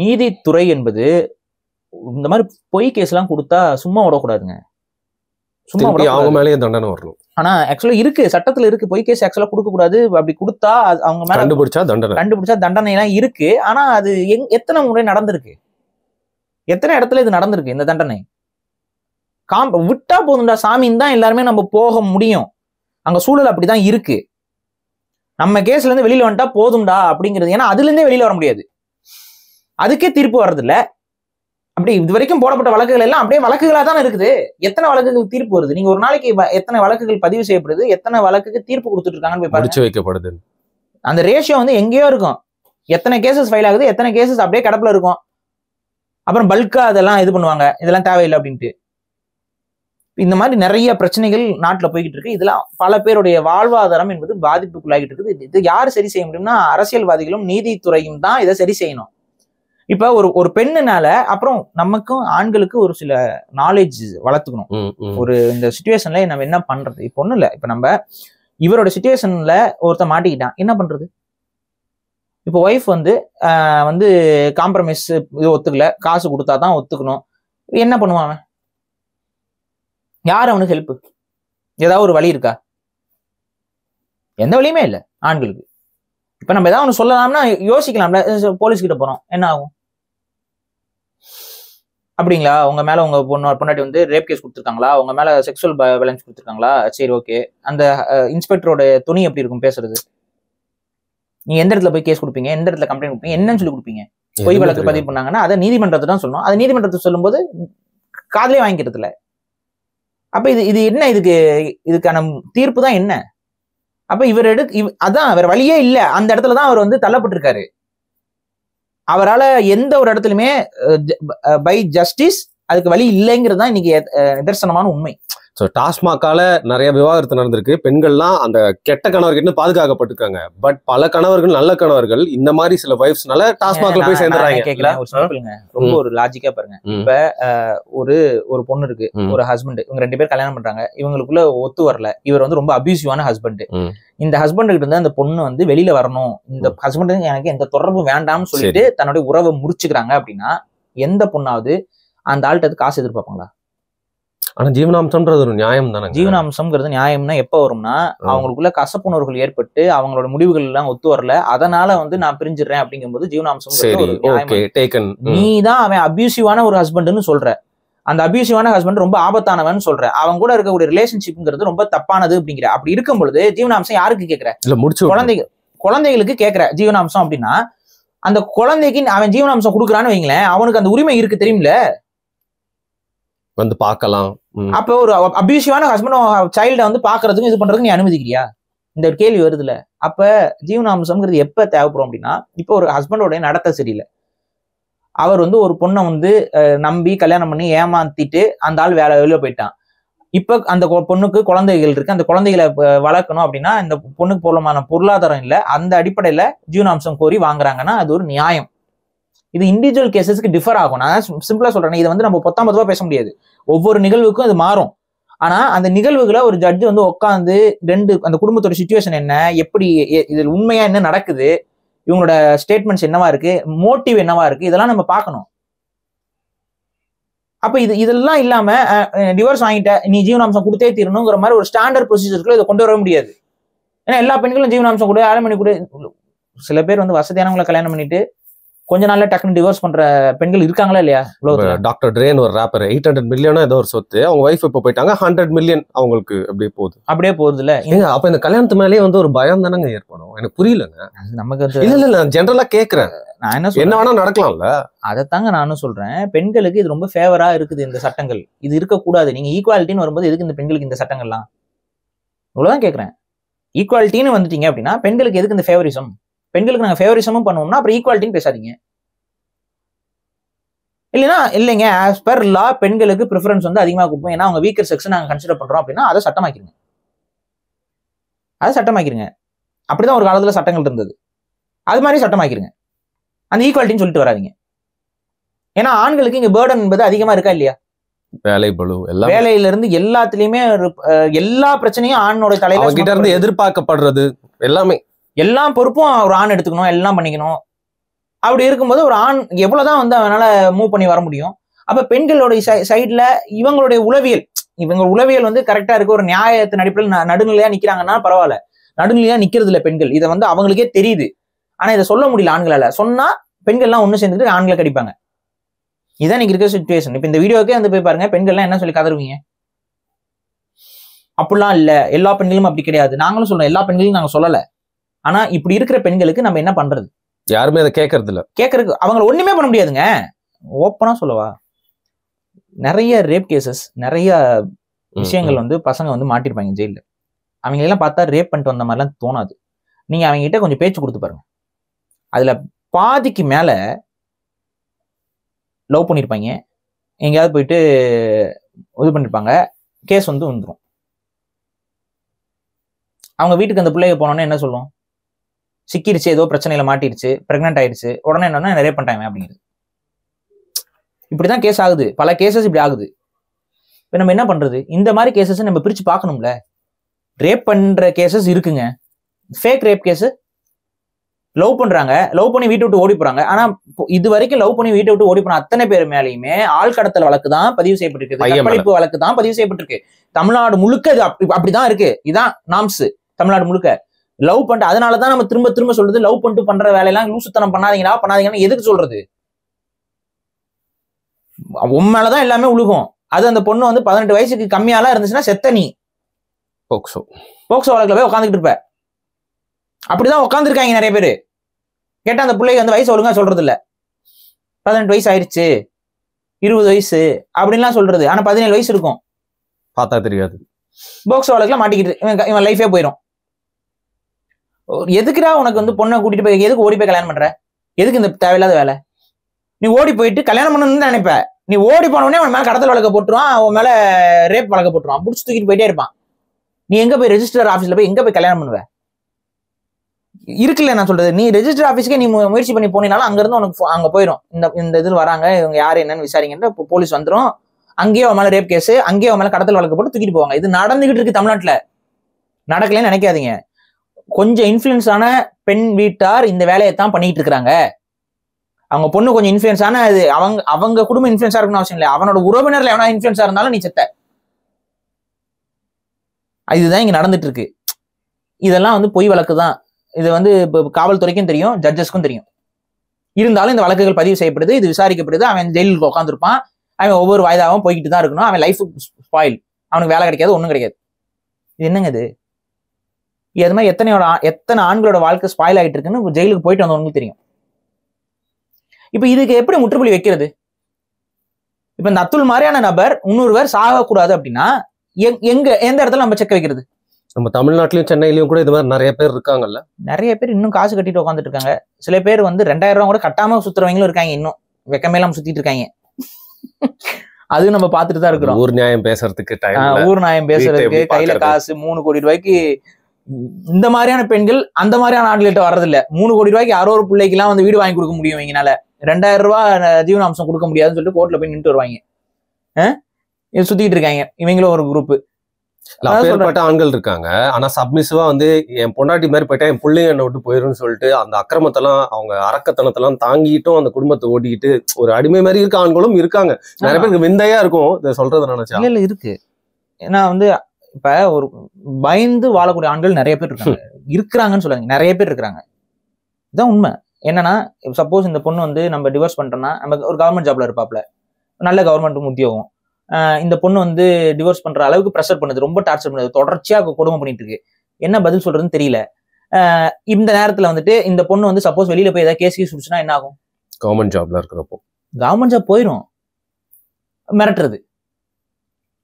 நீதித்துறை என்பது இந்த மாதிரி பொய் கேஸ் எல்லாம் கொடுத்தா சும்மா விடக்கூடாதுங்க. சும்மா அவங்க மேலேயே தண்டனை வரணும். ஆனா ஆக்சுவலா இருக்கு, சட்டத்துல இருக்கு, பொய் கேஸ் ஆக்சுவலா கொடுக்க கூடாது. அப்படி கொடுத்தா அவங்க மேல கண்டுபிடிச்சா தண்டனை எல்லாம் இருக்கு. ஆனா அது எத்தனை முறை நடந்திருக்கு, எத்தனை இடத்துல இது நடந்திருக்கு இந்த தண்டனை? விட்டா போதும்டா சாமின்னு தான் எல்லாருமே நம்ம போக முடியும். அங்க சூழல் அப்படிதான் இருக்கு. நம்ம கேஸ்ல இருந்து வெளியில வந்துட்டா போதும்டா அப்படிங்கிறது. ஏன்னா அதுல இருந்தே வெளியில வர முடியாது, அதுக்கே தீர்ப்பு வர்றது இல்ல. அப்படி இது வரைக்கும் போடப்பட்ட வழக்குகள் எல்லாம் அப்படியே வழக்குகளா தானே இருக்குது. எத்தனை வழக்குகள் தீர்ப்பு வருது? நீங்க ஒரு நாளைக்கு எத்தனை வழக்குகள் பதிவு செய்யப்படுது, எத்தனை வழக்குக்கு தீர்ப்பு கொடுத்துட்டு இருக்காங்கன்னு போய் வைக்கப்படுது. அந்த ரேஷியோ வந்து எங்கேயோ இருக்கும். எத்தனை கேசஸ் ஃபைல் ஆகுது, எத்தனை கேசஸ் அப்படியே கிடப்புல இருக்கும். அப்புறம் பல்கா அதெல்லாம் இது பண்ணுவாங்க, இதெல்லாம் தேவையில்லை அப்படின்ட்டு. இந்த மாதிரி நிறைய பிரச்சனைகள் நாட்டில் போய்கிட்டு இருக்கு. இதெல்லாம் பல பேருடைய வாழ்வாதாரம் என்பது பாதிப்புக்குள்ளாகிட்டு இருக்குது. இது யாரு சரி செய்ய முடியும்னா அரசியல்வாதிகளும் நீதித்துறையும் தான் இதை சரி செய்யணும். இப்ப ஒரு பெண்ணுனால அப்புறம் நமக்கும் ஆண்களுக்கு ஒரு சில நாலேஜ் வளர்த்துக்கணும். ஒரு இந்த சிச்சுவேஷன்ல நம்ம என்ன பண்றது? இப்ப ஒண்ணும் இல்ல, இப்ப நம்ம இவரோட சிச்சுவேஷன்ல ஒருத்த மாட்டிக்கிட்டான், என்ன பண்றது? இப்ப ஒய்ஃப் வந்து காம்ப்ரமைஸ் இது ஒத்துக்கல, காசு கொடுத்தாதான் ஒத்துக்கணும், என்ன பண்ணுவான்? யார் அவனுக்கு ஹெல்ப்? ஏதாவது ஒரு வழி இருக்கா? எந்த வழியுமே இல்லை ஆண்களுக்கு. இப்ப நம்ம ஏதாவது ஒன்று சொல்லலாம்னா யோசிக்கலாம்ல. போலீஸ் கிட்ட போறோம், என்ன ஆகும்? அப்படிங்களா, உங்க மேல உங்க பொண்ணாட்டி வந்து ரேப் கேஸ் கொடுத்துருக்காங்களா, உங்க மேல செக்ஷுவல் வயலன்ஸ் கொடுத்துருக்காங்களா, சரி ஓகே, அந்த இன்ஸ்பெக்டரோட துணி எப்படி இருக்கும் பேசுறது? நீங்க எந்த இடத்துல போய் கேஸ் கொடுப்பீங்க, எந்த இடத்துல கம்ப்ளைண்ட் கொடுப்பீங்க, என்னன்னு சொல்லி கொடுப்பீங்க? பொய் வழக்கு பதிவு பண்ணாங்கன்னா அதை நீதிமன்றத்தை தான் சொல்லணும். அதை நீதிமன்றத்தை சொல்லும் போது காதலே வாங்கிக்கிறது இல்லை. அப்ப இது என்ன? இதுக்கான தீர்ப்பு தான் என்ன? அப்ப இவர் அதான் வேற வழியே இல்லை. அந்த இடத்துலதான் அவர் வந்து தள்ளப்பட்டிருக்காரு. அவரால் எந்த ஒரு இடத்துலயுமே பை ஜஸ்டிஸ் அதுக்கு வழி இல்லைங்கிறது தான் இன்னைக்கு நிதர்சனமான உண்மை. ஸோ டாஸ்மாகால நிறைய விவாகரத்து நடந்திருக்கு. பெண்கள்லாம் அந்த கெட்ட கணவர்கிட்ட பாதுகாக்கப்பட்டிருக்காங்க. பட் பல கணவர்கள், நல்ல கணவர்கள் இந்த மாதிரி சில வைஃப்ஸ்னால டாஸ்மாக்ல போய் சேர்ந்துறாங்க. ரொம்ப ஒரு லாஜிக்கா பாருங்க. இப்ப ஒரு பொண்ணு இருக்கு, ஒரு ஹஸ்பண்ட், இவங்க 2 பேர் கல்யாணம் பண்றாங்க. இவங்களுக்குள்ள ஒத்து வரல. இவர் வந்து ரொம்ப அபியூசிவான ஹஸ்பண்ட். இந்த ஹஸ்பண்ட் கிட்ட இருந்து அந்த பொண்ணு வந்து வெளியில வரணும், இந்த ஹஸ்பண்ட் எனக்கு எந்த தொடர்பு வேண்டாம்னு சொல்லிட்டு தன்னுடைய உறவை முறிச்சுக்கிறாங்க. அப்படின்னா எந்த பொண்ணாவது அந்த ஆள்கிட்ட காசு எதிர்பார்ப்பாங்களா? ஆனா ஜீவனாம்சம்ன்றது ஒரு நியாயம் தானே. ஜீவனாம்சம்ங்கிறது நியாயம்னா எப்ப வரும்னா, அவங்களுக்குள்ள கசப்புணர்வுகள் ஏற்பட்டு அவங்களோட முடிவுகள் எல்லாம் ஒத்து வரல, அதனால வந்து நான் பிரிஞ்சிடறேன் அப்படிங்கும்போது ஜீவனாம்சம். நீ தான் அவன் அபியூசிவான ஒரு ஹஸ்பண்ட்னு சொல்ற, அந்த அபியூசிவான ஹஸ்பண்ட் ரொம்ப ஆபத்தானவன் சொல்ற, அவங்க கூட இருக்கக்கூடிய ரிலேஷன்ஷிப்ங்கிறது ரொம்ப தப்பானது அப்படிங்கிற. அப்படி இருக்கும் பொழுது ஜீவனாம்சம் யாருக்கு கேட்கிற? குழந்தைகளுக்கு கேட்கிற ஜீவனாம்சம். அப்படின்னா அந்த குழந்தைக்கு அவன் ஜீவனாம்சம் கொடுக்குறான்னு வைங்களேன், அவனுக்கு அந்த உரிமை இருக்கு தெரியுமில்ல, வந்து பார்க்கலாம். அப்ப ஒரு அபியூசிவான ஹஸ்பண்ட் சைல்ட வந்து பாக்குறதுக்கு இது பண்றதுக்கு நீ அனுமதிக்கிறியா? இந்த ஒரு கேள்வி வருதுல. அப்ப ஜீவனாம்சம்ங்கிறது எப்ப தேவைப்படும் அப்படின்னா, இப்ப ஒரு ஹஸ்பண்டோட நடத்த சரியில்லை, அவர் வந்து ஒரு பொண்ணை வந்து நம்பி கல்யாணம் பண்ணி ஏமாத்திட்டு அந்த ஆள் வெளில போயிட்டான். இப்ப அந்த பொண்ணுக்கு குழந்தைகள் இருக்கு, அந்த குழந்தைகளை வளர்க்கணும் அப்படின்னா இந்த பொண்ணுக்கு போலமான பொருளாதாரம் இல்லை, அந்த அடிப்படையில ஜீவனாம்சம் கோரி வாங்குறாங்கன்னா அது ஒரு நியாயம். இது இண்டிவிஜுவல் கேசஸ்க்கு டிஃபர் ஆகும். நான் சிம்பிளா சொல்றேன், இதை வந்து நம்ம 19 பேச முடியாது, ஒவ்வொரு நிகழ்வுக்கும் அது மாறும். ஆனா அந்த நிகழ்வுகளை ஒரு ஜட்ஜ் வந்து உட்காந்து அந்த குடும்பத்தோட சிச்சுவேஷன் என்ன, எப்படி இதில் உண்மையா என்ன நடக்குது, இவங்களோட ஸ்டேட்மெண்ட்ஸ் என்னவா இருக்கு, மோட்டிவ் என்னவா இருக்கு, இதெல்லாம் நம்ம பார்க்கணும். அப்ப இதெல்லாம் இல்லாம டிவோர்ஸ் வாங்கிட்ட நீ ஜீவனாம்சம் கொடுத்தே தீரணுங்கிற மாதிரி ஒரு ஸ்டாண்டர்ட் ப்ரொசீஜருக்குள்ள இதை கொண்டு வர முடியாது. ஏன்னா எல்லா பெண்களும் ஜீவனாம்சம் கூட, ஆலமணி கூட சில பேர் வந்து வசதியானவங்களை கல்யாணம் பண்ணிட்டு கொஞ்ச நாள்ல டக்குன்னு டிவோர்ஸ் பண்ற பெண்கள் இருக்காங்களா இல்லையா? டாக்டர் ட்ரேன் ஒரு ராப்பர் 800 மில்லியனோ ஏதோ ஒரு சொத்து, அவங்க வைஃப் இப்ப போயிட்டாங்க, 100 மில்லியன் அவங்களுக்கு அப்படியே போகுது இல்ல. அப்ப இந்த கல்யாணத்து மேலேயே வந்து ஒரு பயம் தானங்க ஏற்படும். எனக்கு புரியலங்க. நமக்கு இல்ல நான் ஜென்ரலா கேக்குறேன், நான் என்ன வேணா நடக்கலாம்ல. அதைத்தாங்க நானும் சொல்றேன். பெண்களுக்கு இது ரொம்ப ஃபேவரா இருக்குது இந்த சட்டங்கள். இது இருக்கக்கூடாது. நீங்க ஈக்குவாலிட்டின்னு வரும்போது எதுக்கு இந்த பெண்களுக்கு இந்த சட்டங்கள்லாம்? இவ்வளவுதான் கேக்குறேன். ஈக்குவாலிட்டின்னு வந்துட்டீங்க அப்படின்னா பெண்களுக்கு எதுக்கு இந்த ஃபேவரிசம்? பெண்களுக்கு நாங்க ஃபேவரிசமும் பண்ணுவோம்னா அப்புறம் ஈக்குவாலிட்டின்னு பேசாதீங்க. இல்லைன்னா இல்லைங்க ஆஸ் பர் லா பெண்களுக்கு ப்ரிஃபரன்ஸ் வந்து அதிகமாக கொடுப்போம், ஏன்னா அவங்க வீக்கர் செக்ஸ் நாங்கள் கன்சிடர் பண்றோம் அப்படின்னா அதை சட்டமாக்கிருங்க. அப்படிதான் ஒரு காலத்துல சட்டங்கள் இருந்தது, அது மாதிரி சட்டமாக்கிருங்க. அந்த ஈக்குவாலிட்டின்னு சொல்லிட்டு வராதிங்க. ஏன்னா ஆண்களுக்கு இங்க பேர்டன் என்பது அதிகமா இருக்கா இல்லையா? வேலையில இருந்து எல்லாத்துலயுமே எல்லா பிரச்சனையும் ஆணோட தலையில கிட்ட இருந்து எதிர்பார்க்கப்படுறது எல்லாமே, எல்லா பொறுப்பும் ஒரு ஆண் எடுத்துக்கணும், எல்லாம் பண்ணிக்கணும். அப்படி இருக்கும்போது ஒரு ஆண் எவ்வளவுதான் வந்து அவனால மூவ் பண்ணி வர முடியும்? அப்ப பெண்களுடைய சைட்ல இவங்களுடைய உளவியல் வந்து கரெக்டா இருக்கு, ஒரு நியாயத்தின் அடிப்படையில் நடுநிலையா நிக்கிறாங்கன்னா பரவாயில்ல. நடுநிலையா நிக்கிறது இல்ல பெண்கள், இதை வந்து அவங்களுக்கே தெரியுது. ஆனா இதை சொல்ல முடியல ஆண்களால. சொன்னா பெண்கள்லாம் ஒண்ணு சேர்ந்துட்டு ஆண்களை கடிப்பாங்க. இதான் இன்னைக்கு இருக்கிற சிச்சுவேஷன். இப்ப இந்த வீடியோக்கே வந்து போய் பாருங்க, பெண்கள்லாம் என்ன சொல்லி கதறுவீங்க? அப்படிலாம் இல்ல, எல்லா பெண்களும் அப்படி கிடையாது. நாங்களும் சொல்றோம், எல்லா பெண்களும் நாங்க சொல்லல. ஆனா இப்படி இருக்கிற பெண்களுக்கு நம்ம என்ன பண்றது? யாருமே அதை கேட்கறது இல்ல. கேட்கறதுக்கு அவங்களை ஒண்ணுமே பண்ண முடியாதுங்க. ஓப்பனா சொல்லவா, நிறைய ரேப் கேசஸ், நிறைய விஷயங்கள் வந்து பசங்க வந்து மாட்டிருப்பாங்க ஜெயில. அவங்க எல்லாம் பார்த்தா ரேப் பண்ணிட்டு வந்த மாதிரிலாம் தோணாது. நீங்க அவங்க கிட்ட கொஞ்சம் பேச்சு கொடுத்து பாருங்க. அதுல பாதிக்கு மேல லவ் பண்ணிருப்பாங்க, எங்கேயாவது போயிட்டு இது பண்ணிருப்பாங்க, கேஸ் வந்து வந்துடும். அவங்க வீட்டுக்கு அந்த பிள்ளைங்க போனோன்னே என்ன சொல்லும்? சிக்கிடுச்சு, ஏதோ பிரச்சனையில மாட்டிடுச்சு, பிரெக்னென்ட் ஆயிடுச்சு, உடனே என்னன்னா நிறைய பண்ணிட்டாங்க அப்படிங்கிறது. இப்படிதான் கேஸ் ஆகுது, பல கேசஸ் இப்படி ஆகுது. இப்ப நம்ம என்ன பண்றது? இந்த மாதிரி கேசஸ் நம்ம பிரிச்சு பார்க்கணும்ல. ரேப் பண்ற கேசஸ் இருக்குங்க, ஃபேக் ரேப் கேஸ். லவ் பண்றாங்க, லவ் பண்ணி வீட்டை விட்டு ஓடி போறாங்க. ஆனா இது வரைக்கும் லவ் பண்ணி வீட்டை விட்டு ஓடி போன அத்தனை பேர் மேலேயுமே ஆள் கடத்தல் வழக்கு தான் பதிவு செய்யப்பட்டிருக்கு, கற்பழிப்பு வழக்கு தான் பதிவு செய்யப்பட்டிருக்கு. தமிழ்நாடு முழுக்க இது அப்படிதான் இருக்கு. இதுதான் நாம்ஸ் தமிழ்நாடு முழுக்க. லவ் பண்ணிட்டு, அதனாலதான் நம்ம திரும்ப திரும்ப சொல்றது, லவ் பண்ணிட்டு பண்ற வேலையெல்லாம் லூசுத்தனம் பண்ணாதீங்கன்னு எதுக்கு சொல்றது? உண்மையிலதான் எல்லாமே உழுகும். அது அந்த பொண்ணு வந்து 18 வயசுக்கு கம்மியாலாம் இருந்துச்சுன்னா செத்த நீ போக்சோ வழக்குல போய் உட்காந்துக்கிட்டு இருப்ப. அப்படிதான் உட்காந்துருக்காங்க நிறைய பேரு. கேட்டா அந்த பிள்ளைக்கு அந்த வயசு ஒழுங்கா சொல்றது இல்ல. 18 வயசு ஆயிடுச்சு, 20 வயசு அப்படின்லாம் சொல்றது. ஆனா 17 வயசு இருக்கும், பார்த்தா தெரியாது. போக்சோ வழக்குல மாட்டிக்கிட்டு இவன் லைஃபே போயிடும். எதுக்குடா உனக்கு வந்து பொண்ணை கூட்டிட்டு போய் எதுக்கு ஓடி போய் கல்யாணம் பண்ற? எதுக்கு இந்த தேவையில்லாத வேலை? நீ ஓடி போயிட்டு கல்யாணம் பண்ணணும்னு நினைப்ப. நீ ஓடி போனவனே அவன் மேல கடத்தல் வழக்க போட்டுருவான், அவன் மேல ரேப் வழக்க போட்டுருவான், புடிச்சு தூக்கிட்டு போயிட்டே இருப்பான். நீ எங்க போய் ரெஜிஸ்டர் ஆபீஸ்ல போய் எங்க போய் கல்யாணம் பண்ணுவ? இருக்குல்ல நான் சொல்றது. நீ ரெஜிஸ்டர் ஆபீஸ்க்கே நீ முயற்சி பண்ணி போனீங்கனாலும் அங்க இருந்து உனக்கு அங்க போயிடும், இந்த இதுல வராங்க, இவங்க யாரு என்னன்னு விசாரிங்க, போலீஸ் வந்துடும். அங்கேயே அவன் மேல ரேப் கேஸ், அங்கேயே அவன் மேல கடத்தல் வழக்கு போட்டு தூக்கிட்டு போவாங்க. இது நடந்துகிட்டு இருக்கு தமிழ்நாட்டுல. நடக்கலன்னு நினைக்காதீங்க. கொஞ்சம் இன்ஃபுளுன்ஸான பெண் வீட்டார் இந்த வேலையை தான் பண்ணிட்டு இருக்கிறாங்க. அவங்க பொண்ணு கொஞ்சம் இன்ஃபுளுன்ஸ் ஆன, அது அவங்க குடும்பம் இன்ஃபுளுன்ஸா இருக்கணும் அவசியம் இல்லை. அவனோட உறவினர்ல எவனா இன்ஃபுளுன்ஸா இருந்தாலும் நீ செத்த. இதுதான் இங்க நடந்துட்டு இருக்கு. இதெல்லாம் வந்து பொய் வழக்கு தான். இது வந்து காவல்துறைக்கும் தெரியும், ஜட்ஜஸ்க்கும் தெரியும். இருந்தாலும் இந்த வழக்குகள் பதிவு செய்யப்படுது, இது விசாரிக்கப்படுது. அவன் ஜெயிலுக்கு உட்காந்துருப்பான், அவன் ஒவ்வொரு வாய்தாவும் போய்கிட்டு தான் இருக்கணும். அவன் லைஃப் ஸ்பாயில், அவனுக்கு வேலை கிடைக்காது, ஒன்றும் கிடைக்காது. இது என்னங்க இது? இது மாதிரி எத்தனை ஆண்களோட வாழ்க்கை ஸ்பாயில் ஆகிட்டு இருக்குன்னு ஜெயிலுக்கு போயிட்டு வந்தவங்களுக்கு தெரியும். இப்ப இதுக்கு எப்படி முற்றுப்புள்ளி வைக்கிறது? இப்ப இந்த அத்துல் மாதிரியான நபர் 300 பேர் சாகக்கூடாது அப்படின்னா எந்த இடத்துல நம்ம செக் வைக்கிறது? நம்ம தமிழ்நாட்டிலயும் சென்னையிலயும் கூட இது மாதிரி நிறைய பேர் இருக்காங்கல்ல. நிறைய பேர் இன்னும் காசு கட்டிட்டு உட்காந்துட்டு இருக்காங்க. சில பேர் வந்து 2000 ரூபாய் கூட கட்டாம சுத்துறவங்களும் இருக்காங்க, இன்னும் வெக்கமேலாம் சுத்திட்டு இருக்காங்க. அது நம்ம பார்த்துட்டு தான் இருக்கிறோம். ஊர் நியாயம் பேசுறதுக்கு கையில காசு 3 கோடி ரூபாய்க்கு. இந்த மாதிரியான பெண்கள் அந்த மாதிரியான ஆண்கள்கிட்ட வர்றதில்ல. 3 கோடி ரூபாய்க்கு யாரோ ஒரு பிள்ளைக்கு எல்லாம் வந்து வீடு வாங்கி கொடுக்க முடியும் இவங்கனால. 2000 ரூபாய் ஜீவனாம்சம் கொடுக்க முடியாதுன்னு சொல்லிட்டு கோர்ட்ல போய் நின்று வருவாங்க. இது சுத்திட்டு இருக்காங்க இவங்களும் ஒரு குரூப். அப்பேற்பட்ட ஆண்கள் இருக்காங்க. ஆனா சப்மிசிவா வந்து என் பொண்டாட்டி மாதிரி போயிட்டா என் பிள்ளைங்க என்ன விட்டு போயிருன்னு சொல்லிட்டு அந்த அக்கிரமத்தெல்லாம், அவங்க அரக்கத்தனத்தெல்லாம் தாங்கிட்டும் அந்த குடும்பத்தை ஓட்டிக்கிட்டு ஒரு அடிமை மாதிரி இருக்க ஆண்களும் இருக்காங்க. நிறைய பேருக்கு விந்தையா இருக்கும் இதை சொல்றது நினைச்சா. இல்ல இருக்கு. ஏன்னா வந்து இப்ப ஒரு பயந்து வாழக்கூடிய ஆண்கள் நிறைய பேர் இருக்காங்க. இருக்கிறாங்கன்னு சொல்லாங்க, நிறைய பேர் இருக்கிறாங்க. இதுதான் உண்மை. என்னன்னா சப்போஸ் இந்த பொண்ணு வந்து நம்ம டிவோர்ஸ் பண்றோம்னா, நம்ம ஒரு கவர்மெண்ட் ஜாப்ல இருப்பாப்ல, நல்ல கவர்மெண்ட் உத்தியோகம், இந்த பொண்ணு வந்து டிவோர்ஸ் பண்ற அளவுக்கு ப்ரெஷர் பண்ணுது, ரொம்ப டார்ச்சர் பண்ணுது, தொடர்ச்சியா கொடுமை பண்ணிட்டு இருக்கு, என்ன பதில் சொல்றதுன்னு தெரியல. இந்த நேரத்துல வந்துட்டு இந்த பொண்ணு வந்து சப்போஸ் வெளியில போய் ஏதாவது கேஸ் சுடுச்சுன்னா என்ன ஆகும்? கவர்மெண்ட் ஜாப்ல இருக்கிறப்போ கவர்மெண்ட் ஜாப் போயிடும். மிரட்டுறது,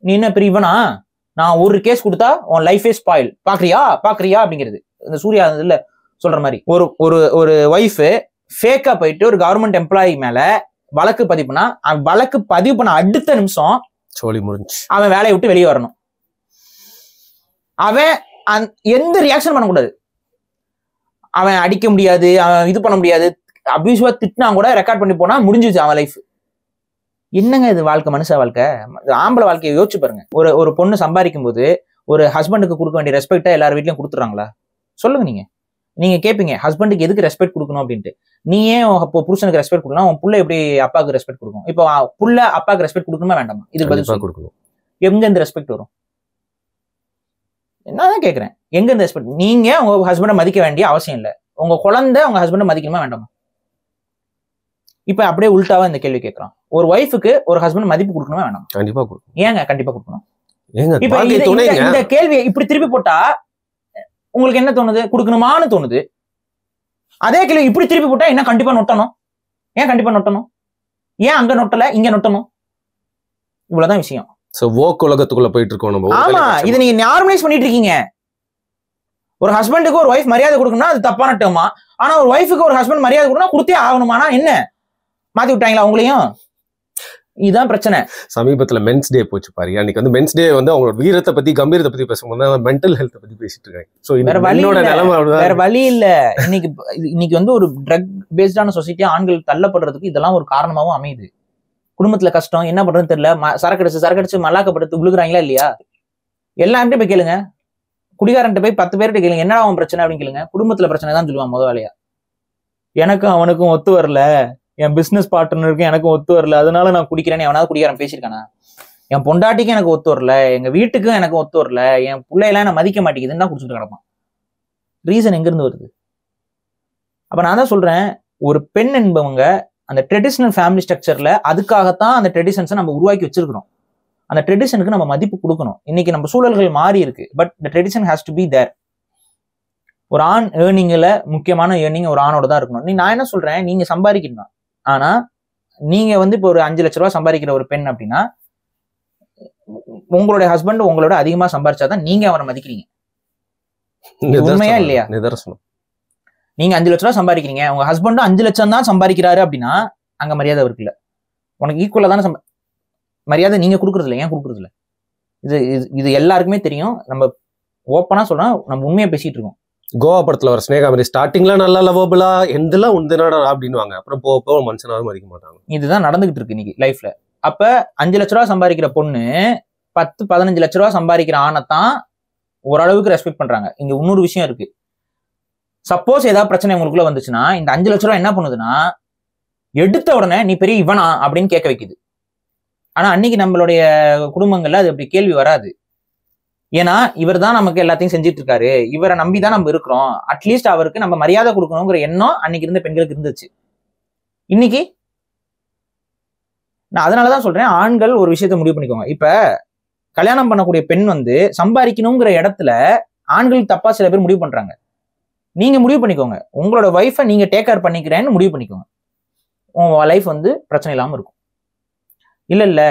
நீ என்ன பெரியவனா, நான் ஒரு கேஸ் கொடுத்தா உன் லைஃபே ஸ்பாயில், பாக்குறியா அப்படிங்கிறது. இந்த சூர்யா இல்ல சொல்ற மாதிரி ஒரு ஒய்ஃப் ஃபேக்கா போயிட்டு ஒரு கவர்மெண்ட் எம்ப்ளாயி மேல வழக்கு பதிவு பண்ணா, வழக்கு பதிவு பண்ண அடுத்த நிமிஷம் சோலி முடிஞ்சு அவன் வேலையை விட்டு வெளியே வரணும். அவன் எந்த ரியாக்ஷன் பண்ணக்கூடாது. அவன் அடிக்க முடியாது, அவன் இது பண்ண முடியாது, அபியூசிவா திட்டினா கூட ரெக்கார்ட் பண்ணி போனா முடிஞ்சிச்சு அவன் லைஃப். என்னங்க இது வாழ்க்கை, மனுஷ வாழ்க்கை? ஆம்பளை வாழ்க்கையை யோசிச்சு பாருங்க. ஒரு பொண்ணு சம்பாதிக்கும் போது ஒரு ஹஸ்பண்டுக்கு கொடுக்க வேண்டிய ரெஸ்பெக்டா எல்லார் வீட்லயும் கொடுத்துறாங்களா? சொல்லுங்க. நீங்க கேட்பீங்க ஹஸ்பண்டுக்கு எதுக்கு ரெஸ்பெக்ட் கொடுக்கணும் அப்படின்ட்டு. நீ ஏன் இப்போ புருஷனுக்கு ரெஸ்பெக்ட் கொடுக்கணும், உன் புள்ள எப்படி அப்பாவுக்கு ரெஸ்பெக்ட் கொடுக்கும்? இப்போ புள்ள அப்பாவுக்கு ரெஸ்பெக்ட் கொடுக்கணுமா வேண்டாமா? இதுக்கு பதில் கொடுக்கணும். எங்க இந்த ரெஸ்பெக்ட் வரும்? என்னதான் கேட்கறேன், எங்க இந்த ரெஸ்பெக்ட்? நீங்க உங்க ஹஸ்பண்டை மதிக்க வேண்டிய அவசியம் இல்லை, உங்க குழந்தை உங்க ஹஸ்பண்டை மதிக்கணுமா வேண்டாமா? இப்ப அப்படியே உள்டாவா இந்த கேள்வி கேட்கறான். ஒரு ஒய்ஃபுக்கு ஒரு ஹஸ்பண்ட் மதிப்பு கொடுக்கணுமா வேண்டாமா? கண்டிப்பா கொடுக்கணும். ஏங்க கண்டிப்பா கொடுக்கணும்? இப்ப இந்த கேள்வியை இப்படி திருப்பி போட்டா உங்களுக்கு என்ன தோணுது? கொடுக்கணுமான்னு தோணுது. அதே கேள்வி இப்படி திருப்பி போட்டா என்ன கண்டிப்பா நொட்டணும்? ஏன் கண்டிப்பா நொட்டணும்? ஏன் அங்க நொட்டல இங்க நொட்டணும்? இவ்வளவுதான் விஷயம். உலகத்துக்குள்ள போயிட்டு இருக்கோம். ஆமா, இதை நீங்க நார்மலைஸ் பண்ணிட்டு இருக்கீங்க. ஒரு ஹஸ்பண்டுக்கு ஒரு ஒய்ஃப் மரியாதை கொடுக்கணும்னா அது தப்பான டேர்மா? ஆனா ஒரு ஒய்ஃபுக்கு ஒரு ஹஸ்பண்ட் மரியாதை கொடுக்கணும் கொடுத்தே ஆகணுமானா என்ன மாத்தி விட்டாங்களா உங்களையும்? இதுதான் பிரச்சனை. சமீபத்துல மென்ஸ் டே போச்சு பாரு. அன்னைக்கு வந்து மென்ஸ் டே வந்து அவங்களோட வீரத்தை பத்தி கம்பீரத்தை பத்தி பேசும்போது மென்டல் ஹெல்த் பத்தி பேசிட்டு இருக்காங்க. வேற வழி இல்ல. இன்னைக்கு வந்து ஒரு ட்ரக் பேஸ்டான சொசைட்டியா ஆண்கள் தள்ளப்படுறதுக்கு இதெல்லாம் ஒரு காரணமாவும் அமையுது. குடும்பத்துல கஷ்டம், என்ன பண்றதுன்னு தெரியல, சரக்கடிச்சு மல்லாக்கப்படுத்து விழுகுறாங்களா இல்லையா? எல்லார்ட்டையும் போய் கேளுங்க. குடிகாரன்ட்ட போய் 10 பேர்கிட்ட கேளுங்க, என்னடா அவன் பிரச்சனை அப்படின்னு கேளுங்க. குடும்பத்துல பிரச்சனை தான் சொல்லுவான் முத வேலையா. எனக்கும் அவனுக்கும் ஒத்து வரல, என் பிசினஸ் பார்ட்னருக்கும் எனக்கும் ஒத்து வரல, அதனால நான் குடிக்கிறேன்னு எவனாவது குடிக்காரன் பேசியிருக்கானா? என் பொண்டாட்டிக்கும் எனக்கு ஒத்து வரல, எங்க வீட்டுக்கும் எனக்கு ஒத்து வரல, என் பிள்ளையெல்லாம் நான் மதிக்க மாட்டேங்குதுன்னு தான் குடிச்சுட்டு கிடப்பான். ரீசன் எங்க இருந்து வருது? அப்ப நான் தான் சொல்றேன், ஒரு பெண் என்பவங்க அந்த ட்ரெடிஷனல் ஃபேமிலி ஸ்ட்ரக்சர்ல அதுக்காகத்தான் அந்த ட்ரெடிஷன்ஸை நம்ம உருவாக்கி வச்சிருக்கிறோம். அந்த ட்ரெடிஷனுக்கு நம்ம மதிப்பு கொடுக்கணும். இன்னைக்கு நம்ம சூழல்கள் மாறி இருக்கு, but the tradition has to be there. ஒரு ஆண் ஏர்னிங்ல முக்கியமான ஏர்னிங் ஒரு ஆணோட தான் இருக்கணும். நான் என்ன சொல்றேன், நீங்க சம்பாதிக்கணும். ஆனா நீங்க வந்து இப்போ ஒரு 5 லட்ச ரூபாய் சம்பாதிக்கிற ஒரு பெண் அப்படின்னா, உங்களுடைய ஹஸ்பண்ட் உங்களோட அதிகமா சம்பாதிச்சாதான் நீங்க அவரை மதிக்கிறீங்க. உண்மையா இல்லையா? நிதர்சனம். நீங்க 5 லட்ச ரூபாய் சம்பாதிக்கிறீங்க, உங்க ஹஸ்பண்டும் 5 லட்சம் தான் சம்பாதிக்கிறாரு அப்படின்னா அங்க மரியாதை இருக்குல்ல. உனக்கு ஈக்குவலா தானே மரியாதை நீங்க கொடுக்கறது இல்லை. ஏன் கொடுக்கறது இல்லை? இது எல்லாருக்குமே தெரியும். நம்ம ஓப்பனா சொல்றோம், நம்ம உண்மையா பேசிட்டு இருக்கோம். கோவா படத்துல வர ஸ்னேகா மாதிரி ஸ்டார்டிங்ல நல்லா லவபிளா எந்தெல்லாம் உந்தனடா அப்படின்னுவாங்க, அப்புறம் போக மனுஷனாவது மதிக்க மாட்டாங்க. இதுதான் நடந்துகிட்டு இருக்கு இன்னைக்கு லைஃப்ல. அப்ப 5 லட்ச ரூபாய் சம்பாதிக்கிற பொண்ணு 10-15 லட்ச ரூபாய் சம்பாதிக்கிற ஆணைத்தான் ஓரளவுக்கு ரெஸ்பெக்ட் பண்றாங்க. இங்க இன்னொரு விஷயம் இருக்கு. சப்போஸ் ஏதாவது பிரச்சனை உங்களுக்குள்ள வந்துச்சுன்னா இந்த 5 லட்ச ரூபாய் என்ன பண்ணுதுன்னா, எடுத்த உடனே நீ பெரிய இவனா அப்படின்னு கேட்க வைக்குது. ஆனா அன்னைக்கு நம்மளுடைய குடும்பங்கள்ல அது அப்படி கேள்வி வராது. ஏன்னா இவர் தான் நமக்கு எல்லாத்தையும் செஞ்சுட்டு இருக்காரு, இவரை நம்பிதான் நம்ம இருக்கிறோம், அட்லீஸ்ட் அவருக்கு நம்ம மரியாதை கொடுக்கணுங்கிற எண்ணம் அன்னைக்கு இருந்த பெண்களுக்கு இருந்துச்சு. இன்னைக்கு நான் அதனாலதான் சொல்றேன், ஆண்கள் ஒரு விஷயத்த முடிவு பண்ணிக்கோங்க. இப்ப கல்யாணம் பண்ணக்கூடிய பெண் வந்து சம்பாதிக்கணுங்கிற இடத்துல ஆண்கள் தப்பா சில பேர் முடிவு பண்றாங்க. நீங்க முடிவு பண்ணிக்கோங்க, உங்களோட ஒய்ஃபை நீங்க டேக் கேர் பண்ணிக்கிறேன்னு முடிவு பண்ணிக்கோங்க. உங்க லைஃப் வந்து பிரச்சனை இல்லாம இருக்கும். இல்ல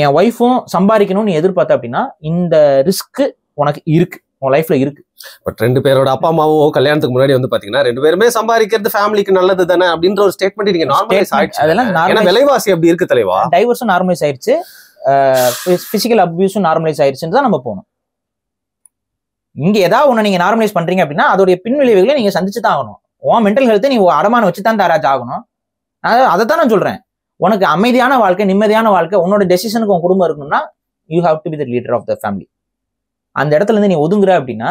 என் ஒய்ஃபும் சம்பாதிக்கணும்னு எதிர்பார்த்த அப்படின்னா இந்த ரிஸ்க் உனக்கு இருக்கு, உன் லைஃப்ல இருக்கு. பட் 2 பேரோட அப்பா அம்மாவோ கல்யாணத்துக்கு முன்னாடி வந்து பாத்தீங்கன்னா 2 பேருமே சம்பாதிக்கிறது ஃபேமிலிக்கு நல்லது தானே அப்படின்ற ஒரு ஸ்டேட்மெண்ட் நீங்க நார்மலைஸ் ஆயிடுச்சு. அதெல்லாம் விலைவாசி அப்படி இருக்கு தலைவா. டைவர்ஸும் நார்மலைஸ் ஆயிடுச்சு, பிசிக்கல் அபியூஸும் நார்மலைஸ் ஆயிடுச்சுன்னு தான் நம்ம போகணும். இங்க ஏதாவது ஒண்ணு நீங்க நார்மலைஸ் பண்றீங்க அப்படின்னா அதோடைய பின் விளைவுகளை நீங்க சந்திச்சு தான் ஆகணும். உன் மென்டல் ஹெல்த்தை நீ அடமான வச்சு தான் தாராஜ் ஆகணும். அதைத்தான் நான் சொல்றேன். உனக்கு அமைதியான வாழ்க்கை, நிம்மதியான வாழ்க்கை, உன்னோட டெசிஷனுக்கு உன் குடும்பம் இருக்கணும்னா you have to be the leader of the family. அந்த இடத்துல இருந்து நீ ஒதுங்குற அப்படின்னா,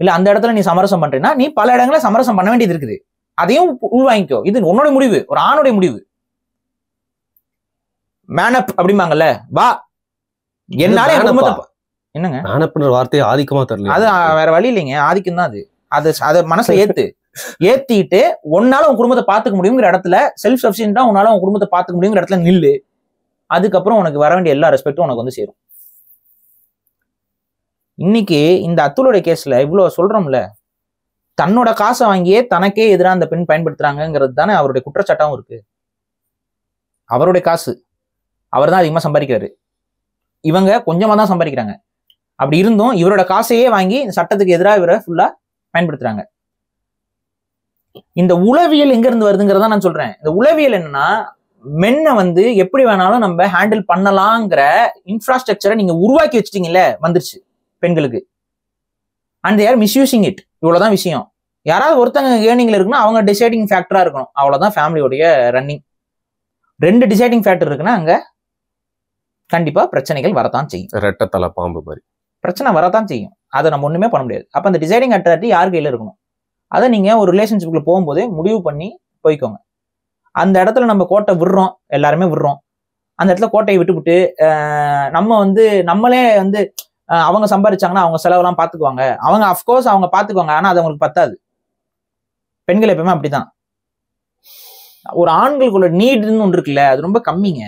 இல்ல அந்த இடத்துல நீ சமரசம் பண்றீன்னா நீ பல இடங்கள சமரசம் பண்ண வேண்டியது இருக்குது. அதையும் உள்வாங்கிக்கோ. இது உன்னோட முடிவு, ஒரு ஆணுடைய முடிவு. மேன் அப் அப்படிம்பாங்கல்ல, வா என்னால என்னங்க மேன் அப்ன்ற வார்த்தையை ஆதிக்கமா தெரியல. அது வேற வழி இல்லைங்க, ஆதிக்கம் தான் அது. அதை மனசுல ஏத்து. ஏத்திட்டு உன்னால உன் குடும்பத்தை பாத்துக்க முடியுங்கிற இடத்துல செல்ஃப் சஃபிஷியன்டா உன்னால உன் குடும்பத்தை பாத்துக்க முடியுங்கிற இடத்துல நில்லு. அதுக்கப்புறம் உனக்கு வர வேண்டிய எல்லா ரெஸ்பெக்டும் உனக்கு வந்து சேரும். இன்னைக்கு இந்த அத்துலுடைய கேஸ்ல இவ்வளவு சொல்றோம்ல, தன்னோட காசை வாங்கியே தனக்கே எதிராக அந்த பெண் பயன்படுத்துறாங்கிறது தானே அவருடைய குற்றச்சாட்டாவும் இருக்கு. அவருடைய காசு, அவர் தான் அதிகமா சம்பாதிக்கிறாரு, இவங்க கொஞ்சமா தான் சம்பாதிக்கிறாங்க. அப்படி இருந்தும் இவரோட காசையே வாங்கி சட்டத்துக்கு எதிராக இவரை ஃபுல்லா பயன்படுத்துறாங்க. இந்த உளவியல் எங்க இருந்து வருதுங்கிறதா நான் சொல்றேன். இந்த உளவியல் என்னன்னா, மென்னை வந்து எப்படி வேணாலும் நம்ம ஹேண்டில் பண்ணலாங்கிற இன்ஃப்ராஸ்ட்ரக்சரை நீங்க உருவாக்கி வச்சிட்டீங்கல்ல, வந்துருச்சு பெண்களுக்கு. And they're misusing it. இவ்வளவுதான் விஷயம். யாராவது ஒருத்தங்க ஏர்னிங்ல இருக்குன்னா அவங்க டிசைடிங் ஃபேக்டரா இருக்கணும். அவ்வளவுதான் ஃபேமிலியோடைய ரன்னிங். 2 டிசைடிங் ஃபேக்டர் இருக்குன்னா அங்க கண்டிப்பா பிரச்சனைகள் வரத்தான் செய்யும். ரெட்டை தலை பாம்பு மாதிரி பிரச்சனை வரத்தான் செய்யும். அதை நம்ம ஒண்ணுமே பண்ண முடியாது. அப்ப அந்த டிசைடிங் அத்தாரிட்டி யார் கையில இருக்கணும்? அதை நீங்க ஒரு ரிலேஷன்ஷிப்ல போகும்போதே முடிவு பண்ணி போய்க்கோங்க. அந்த இடத்துல நம்ம கோட்டை விடுறோம், எல்லாருமே விடுறோம். அந்த இடத்துல கோட்டையை விட்டுவிட்டு நம்ம வந்து நம்மளே வந்து அவங்க சம்பாதிச்சாங்கன்னா அவங்க செலவெல்லாம் பாத்துக்குவாங்க, அவங்க அஃப்கோர்ஸ் அவங்க பாத்துக்குவாங்க, ஆனா அது அவங்களுக்கு பத்தாது. பெண்கள் எப்பவுமே அப்படிதான். ஒரு ஆண்களுக்குள்ள நீடுன்னு ஒன்று இருக்குல்ல, அது ரொம்ப கம்மிங்க.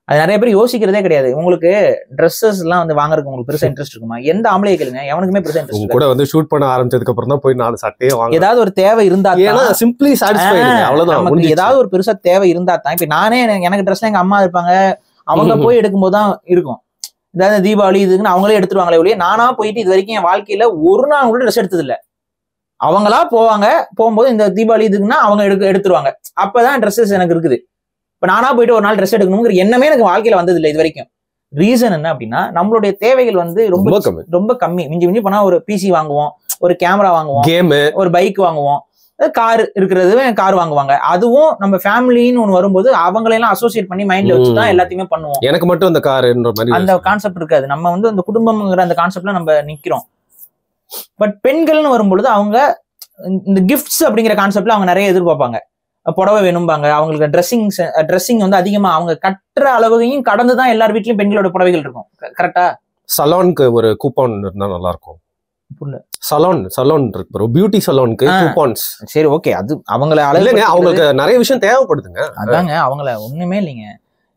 அது நிறைய பேர் யோசிக்கிறதே கிடையாது. உங்களுக்கு ட்ரெஸ்ஸஸ் எல்லாம் வந்து வாங்குறதுக்கு உங்களுக்கு பெருசா இன்ட்ரெஸ்ட் இருக்குமா? எந்த ஆம்பளை கேளுங்க, எவனுக்குமே பெருசா இன்ட்ரெஸ்ட் கூட வந்து ஷூட் பண்ண ஆரம்பிச்சதுக்கு அப்புறம் தான் போய் 4 சட்டையே வாங்க. ஏதாவது ஒரு தேவை இருந்தா சிம்பிளி சாட்டிஸ்ஃபைடு, அவ்வளவுதான். நமக்கு ஏதாவது ஒரு பெருசா தேவை இருந்தா தான். இப்ப நானே எனக்கு ட்ரெஸ்ல எங்க அம்மா இருப்பாங்க, அவங்க போய் எடுக்கும்போது தான் இருக்கும். ஏதாவது தீபாவளி இதுக்குன்னு அவங்களே எடுத்துருவாங்களே ஒழிய, நானா போயிட்டு இது வரைக்கும் என் வாழ்க்கையில ஒரு நாள் கூட ட்ரெஸ் எடுத்தது இல்லை. அவங்களா போவாங்க, போகும்போது இந்த தீபாவளி இதுக்குன்னா அவங்க எடுத்துருவாங்க. அப்பதான் ட்ரெஸ்ஸஸ் எனக்கு இருக்குது. இப்ப நானா போயிட்டு ஒரு நாள் ட்ரெஸ் எடுக்கணுங்கிற எண்ணமே எனக்கு வாழ்க்கையில வந்தது இல்லை இது வரைக்கும். ரீசன் என்ன அப்படின்னா, நம்மளுடைய தேவைகள் வந்து ரொம்ப கம்மி. மிஞ்சி மிஞ்சி போனா ஒரு பிசி வாங்குவோம், ஒரு கேமரா வாங்குவோம், கேம், ஒரு பைக் வாங்குவோம், கார் இருக்கிறது கார் வாங்குவாங்க. அதுவும் நம்ம ஃபேமிலின்னு ஒண்ணு வரும்போது அவங்களெல்லாம் அசோசியேட் பண்ணி மைண்ட்ல வச்சுதான் எல்லாத்தையுமே பண்ணுவோம். எனக்கு மட்டும் அந்த கார்ன்ற மாதிரி அந்த கான்செப்ட் இருக்காது. நம்ம வந்து அந்த குடும்பம்ங்கிற அந்த கான்செப்ட்ல நம்ம நிக்கிறோம். பட் பெண்கள்னு வரும்பொழுது அவங்க இந்த கிஃப்ட்ஸ் அப்படிங்கிற கான்செப்ட்ல அவங்க நிறைய எதிர்பார்ப்பாங்க. புடவை வேணும்பாங்க, அவங்களுக்கு ட்ரெஸ்ஸிங் வந்து அதிகமா அவங்க கட்டுற அளவையும் கடந்துதான் எல்லார் வீட்லயும் பெண்களோட புடவைகள் இருக்கும். கரெக்டா? சலோனுக்கு ஒரு கூப்பன் இருந்தா நல்லா இருக்கும். சலோன் இருக்கு, பியூட்டி சலோனுக்கு கூப்பன்ஸ். சரி, ஓகே, அது அவங்கள இல்லைங்க, அவங்களுக்கு நிறைய விஷயம் தேவைப்படுதுங்க. அதாங்க, அவங்கள ஒண்ணுமே இல்லைங்க.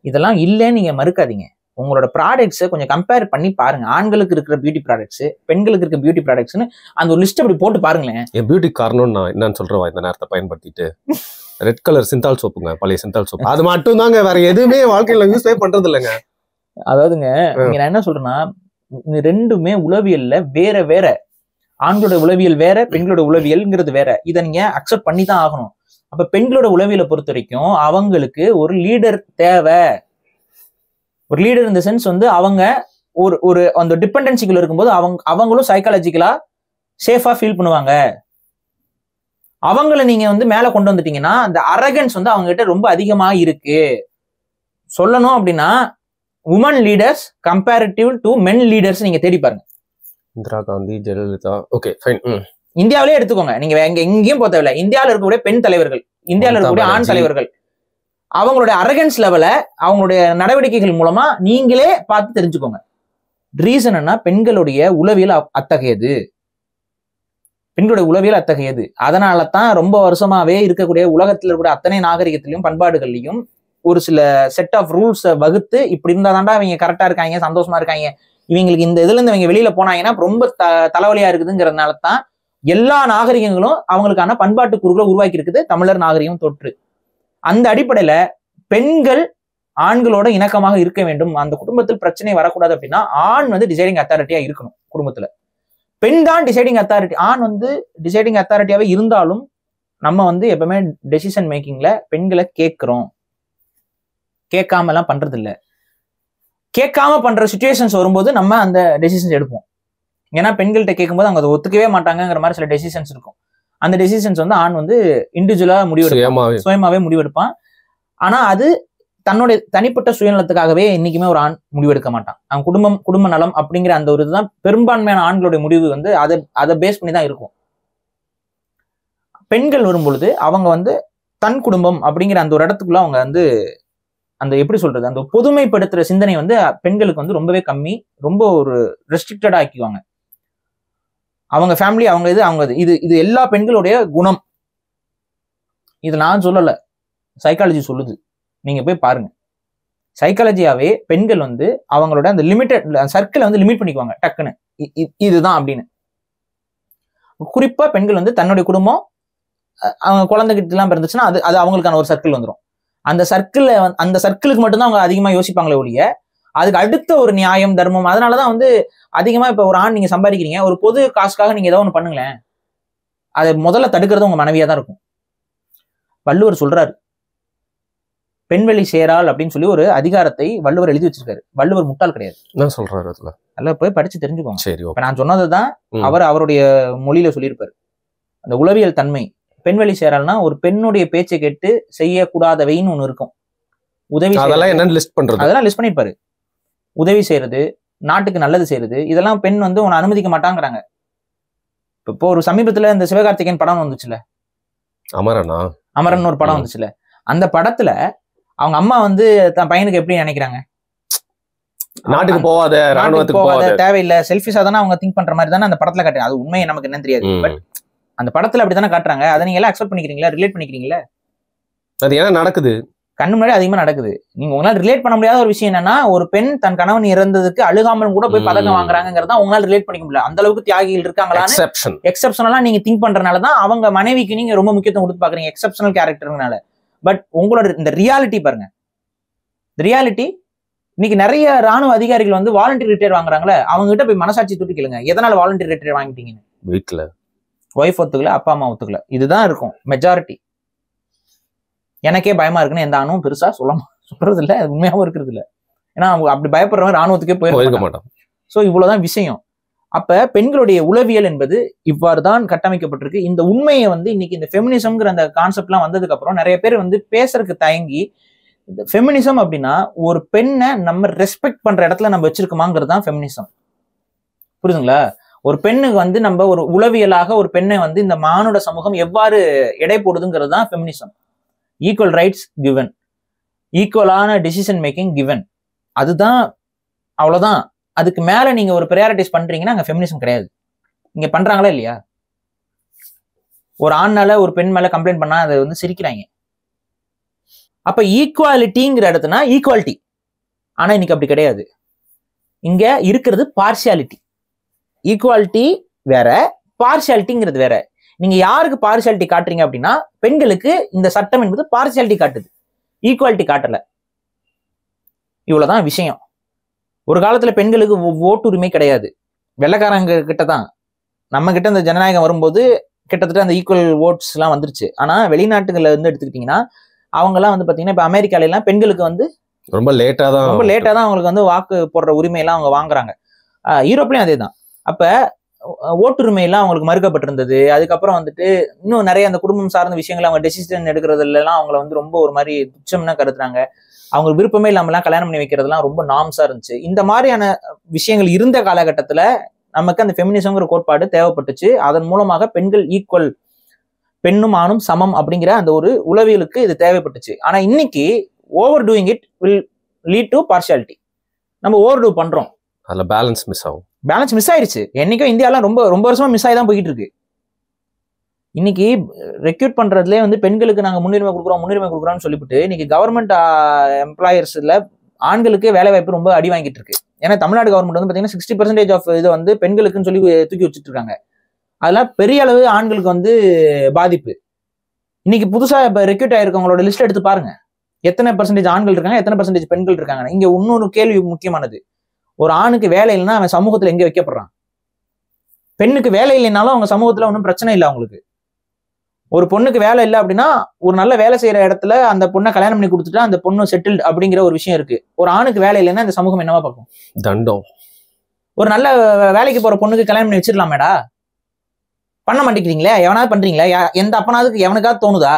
இதெல்லாம் இல்லைன்னு நீங்க மறுக்காதீங்க. உங்களோட ப்ராடக்ட்ஸை கொஞ்சம் கம்பேர் பண்ணி பாருங்க. ஆண்களுக்கு இருக்கிற பியூட்டி ப்ராடக்ட்ஸ், பெண்களுக்கு இருக்க பியூட்டி ப்ராடக்ட்ஸ்னு அந்த ஒரு லிஸ்ட் அப்படி போட்டு பாருங்களேன். என் பியூட்டி காரணம் நான் என்னன்னு சொல்றேன், இந்த நேரத்தை பயன்படுத்திட்டு ரெட் கலர் சிந்தால் சோப்புங்க, பழைய சிந்தால் சோப்பு. அது மட்டும் தாங்க, வேற எதுவுமே வாழ்க்கையில யூஸ் பண்றது இல்லைங்க. அதாவதுங்க, நான் என்ன சொல்றேன்னா, ரெண்டுமே உளவியல்ல வேற வேற. ஆண்களோட உளவியல் வேற, பெண்களோட உளவியல்ங்கிறது வேற. இதை நீங்க அக்செப்ட் பண்ணி தான் ஆகணும். அப்ப பெண்களோட உளவியலை பொறுத்த வரைக்கும் அவங்களுக்கு ஒரு லீடர் தேவை. ஒரு லீடர் இந்த சென்ஸ் வந்து அவங்க ஒரு அந்த டிபெண்டன்சிக்குள்ள இருக்கும்போது அவங்களும் சைக்காலஜிக்கலா சேஃபா ஃபீல் பண்ணுவாங்க. அவங்கள நீங்க வந்து மேல கொண்டு வந்துட்டீங்கன்னா அந்த அரகன்ஸ் வந்து அவங்க கிட்ட ரொம்ப அதிகமா இருக்கு. சொல்லணும் அப்படின்னா, woman leaders comparative to men leaders நீங்க தேடி பாருங்க. Indira Gandhi, Jayalalithaa, okay fine. இந்தியாவிலே எடுத்துக்கோங்க, நீங்க எங்கேயும் போக தேவையில்லை. இந்தியாவில இருக்கக்கூடிய பெண் தலைவர்கள், இந்தியாவில இருக்கக்கூடிய ஆண் தலைவர்கள், அவங்களுடைய அரகன்ஸ் லெவல அவங்களுடைய நடவடிக்கைகள் மூலமா நீங்களே பார்த்து தெரிஞ்சுக்கோங்க. ரீசன் என்ன? பெண்களுடைய உளவியல் அத்தகையது. பெண்களுடைய உளவியல் அத்தகையது. அதனால தான் ரொம்ப வருஷமாவே இருக்கக்கூடிய உலகத்தில் இருக்கக்கூடிய அத்தனை நாகரிகத்திலையும் பண்பாடுகள்லையும் ஒரு சில செட் ஆஃப் ரூல்ஸை வகுத்து, இப்படி இருந்தா தாண்டா இவங்க கரெக்டா இருக்காங்க, சந்தோஷமா இருக்காங்க, இவங்களுக்கு இந்த இதுல இருந்து இவங்க வெளியில போனாங்கன்னா ரொம்ப தலைவலியா இருக்குதுங்கிறதுனால தான் எல்லா நாகரிகங்களும் அவங்களுக்கான பண்பாட்டு கூறுகளை உருவாக்கி இருக்குது. தமிழர் நாகரிகம் தொற்று. அந்த அடிப்படையில பெண்கள் ஆண்களோட இணக்கமாக இருக்க வேண்டும். அந்த குடும்பத்தில் பிரச்சனை வரக்கூடாது அப்படின்னா ஆண் வந்து டிசைடிங் அத்தாரிட்டியா இருக்கணும் குடும்பத்துல. பெண் தான் டிசைடிங் அத்தாரிட்டி. ஆண் வந்து டிசைடிங் அத்தாரிட்டியாவே இருந்தாலும் நம்ம வந்து எப்பவுமே டெசிஷன் மேக்கிங்ல பெண்களை கேட்கிறோம். கேட்காம எல்லாம் பண்றது இல்லை. கேட்காம பண்ற சிச்சுவேஷன்ஸ் வரும்போது நம்ம அந்த டெசிஷன்ஸ் எடுப்போம். ஏன்னா பெண்கள்கிட்ட கேட்கும்போது அவங்க அதை ஒத்துக்கவே மாட்டாங்கிற மாதிரி சில டெசிஷன்ஸ் இருக்கும். அந்த டெசிஷன்ஸ் வந்து ஆண் வந்து இண்டிவிஜுவலா முடிவெடுப்பான், சுயமாவே முடிவெடுப்பான். ஆனா அது தன்னுடைய தனிப்பட்ட சுயநலத்துக்காகவே என்னைக்குமே ஒரு ஆண் முடிவெடுக்க மாட்டான். அவன் குடும்ப நலம் அப்படிங்கிற அந்த ஒரு இதுதான் பெரும்பான்மையான ஆண்களுடைய முடிவு வந்து அதை பேஸ் பண்ணி தான் இருக்கும். பெண்கள் வரும்பொழுது அவங்க வந்து தன் குடும்பம் அப்படிங்கிற அந்த ஒரு இடத்துக்குள்ள அவங்க வந்து அந்த எப்படி சொல்றது, அந்த பொதுமைப்படுத்துற சிந்தனை வந்து பெண்களுக்கு வந்து ரொம்பவே கம்மி, ரொம்ப ஒரு ரெஸ்ட்ரிக்டடா ஆக்கிக்குவாங்க. அவங்க ஃபேமிலி, அவங்க இது எல்லா பெண்களுடைய குணம். இது நான் சொல்லல, சைக்காலஜி சொல்லுது. நீங்க போய் பாருங்க. சைக்காலஜியாவே பெண்கள் வந்து அவங்களோட அந்த லிமிட்டட் சர்க்கிளை வந்து லிமிட் பண்ணிக்குவாங்க டக்குன்னு, இதுதான் அப்படின்னு. குறிப்பா பெண்கள் வந்து தன்னுடைய குடும்பம், அவங்க குழந்தைகிட்ட எல்லாம் இருந்துச்சுன்னா அது அவங்களுக்கான ஒரு சர்க்கிள் வந்துடும். அந்த சர்க்கிளுக்கு மட்டும்தான் அவங்க அதிகமா யோசிப்பாங்களே ஒழிய, அதுக்கு அடுத்த ஒரு நியாயம், தர்மம், அதனாலதான் வந்து அதிகமா இப்ப ஒரு ஆண் நீங்க சம்பாதிக்கிறீங்க, ஒரு பொது காசுக்காக நீங்க ஏதோ ஒண்ணு பண்ணுங்களேன், அதை முதல்ல தடுக்கிறது உங்க மனைவியா தான் இருக்கும். வள்ளுவர் சொல்றாரு, பெண்வெளி சேரால் அப்படின்னு சொல்லி ஒரு அதிகாரத்தை வள்ளுவர் எழுதி வச்சிருக்காரு. வள்ளுவர் முட்டாள் கிடையாது. என்ன சொல்றாரு அதுல? நல்லா போய் படிச்சு தெரிஞ்சுக்கோங்க. சரி, இப்ப நான் சொன்னதுதான் அவருடைய மொழியில சொல்லியிருப்பாரு. அந்த உளவியல் தன்மை, பெண்வெளி சேரால்னா ஒரு பெண்ணுடைய பேச்சை கேட்டு செய்யக்கூடாதவைன்னு ஒண்ணு இருக்கும். உதவி, அதெல்லாம் என்னன்னு லிஸ்ட் பண்றது, அதெல்லாம் லிஸ்ட் பண்ணிருப்பாரு. உதவி செய்யறது, நாட்டுக்கு நல்லது செய்யறது, இதெல்லாம் பெண் வந்து உன்னை அனுமதிக்க மாட்டாங்கிறாங்க. இப்போ ஒரு சமீபத்துல இந்த சிவகார்த்திகேயன் படம் வந்துச்சுல, அமரன் ஒரு படம் வந்துச்சுல, அந்த படத்துல அவங்க அம்மா வந்து தன் பையனுக்கு எப்படி நினைக்கிறாங்க, நாட்டுக்கு போவாத, ராணுவத்துக்கு போவாத, தேவையில்லை, செல்ஃபிஷா தானே அவங்க திங்க் பண்ற மாதிரி தானே அந்த படத்துல காட்டுறாங்க. அது உண்மையை நமக்கு என்னன்னு தெரியாது, பட் அந்த படத்துல அப்படித்தானே காட்டுறாங்க. அதை நீங்க எல்லாம் அக்செப்ட் பண்ணிக்கிறீங்களா, ரிலேட் பண்ணிக்கிறீங்களா? அது என்ன நடக்குது, கண்ணு முன்னாடி அதிகமா நடக்குது. நீங்க உங்களால ரிலேட் பண்ண முடியாத ஒரு விஷயம் என்னன்னா, ஒரு பெண் தன் கணவன் இறந்ததுக்கு அழுகாமல் கூட போய் பதக்கம் வாங்குறாங்கிறதா உங்களால ரிலேட் பண்ணிக்க முடியல. அந்த அளவுக்கு தியாகிகள் இருக்காங்களான்னு எக்ஸப்ஷனலா நீங்க திங்க் பண்றதுனாலதான் அவங்க மனைவிக்கு நீங்க ரொம்ப முக்கியத்துவம் கொடுத்து பாக்குறீங்க, எக்ஸப்ஷனல் கேரக்டர்னால. பட் உங்களோட இந்த ரியாலிட்டி பாருங்க, இந்த ரியாலிட்டி இன்னைக்கு நிறைய ராணுவ அதிகாரிகள் வந்து வாலண்டரி ரிட்டையர் வாங்குறாங்களே, அவங்க கிட்ட போய் மனசாட்சி தூக்கி கேளுங்க, எதனால வாலண்டரி ரிட்டையர் வாங்கிட்டீங்கன்னு. வீட்டுல ஒய்ஃப் ஒத்துக்கல, அப்பா அம்மா ஒத்துக்கல, இதுதான் இருக்கும் மெஜாரிட்டி. எனக்கே பயமா இருக்குன்னு எந்த ஆணும் பெருசா சொல்றது இல்ல, உண்மையாவும் இருக்கிறது இல்ல. ஏன்னா அவங்க அப்படி பயப்படுறவங்க ராணுவத்துக்கே போயிருக்க மாட்டாங்க. சோ இவ்வளவுதான் விஷயம். அப்ப பெண்களுடைய உளவியல் என்பது இவ்வாறு தான் கட்டமைக்கப்பட்டிருக்கு. இந்த உண்மையை வந்து இன்னைக்கு இந்த ஃபெமினிசம்ங்கிற அந்த கான்செப்ட் எல்லாம் வந்ததுக்கு அப்புறம் நிறைய பேர் வந்து பேசுறதுக்கு தயங்கி, இந்த ஃபெமினிசம் அப்படின்னா ஒரு பெண்ணை நம்ம ரெஸ்பெக்ட் பண்ற இடத்துல நம்ம வச்சிருக்கோமாங்கிறது தான் ஃபெமினிசம். புரியுதுங்களா? ஒரு பெண்ணுக்கு வந்து நம்ம ஒரு உளவியலாக ஒரு பெண்ணை வந்து இந்த மானுட சமூகம் எவ்வாறு எடை போடுதுங்கிறது தான் ஃபெமினிசம். ஈக்குவல் ரைட்ஸ் கிவன், ஈக்குவலான டிசிஷன் மேக்கிங் கிவன், அதுதான், அவ்வளவுதான். அதுக்கு மேல நீங்க ஒரு ப்ரையாரிட்டிஸ் பண்றீங்கன்னா அங்க ஃபெமினிசம் கிடையாது. இங்க பண்றாங்களா இல்லையா? ஒரு ஆண்னால ஒரு பெண் மேல கம்ப்ளைண்ட் பண்ணா அதை வந்து சிரிக்கிறாங்க. அப்ப ஈக்குவாலிட்டிங்கிற இடத்துனா ஈக்குவாலிட்டி. ஆனா இன்னைக்கு அப்படி கிடையாது. இங்க இருக்கிறது பார்ஷியாலிட்டி. ஈக்குவாலிட்டி வேற, பார்ஷியாலிட்டிங்கிறது வேற. நீங்க யாருக்கு பார்ஷியாலிட்டி காட்டுறீங்க அப்படின்னா, பெண்களுக்கு இந்த சட்டம் என்பது பார்ஷியாலிட்டி காட்டுது, ஈக்குவாலிட்டி காட்டல. இவ்வளவுதான் விஷயம். ஒரு காலத்துல பெண்களுக்கு ஓட்டுரிமை கிடையாது, வெள்ளைக்காரங்க கிட்ட தான். நம்ம கிட்ட இந்த ஜனநாயகம் வரும்போது கிட்டத்தட்ட அந்த ஈக்குவல் ஓட்ஸ் எல்லாம் வந்துருச்சு. ஆனா வெளிநாட்டுகள்ல இருந்து எடுத்துக்கிட்டீங்கன்னா, அவங்க எல்லாம் வந்து பாத்தீங்கன்னா, இப்ப அமெரிக்கால எல்லாம் பெண்களுக்கு வந்து ரொம்ப லேட்டா தான் அவங்களுக்கு வந்து வாக்கு போடுற உரிமை எல்லாம் அவங்க வாங்குறாங்க. யூரோப்லயும் அதே தான். அப்ப ஓட்டுரிமை எல்லாம் அவங்களுக்கு மறுக்கப்பட்டிருந்தது. அதுக்கப்புறம் வந்துட்டு இன்னும் நிறைய அந்த குடும்பம் சார்ந்த விஷயங்கள், அவங்க டெசிஷன் எடுக்கிறதுல எல்லாம் அவங்களை வந்து ரொம்ப ஒரு மாதிரி துச்சம்னா கருதுறாங்க. அவங்களுக்கு விருப்பமே இல்லாமலாம் கல்யாணம் பண்ணி வைக்கிறதுலாம் ரொம்ப நார்ம்ஸா இருந்துச்சு. இந்த மாதிரியான விஷயங்கள் இருந்த காலகட்டத்துல நமக்கு அந்த ஃபெமினிசம்ங்கிற கோட்பாடு தேவைப்பட்டுச்சு. அதன் மூலமாக பெண்கள் ஈக்குவல், பெண்ணும் ஆணும் சமம் அப்படிங்கிற அந்த ஒரு உளவியலுக்கு இது தேவைப்பட்டுச்சு. ஆனா இன்னைக்கு over doing it will lead to partiality. நம்ம ஓவர் டூ பண்றோம், அதுல பேலன்ஸ் மிஸ் ஆகும். பேலன்ஸ் மிஸ் ஆயிருச்சு. என்னைக்கும் இந்தியாலாம் ரொம்ப ரொம்ப வருஷமா மிஸ் ஆகி தான் போயிட்டு இருக்கு. இன்னைக்கு ரெக்ரூட் பண்றதுலேயே வந்து பெண்களுக்கு நாங்க முன்னுரிமை கொடுக்குறோம்னு சொல்லிவிட்டு இன்னைக்கு கவர்மெண்ட் எம்ப்ளாயர்ஸ்ல ஆண்களுக்கு வேலை வாய்ப்பு ரொம்ப அடி வாங்கிட்டு இருக்கு. ஏன்னா தமிழ்நாடு கவர்மெண்ட் வந்து பாத்தீங்கன்னா 60% ஆஃப் இதை வந்து பெண்களுக்குன்னு சொல்லி தூக்கி வச்சுட்டு இருக்காங்க. அதெல்லாம் பெரிய அளவு ஆண்களுக்கு வந்து பாதிப்பு. இன்னைக்கு புதுசா இப்ப ரெக்ரூட் ஆயிருக்கவங்களோட லிஸ்ட் எடுத்து பாருங்க, எத்தனை % ஆண்கள் இருக்காங்க, எத்தனை % பெண்கள் இருக்காங்க. இங்க இன்னொரு கேள்வி முக்கியமானது, ஒரு ஆணுக்கு வேலை இல்லைன்னா அவன் சமூகத்துல எங்க வைக்கப்படுறான்? பெண்ணுக்கு வேலை இல்லைனாலும் அவங்க சமூகத்துல ஒன்றும் பிரச்சனை இல்லை அவங்களுக்கு. ஒரு பொண்ணுக்கு வேலை இல்லை அப்படின்னா ஒரு நல்ல வேலை செய்யற இடத்துல அந்த பொண்ணை கல்யாணம் பண்ணி கொடுத்துட்டா அந்த பொண்ணு செட்டில்டு அப்படிங்கிற ஒரு விஷயம் இருக்கு. ஒரு ஆணுக்கு வேலை இல்லைன்னா இந்த சமூகம் என்னவா பார்க்கும்? தண்டம். ஒரு நல்ல வேலைக்கு போற பொண்ணுக்கு கல்யாணம் பண்ணி வச்சிடலாமேடா, பண்ண மாட்டேங்கிறீங்களே. எவனாவது பண்றீங்களா? எந்த அப்பனாவது எவனுக்காவது தோணுதா?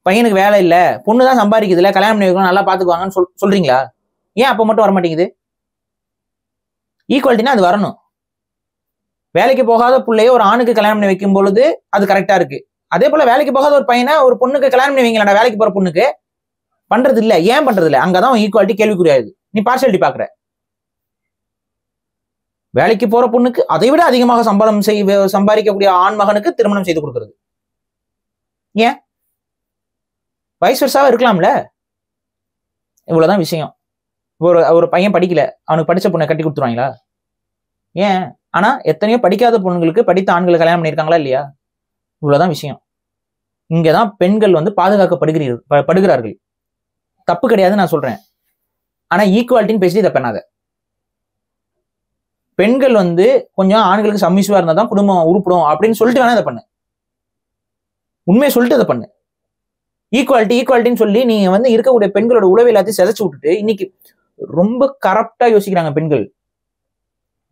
பையனுக்கு வேலை இல்லை, பொண்ணு தான் சம்பாதிக்குதுல, கல்யாணம் பண்ணி வைக்கணும், நல்லா பாத்துக்குவாங்கன்னு சொல்றீங்களா? ஏன் அப்ப மட்டும் வர மாட்டேங்குது? ஈக்குவாலிட்டினா அது வரணும். வேலைக்கு போகாத பிள்ளைய ஒரு ஆணுக்கு கல்யாணம் பண்ணி வைக்கும் பொழுது அது கரெக்டா இருக்கு. அதே போல வேலைக்கு போகாத ஒரு பையனை ஒரு பொண்ணுக்கு கல்யாணம் பண்ணி வைங்களா, வேலைக்கு போற பொண்ணுக்கு பண்றது இல்ல. ஏன் பண்றது இல்ல? அங்கதான் ஈக்குவாலிட்டி கேள்விக்குரியாது. நீ பார்ஷியாலிட்டி பாக்குற. வேலைக்கு போற பொண்ணுக்கு அதை விட அதிகமாக சம்பாதிக்கக்கூடிய ஆண் மகனுக்கு திருமணம் செய்து கொடுக்கறது. ஏன்? வயசு வருஷாவா இருக்கலாம்ல. இவ்வளவுதான் விஷயம். ஒரு பையன் படிக்கல, அவனுக்கு படிச்ச பொண்ணை கட்டி கொடுத்துருவாங்களா? ஏன்? ஆனா எத்தனையோ படிக்காத பொண்ணுங்களுக்கு படித்த ஆண்களை கல்யாணம் பண்ணியிருக்காங்களா இல்லையா? இவ்வளவுதான் விஷயம். இங்கதான் பெண்கள் வந்து பாதுகாக்கப்படுகிறார்கள். தப்பு கிடையாது நான் சொல்றேன். ஆனா ஈக்குவாலிட்டின்னு பேசி இதை பண்ணாத. பெண்கள் வந்து கொஞ்சம் ஆண்களுக்கு சம்மிசிவா இருந்தா தான் குடும்பம் உருப்படும் அப்படின்னு சொல்லிட்டு வேணா இதை பண்ணு. உண்மையை சொல்லிட்டு இதை பண்ணு. ஈக்குவாலிட்டின்னு சொல்லி நீங்க வந்து இருக்கக்கூடிய பெண்களோட உளவு எல்லாத்தையும் சிதைச்சு விட்டுட்டு இன்னைக்கு ரொம்ப கரப்டா யோசிக்கிறாங்க பெண்கள்.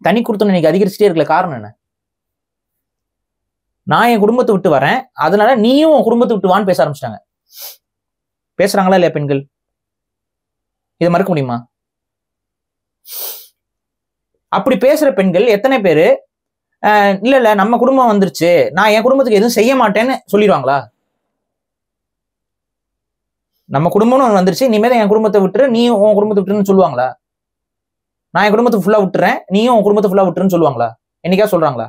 தனி கொடுத்தோன்னு இன்னைக்கு அதிகரிச்சுட்டே இருக்கல. காரணம் என்ன? நான் என் குடும்பத்தை விட்டு வரேன், அதனால நீயும் உன் குடும்பத்தை விட்டு வான்னு பேச ஆரம்பிச்சிட்டாங்க. பேசுறாங்களா இல்லையா பெண்கள்? இதை மறுக்க முடியுமா? அப்படி பேசுற பெண்கள் எத்தனை பேரு இல்ல நம்ம குடும்பம் வந்துருச்சு, நான் என் குடும்பத்துக்கு எதுவும் செய்ய மாட்டேன்னு சொல்லிடுவாங்களா? நம்ம குடும்பம்னு ஒன்று வந்துருச்சு, இனிமேல் என் குடும்பத்தை விட்டுரு, நீ உன் குடும்பத்தை விட்டுருன்னு சொல்லுவாங்களா? நான் என் குடும்பத்தை ஃபுல்லா விட்டுறேன், நீயும் உன் குடும்பத்தை ஃபுல்லா விட்டுருன்னு சொல்லுவாங்களா? என்னைக்கா சொல்றாங்களா?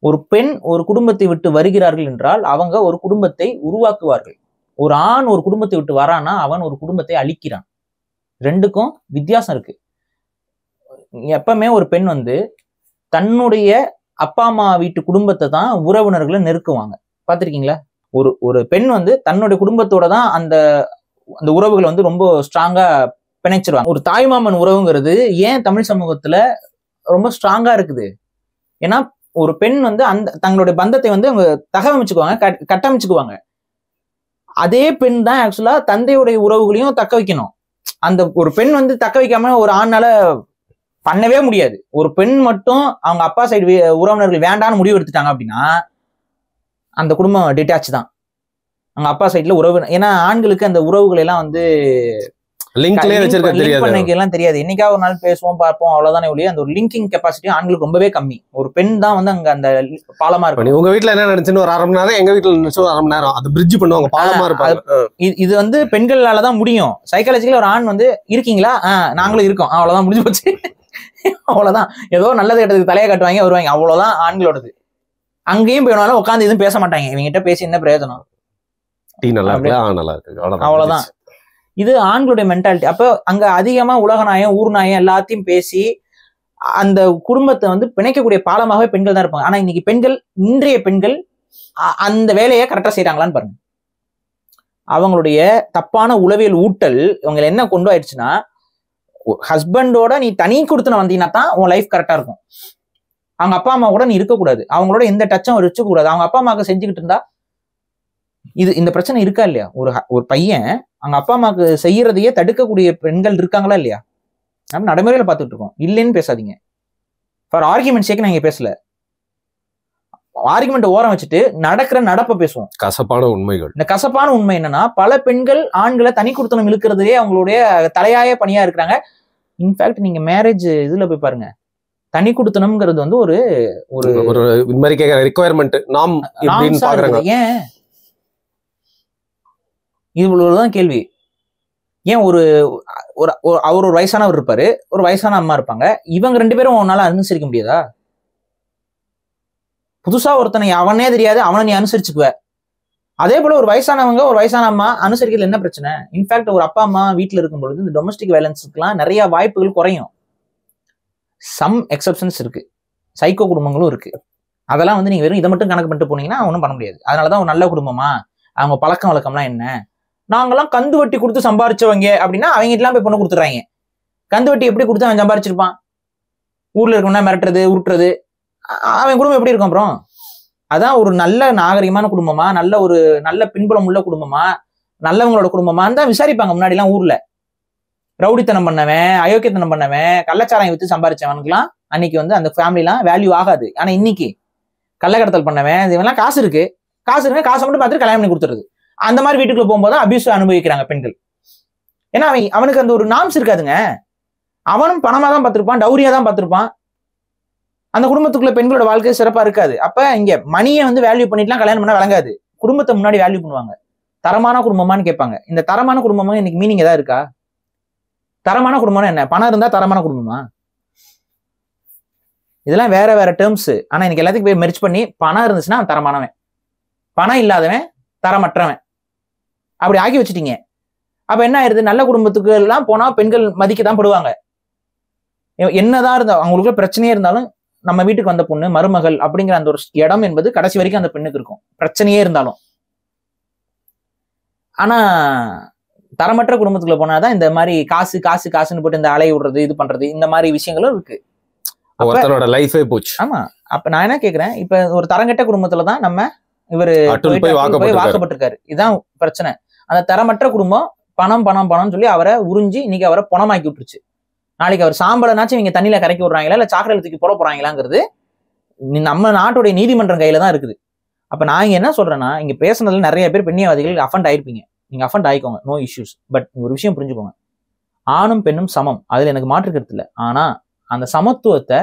ஒரு பெண் ஒரு குடும்பத்தை விட்டு வருகிறார்கள் என்றால் அவங்க ஒரு குடும்பத்தை உருவாக்குவார்கள். ஒரு ஆண் ஒரு குடும்பத்தை விட்டு வரானா அவன் ஒரு குடும்பத்தை அழிக்கிறான். ரெண்டுக்கும் வித்தியாசம் இருக்கு. எப்பவுமே ஒரு பெண் வந்து தன்னுடைய அப்பா அம்மா வீட்டு குடும்பத்தை தான் உறவினர்களை நெருக்குவாங்க. பார்த்திருக்கீங்களா? ஒரு பெண் வந்து தன்னுடைய குடும்பத்தோட தான் அந்த உறவுகளை வந்து ரொம்ப ஸ்ட்ராங்கா பிணைச்சிருவாங்க. ஒரு தாய்மாமன் உறவுங்கிறது ஏன் தமிழ் சமூகத்துல ரொம்ப ஸ்ட்ராங்கா இருக்குது? ஏன்னா ஒரு பெண் வந்து அந்த தங்களுடைய பந்தத்தை வந்து அவங்க தகவமைச்சுக்குவாங்க, கட்டமைச்சுக்குவாங்க. அதே பெண் தான் ஆக்சுவலா தந்தையுடைய உறவுகளையும் தக்க வைக்கணும். அந்த ஒரு பெண் வந்து தக்க வைக்காம ஒரு ஆணால பண்ணவே முடியாது. ஒரு பெண் மட்டும் அவங்க அப்பா சைடு உறவினர்கள் வேண்டான்னு முடிவு எடுத்துட்டாங்க அப்படின்னா அந்த குடும்பம் டிட்டாச் தான். அவங்க அப்பா சைட்ல உறவு, ஏன்னா ஆண்களுக்கு அந்த உறவுகள் எல்லாம் வந்து எல்லாம் தெரியாது. என்னைக்கா ஒரு நாள் பேசுவோம் பார்ப்போம் அவ்வளவுதானே ஒழிய அந்த ஒரு லிங்கிங் கெப்பாசிட்டி ஆண்களுக்கு ரொம்பவே கம்மி. ஒரு பெண் தான் வந்து அங்க அந்த பாலமா இருக்கும். உங்க வீட்டுல என்ன நினைச்சுன்னு ஒரு 1/2 மணி நேரம், எங்க வீட்டுல நினைச்சு ஒரு 1/2 மணி நேரம் அது பிரிட்ஜ் பண்ணுவாங்க, பாலமா இருப்பாங்க. இது வந்து பெண்களாலதான் முடியும். சைக்காலஜிக்கலா ஒரு ஆண் வந்து இருக்கீங்களா, நாங்களும் இருக்கோம், அவ்வளவுதான், முடிஞ்சு போச்சு. அவ்வளவுதான். ஏதோ நல்லது கெட்டதுக்கு தலையை காட்டுவாங்க, வருவாங்க, அவ்வளவுதான் ஆண்களோடது. அங்கேயும் போயினாலும் உட்காந்து எதுவும் பேச மாட்டாங்க. இவங்கிட்ட பேசி என்ன பிரயோஜனம்? அவ்வளவுதான். இது ஆண்களுடைய மென்டாலிட்டி. அப்ப அங்க அதிகமா உலக நாயம் ஊர் நாயம் எல்லாத்தையும் பேசி அந்த குடும்பத்தை வந்து பிணைக்கக்கூடிய பாலமாகவே பெண்கள் தான் இருப்பாங்க. ஆனா இன்னைக்கு பெண்கள், இன்றைய பெண்கள் அந்த வேலையை கரெக்டா செய்யறாங்களான்னு பாருங்க. அவங்களுடைய தப்பான உளவியல் ஊட்டல் இவங்க என்ன கொண்டு ஆயிடுச்சுன்னா, ஹஸ்பண்டோட நீ தனி கொடுத்துன வந்தீங்கன்னா தான் உன் லைஃப் கரெக்டா இருக்கும். அவங்க அப்பா அம்மா கூட நீ இருக்கக்கூடாது, அவங்களோட எந்த டச்சும் வச்சுக்க கூடாது. அவங்க அப்பா அம்மாவுக்கு செஞ்சுக்கிட்டு இருந்தா இந்த பிரச்சனை இருக்கா இல்லையா? ஒரு பையன் அவங்க அப்பா அம்மாவுக்கு செய்யறதையே தடுக்கக்கூடிய பெண்கள் இருக்காங்களா இல்லையா? நம்ம நடைமுறையில பார்த்துட்டு இருக்கோம். இல்லைன்னு பேசாதீங்க. ஃபார் ஆர்குமெண்ட் சேக்கு நான் இங்க பேசல. ஆர்குமெண்ட் ஓரம் வச்சுட்டு நடப்ப பேசுவோம். கசப்பான உண்மைகள். இந்த கசப்பான உண்மை என்னன்னா, பல பெண்கள் ஆண்களை தனி கொடுத்தனம் இழுக்கிறதுலே அவங்களுடைய தலையாய பணியா இருக்கிறாங்க. இன்ஃபேக்ட் நீங்க மேரேஜ் இதுல போய் பாருங்க, தனி கொடுத்தனம்ங்கிறது வந்து ஒரு இந்த மாதிரி கேக்குற ரிக்வயர்மெண்ட் நாம் இப்படின்னு பாக்குறாங்க. ஏன் இவ்வளவுதான் கேள்வி. ஏன் அவர் ஒரு வயசானவர் இருப்பாரு, ஒரு வயசான அம்மா இருப்பாங்க, இவங்க 2 பேரும் உன்னால அனுசரிக்க முடியாதா? புதுசா ஒருத்தனை அவனே தெரியாது, அவனை நீ அனுசரிச்சுக்குவ. அதே போல ஒரு வயசானவங்க ஒரு வயசான அம்மா அனுசரிக்கிறதுல என்ன பிரச்சனை? இன்ஃபேக்ட் ஒரு அப்பா அம்மா வீட்டுல இருக்கும் பொழுது இந்த டொமஸ்டிக் வயலன்ஸுக்குலாம் நிறைய வாய்ப்புகள் குறையும். சம் எக்ஸப்ஷன்ஸ் இருக்கு, சைக்கோ குடும்பங்களும் இருக்கு. அதெல்லாம் வந்து நீங்க வெறும் இதை மட்டும் கணக்கு பண்ணிட்டு போனீங்கன்னா ஒன்றும் பண்ண முடியாது. அதனாலதான் ஒரு நல்ல குடும்பமா, அவங்க பழக்கம் வழக்கம்லாம் என்ன, நாங்கெல்லாம் கந்து வட்டி கொடுத்து சம்பாரிச்சவங்க அப்படின்னா அவங்க எல்லாம் போய் பொண்ணு கொடுத்துறாங்க. கந்து வட்டி எப்படி கொடுத்து அவன் சம்பாரிச்சிருப்பான்? ஊர்ல இருக்கணும்னா மிரட்டுறது, உருட்டுறது, அவன் குடும்பம் எப்படி இருக்கும் அப்புறம்? அதான் ஒரு நல்ல நாகரிகமான குடும்பமா, நல்ல பின்புலம் உள்ள குடும்பமா, நல்லவங்களோட குடும்பமான்னு தான் விசாரிப்பாங்க முன்னாடி எல்லாம். ஊர்ல ரவுடித்தனம் பண்ணவன், அயோக்கியத்தனம் பண்ணவன், கள்ளச்சாராயம் வித்து சம்பாரிச்சவனுக்குலாம் அன்னைக்கு வந்து அந்த ஃபேமிலிலாம் வேல்யூ ஆகாது. ஆனா இன்னைக்கு கள்ளக்கடத்தல் பண்ணவன், இவெல்லாம் காசு இருக்கு, காசை மட்டும் பார்த்துட்டு கல்யாணம் பண்ணி கொடுத்துருது. அந்த மாதிரி வீட்டுக்குள்ள போகும்போது அபியூஸ் அனுபவிக்கிறாங்க பெண்கள். ஏன்னா அவனுக்கு அந்த ஒரு நாம்ஸ் இருக்காதுங்க. அவனும் பணமா தான் பார்த்திருப்பான், டௌரியா தான் பார்த்திருப்பான். அந்த குடும்பத்துக்குள்ள பெண்களோட வாழ்க்கை சிறப்பா இருக்காது. அப்ப இங்க மணியை வந்து வேல்யூ பண்ணிட்டுலாம் கல்யாணம் பண்ண வழங்காது. குடும்பத்தை முன்னாடி வேல்யூ பண்ணுவாங்க. தரமான குடும்பமானு கேட்பாங்க. இந்த தரமான குடும்பமா இன்னைக்கு மீனிங் ஏதாவது இருக்கா? தரமான குடும்பம்னா என்ன? பணம் இருந்தா தரமான குடும்பமா? இதெல்லாம் வேற வேற டேர்ம்ஸ். ஆனா இன்னைக்கு எல்லாத்துக்கும் போய் மெர்ஜ் பண்ணி பணம் இருந்துச்சுன்னா அவன் தரமானவன், பணம் இல்லாதவன் தரமற்றவன் அப்படி ஆக்கி வச்சுட்டீங்க. அப்ப என்ன ஆயிருது, நல்ல குடும்பத்துக்கு எல்லாம் போனா பெண்கள் மதிக்க தான் படுவாங்க. என்னதான் இருந்தா அவங்களுக்கு பிரச்சனையே இருந்தாலும் நம்ம வீட்டுக்கு வந்த பொண்ணு மருமகள் அப்படிங்கிற அந்த ஒரு இடம் என்பது கடைசி வரைக்கும் அந்த பெண்ணுக்கு இருக்கும், பிரச்சனையே இருந்தாலும். ஆனா தரமற்ற குடும்பத்துக்குள்ள போனாதான் இந்த மாதிரி காசு காசு காசுன்னு போட்டு இந்த அலைய விடுறது இது பண்றது இந்த மாதிரி விஷயங்களும் இருக்கு. லைஃபே போச்சு. ஆமா. அப்ப நான் என்ன கேக்குறேன், இப்ப ஒரு தரங்கெட்ட குடும்பத்துலதான் நம்ம இவரு வாக்கப்பட்டிருக்காரு. இதுதான் பிரச்சனை. அந்த தரமற்ற குடும்பம் பணம் பணம் பணம் சொல்லி அவரை உறிஞ்சி இன்னைக்கு அவரை பணமாக்கி விட்டுருச்சு. நாளைக்கு அவர் சாம்பலனாச்சும் இவங்க தண்ணியில கரைக்கி விடுறாங்களா இல்ல சாக்கடையில தூக்கி போட போறாங்களாங்கிறது நம்ம நாட்டுடைய நீதிமன்றம் கையில தான் இருக்குது. அப்ப நான் இங்க என்ன சொல்றேன்னா, இங்க பேசுனதுல நிறைய பேர் பெண்ணியவாதிகள் அஃபண்ட் ஆயிருப்பீங்க. நீங்க அஃபண்ட் ஆயிக்கோங்க, நோ இஷ்யூஸ். பட் ஒரு விஷயம் புரிஞ்சுக்கோங்க, ஆணும் பெண்ணும் சமம், அதுல எனக்கு மாற்று கருத்து இல்லை. ஆனா அந்த சமத்துவத்தை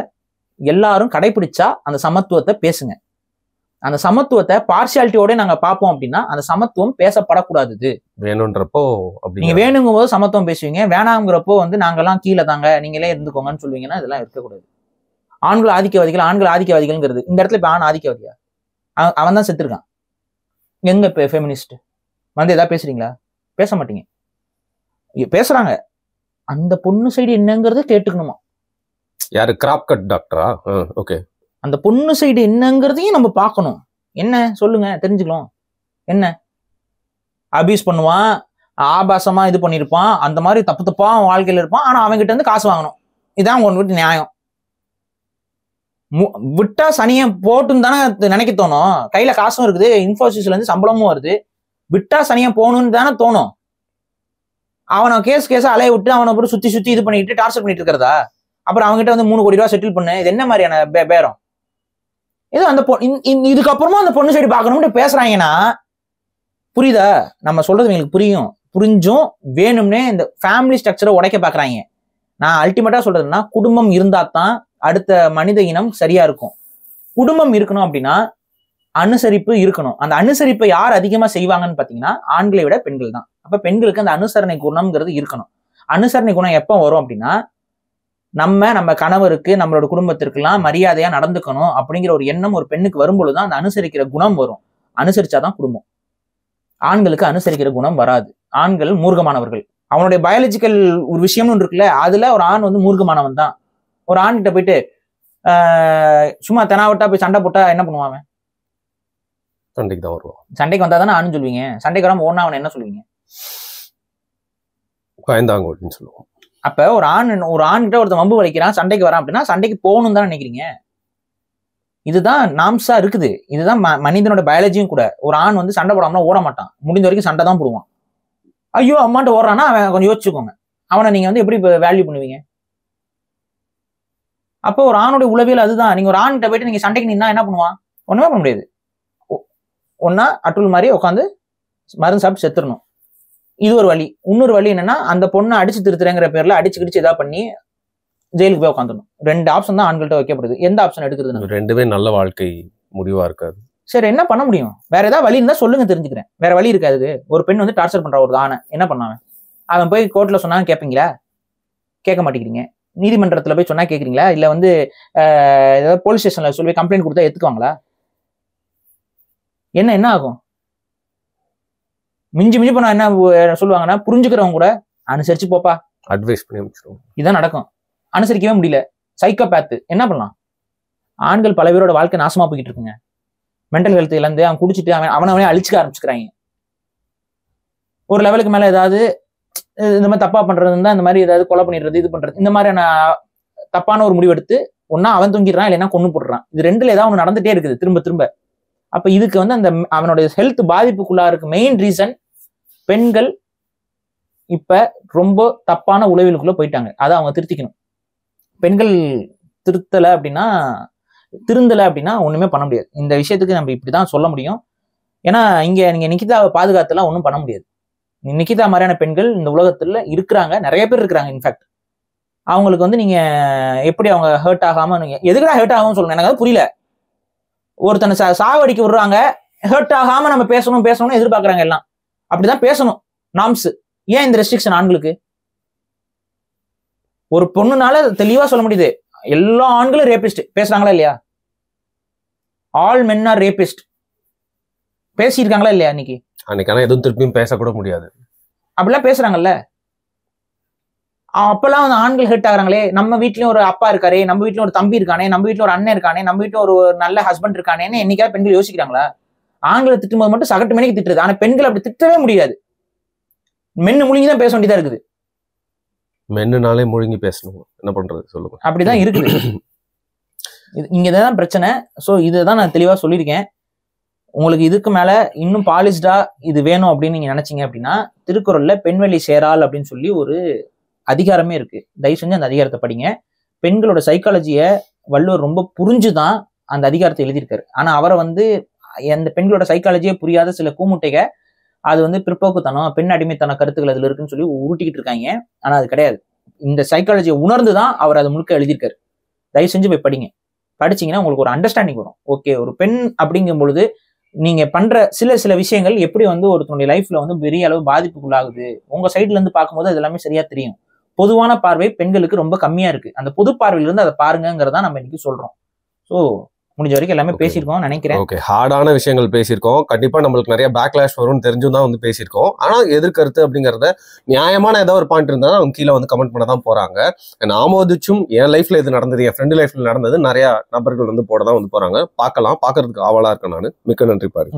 எல்லாரும் கடைபிடிச்சா அந்த சமத்துவத்தை பேசுங்க. அந்த சமத்துவத்தை பார்சியாலிட்டியோட நாங்க பார்ப்போம் அப்படின்னா அந்த சமத்துவம் பேசப்படக்கூடாது. வேணும்ன்றப்போ நீங்க வேணுங்கும் போது சமத்துவம் பேசுவீங்க, வேணாங்கிறப்போ நாங்கெல்லாம் கீழே தாங்க நீங்களே இருந்துக்கோங்கன்னு சொல்லுவீங்கன்னா இதெல்லாம் இருக்கக்கூடாது. ஆண்கள் ஆதிக்கவாதிகள்ங்கிறது இந்த இடத்துல இப்ப ஆண் ஆதிக்கவாதியா? அவன் தான் செத்துருக்கான். எங்க இப்ப ஃபெமினிஸ்ட் ஏதாவது பேசுறீங்களா? பேச மாட்டீங்க. பேசுறாங்க, அந்த பொண்ணு சைடு என்னங்கிறத கேட்டுக்கணுமா? யாரு? கிராப் கட் டாக்டரா? ஓகே. அந்த பொண்ணு சைடு என்னங்கிறதையும் நம்ம பார்க்கணும். என்ன சொல்லுங்க, தெரிஞ்சுக்கலாம். என்ன அபியூஸ் பண்ணுவான், ஆபாசமா இது பண்ணிருப்பான், அந்த மாதிரி தப்பு தப்பா அவன் வாழ்க்கையில இருப்பான். ஆனா அவன்கிட்ட இருந்து காசு வாங்கணும், இதான் ஒன்று விட்டு நியாயம். விட்டா சனியை போட்டுன்னு தானே நினைக்க தோணும். கையில காசும் இருக்குது, இன்ஃபோசிஸ்ல இருந்து சம்பளமும் வருது, விட்டா சனியை போகணும்னு தானே தோணும். அவனை கேஸா அலைய விட்டு அவனை போட்டு சுத்தி சுத்தி இது பண்ணிட்டு டார்ச்சர் பண்ணிட்டு இருக்கிறதா? அப்புறம் அவங்ககிட்ட 3 கோடி ரூபாய் செட்டில் பண்ணு, இது என்ன மாதிரியான பேரம் இது? அந்த இதுக்கப்புறமா அந்த பொண்ணு சைடு பார்க்கணும்னு பேசுறாங்கன்னா புரியுதா? நம்ம சொல்றது உங்களுக்கு புரிஞ்சும் வேணும்னே இந்த ஃபேமிலி ஸ்ட்ரக்சரை உடைக்க பாக்குறாங்க. நான் அல்டிமேட்டா சொல்றதுன்னா, குடும்பம் இருந்தா தான் அடுத்த மனித இனம் சரியா இருக்கும். குடும்பம் இருக்கணும் அப்படின்னா அனுசரிப்பு இருக்கணும். அந்த அனுசரிப்பை யார் அதிகமா செய்வாங்கன்னு பாத்தீங்கன்னா ஆண்களை விட பெண்கள் தான். அப்ப பெண்களுக்கு அந்த அனுசரணை குணம்ங்கிறது இருக்கணும். அனுசரணை குணம் எப்போ வரும் அப்படின்னா, நம்ம கணவருக்கு நம்மளோட குடும்பத்திற்கெல்லாம் மரியாதையா நடந்துக்கணும் அப்படிங்கிற ஒரு எண்ணம் ஒரு பெண்ணுக்கு வரும்பொழுதுதான் அந்த அனுசரிக்கிற குணம் வரும். அனுசரிச்சாதான் குடும்பம். ஆண்களுக்கு அனுசரிக்கிற குணம் வராது. ஆண்கள் மூர்க்கமானவர்கள். அவனுடைய பயாலஜிக்கல் ஒரு விஷயம்னு ஒன்று இருக்குல்ல, அதுல ஒரு ஆண் மூர்க்கமானவன் தான். ஒரு ஆண்கிட்ட போயிட்டு சும்மா தெனாவட்டா போய் சண்டை போட்டா என்ன பண்ணுவான்? சண்டைக்கு தான் வருவான். சண்டைக்கு வந்தா தானே ஆணுன்னு சொல்லுவீங்க. சண்டைக்கு வராம ஓனா அவன் என்ன சொல்லுவீங்க? பயந்தாங்கோட்டின்னு சொல்லுவோம். அப்ப ஒரு ஆண்கிட்ட ஒருத்தன் வம்பு வலிக்கிறான், சண்டைக்கு வரான் அப்படின்னா சண்டைக்கு போகணும் தான் நினைக்கிறீங்க. இதுதான் நாம்ஸா இருக்குது. இதுதான் மனிதனோட பயாலஜியும் கூட. ஒரு ஆண் சண்டை போடாமலாம் ஓட மாட்டான், முடிஞ்ச வரைக்கும் சண்டை தான் போடுவான். ஐயோ அம்மான்ட்டு ஓடுறான்னா அவன் கொஞ்சம் யோசிச்சுக்கோங்க, அவனை நீங்க எப்படி வேல்யூ பண்ணுவீங்க? அப்போ ஒரு ஆணுடைய உளவியல் அதுதான். நீங்க ஒரு ஆண்கிட்ட போயிட்டு நீங்க சண்டைக்கு நின்னா என்ன பண்ணுவான்? ஒண்ணுமே பண்ண முடியாது. ஒன்னா அட்டுள் மாதிரி உட்காந்து மருந்து சாப்பிட்டு செத்துடணும். இது ஒரு வழி. இன்னொரு வழி என்னன்னா, அந்த பொண்ணை அடிச்சு திருத்துறேங்கிற பேர்ல அடிச்சு கிடிச்சு ஏதாவது பண்ணி ஜெயிலுக்கு போய் உட்காந்துடணும். 2 ஆப்ஷன் தான் ஆண்கள்ட்ட வைக்கப்படுது. எந்த ஆப்ஷன் எடுக்கிறது? ரெண்டுமே நல்ல வாழ்க்கை முடிவா இருக்காது. சரி, என்ன பண்ண முடியும்? வேற ஏதாவது வழி இருந்தா சொல்லுங்க, தெரிஞ்சுக்கிறேன். வேற வழி இருக்காது. ஒரு பெண் டார்ச்சர் பண்ற ஒரு ஆணை என்ன பண்ணாவன்? அவன் போய் கோர்ட்ல சொன்னா கேட்பீங்களா? கேட்க மாட்டேங்கிறீங்க. நீதிமன்றத்துல போய் சொன்னா கேட்குறீங்களா? இல்ல ஏதாவது போலீஸ் ஸ்டேஷன்ல சொல்லி கம்ப்ளைண்ட் கொடுத்தா எடுத்துக்குவாங்களா? என்ன ஆகும்? மிஞ்சி பண்ண என்ன சொல்லுவாங்கன்னா, புரிஞ்சுக்கிறவங்க கூட அனுசரிச்சு போப்பா அட்வைஸ் பண்ணி அமைச்சிருவோம். இதான் நடக்கும். அனுசரிக்கவே முடியல, சைக்கோபேத்து என்ன பண்ணலாம்? ஆண்கள் பல பேரோட வாழ்க்கை நாசமா போய்கிட்டு இருக்குங்க. மென்டல் ஹெல்த் இழந்து அவன் குடிச்சிட்டு அவனே அழிச்சுக்க ஆரம்பிச்சுக்கிறாங்க. ஒரு லெவலுக்கு மேல ஏதாவது இந்த மாதிரி தப்பா பண்றது இருந்தா இந்த மாதிரி ஏதாவது கொலை பண்ணிடுறது, இது பண்றது, இந்த மாதிரியான தப்பான ஒரு முடிவு எடுத்து ஒன்னா அவன் தூங்கிடுறான், இல்லைன்னா கொண்டு போடுறான். இது ரெண்டுல ஏதாவது ஒன்று நடந்துட்டே இருக்குது திரும்ப திரும்ப. அப்ப இதுக்கு அந்த அவனுடைய ஹெல்த் பாதிப்புக்குள்ளா இருக்கு. மெயின் ரீசன் பெண்கள் இப்ப ரொம்ப தப்பான உளவியலுக்குள்ள போயிட்டாங்க. அதை அவங்க திருத்திக்கணும். பெண்கள் திருந்தல அப்படின்னா ஒண்ணுமே பண்ண முடியாது. இந்த விஷயத்துக்கு நம்ம இப்படிதான் சொல்ல முடியும். ஏன்னா நீங்க நிகிதாவை பாதுகாத்துலாம் ஒன்றும் பண்ண முடியாது. நிகிதா மாதிரியான பெண்கள் இந்த உலகத்துல இருக்கிறாங்க, நிறைய பேர் இருக்கிறாங்க. இன்ஃபேக்ட் அவங்களுக்கு நீங்க எப்படி அவங்க ஹர்ட் ஆகாம, நீங்க எதுக்குடா ஹர்ட் ஆகாம சொல்லுங்க, எனக்கு அது புரியல. ஒருத்தனை சாவடிக்க விடுறாங்க, ஹர்ட் ஆகாம நம்ம பேசணும்னு எதிர்பார்க்கறாங்க. எல்லாம் அப்படிதான் பேசணும் நாம்ஸ். ஏன் இந்த ரெஸ்ட்ரிக்ஷன் ஆண்களுக்கு? ஒரு பொண்ணுனால தெளிவா சொல்ல முடியுது, எல்லா ஆண்களும் ரேபிஸ்ட் பேசுறாங்களா இல்லையா? ஆல் மென் ஆர் ரேபிஸ்ட் பேசியிருக்காங்களா இல்லையா அன்னைக்கு? ஆனா எதுவும் திருப்பியும் பேசக்கூட முடியாது. அப்படிலாம் பேசுறாங்கல்ல. அப்பெல்லாம் வந்து ஆண்கள் ஹெட் ஆகுறாங்களே, நம்ம வீட்லயும் ஒரு அப்பா இருக்காரே, நம்ம வீட்லயும் ஒரு தம்பி இருக்கானே, நம்ம வீட்டுல ஒரு அண்ணன் இருக்கானே, நம்ம வீட்டுல ஒரு நல்ல ஹஸ்பண்ட் இருக்கானேன்னு என்னைக்காவது பெண்கள் யோசிக்கிறாங்களா? ஆண்களை திட்டும்போது மட்டும் சகட்டு மணிக்கு திட்டுறது. ஆனா பெண்கள் அப்படி திட்டவே முடியாது. மென்னு முழுங்கிதான் பேச வேண்டியதா இருக்குது. மென்னுனாலே முழுங்கி பேசணும், என்ன பண்றது சொல்லுங்க. அப்படிதான் இருக்குது. இங்கதான் பிரச்சனை. சோ இதுதான் நான் தெளிவா சொல்லியிருக்கேன். உங்களுக்கு இதுக்கு மேல இன்னும் பாலிஷ்டா இது வேணும் அப்படின்னு நீங்க நினைச்சீங்க அப்படின்னா, திருக்குறள்ல பெண்வெளி சேரால் அப்படின்னு சொல்லி ஒரு அதிகாரமே இருக்கு. தயவு செஞ்சு அந்த அதிகாரத்தை படிங்க. பெண்களோட சைக்காலஜியை வள்ளுவர் ரொம்ப புரிஞ்சுதான் அந்த அதிகாரத்தை எழுதியிருக்காரு. ஆனா அவரை வந்து அந்த பெண்களோட சைக்காலஜியே புரியாத சில கூமுட்டைக அது வந்து பிற்போக்குத்தனம், பெண் அடிமைத்தன கருத்துக்கள் அதுல இருக்குன்னு சொல்லி உருட்டிக்கிட்டு இருக்காங்க. ஆனா அது கிடையாது. இந்த சைக்காலஜியை உணர்ந்துதான் அவர் அதை முழுக்க எழுதியிருக்காரு. தயவு செஞ்சு போய் படிங்க. படிச்சீங்கன்னா உங்களுக்கு ஒரு அண்டர்ஸ்டாண்டிங் வரும். ஓகே, ஒரு பெண் அப்படிங்கும் பொழுது நீங்க பண்ற சில விஷயங்கள் எப்படி வந்து ஒருத்தனுடைய லைஃப்ல வந்து பெரிய அளவு பாதிப்புக்குள்ளாகுது, உங்க சைட்ல இருந்து பார்க்கும்போது அது எல்லாமே சரியா தெரியும். பொதுவான பார்வை பெண்களுக்கு ரொம்ப கம்மியா இருக்கு. அந்த பொது பார்வையில இருந்து அதை பாருங்கிறதா நம்ம இன்னைக்கு சொல்றோம். ஸோ முடிஞ்ச வரைக்கும் எல்லாமே பேசியிருக்கோம் நினைக்கிறேன். ஓகே, ஹார்டான விஷயங்கள் பேசியிருக்கோம். கண்டிப்பா நம்மளுக்கு நிறைய பேக்லாஷ் வரும்னு தெரிஞ்சும் தான் வந்து பேசியிருக்கோம். ஆனா எதிர்கருத்து அப்படிங்கறத நியாயமான ஏதாவது ஒரு பாயிண்ட் இருந்தாலும் அவங்க கீழே வந்து கமெண்ட் பண்ண தான் போறாங்க. ஆமோதிச்சும் என் லைஃப்ல இது நடந்தது, என் ஃப்ரெண்டு லைஃப்ல நடந்தது நிறைய நபர்கள் வந்து போட தான் வந்து போறாங்க. பார்க்கலாம், பார்க்கறதுக்கு ஆவலா இருக்கேன் நான். மிக்க நன்றி பாரு.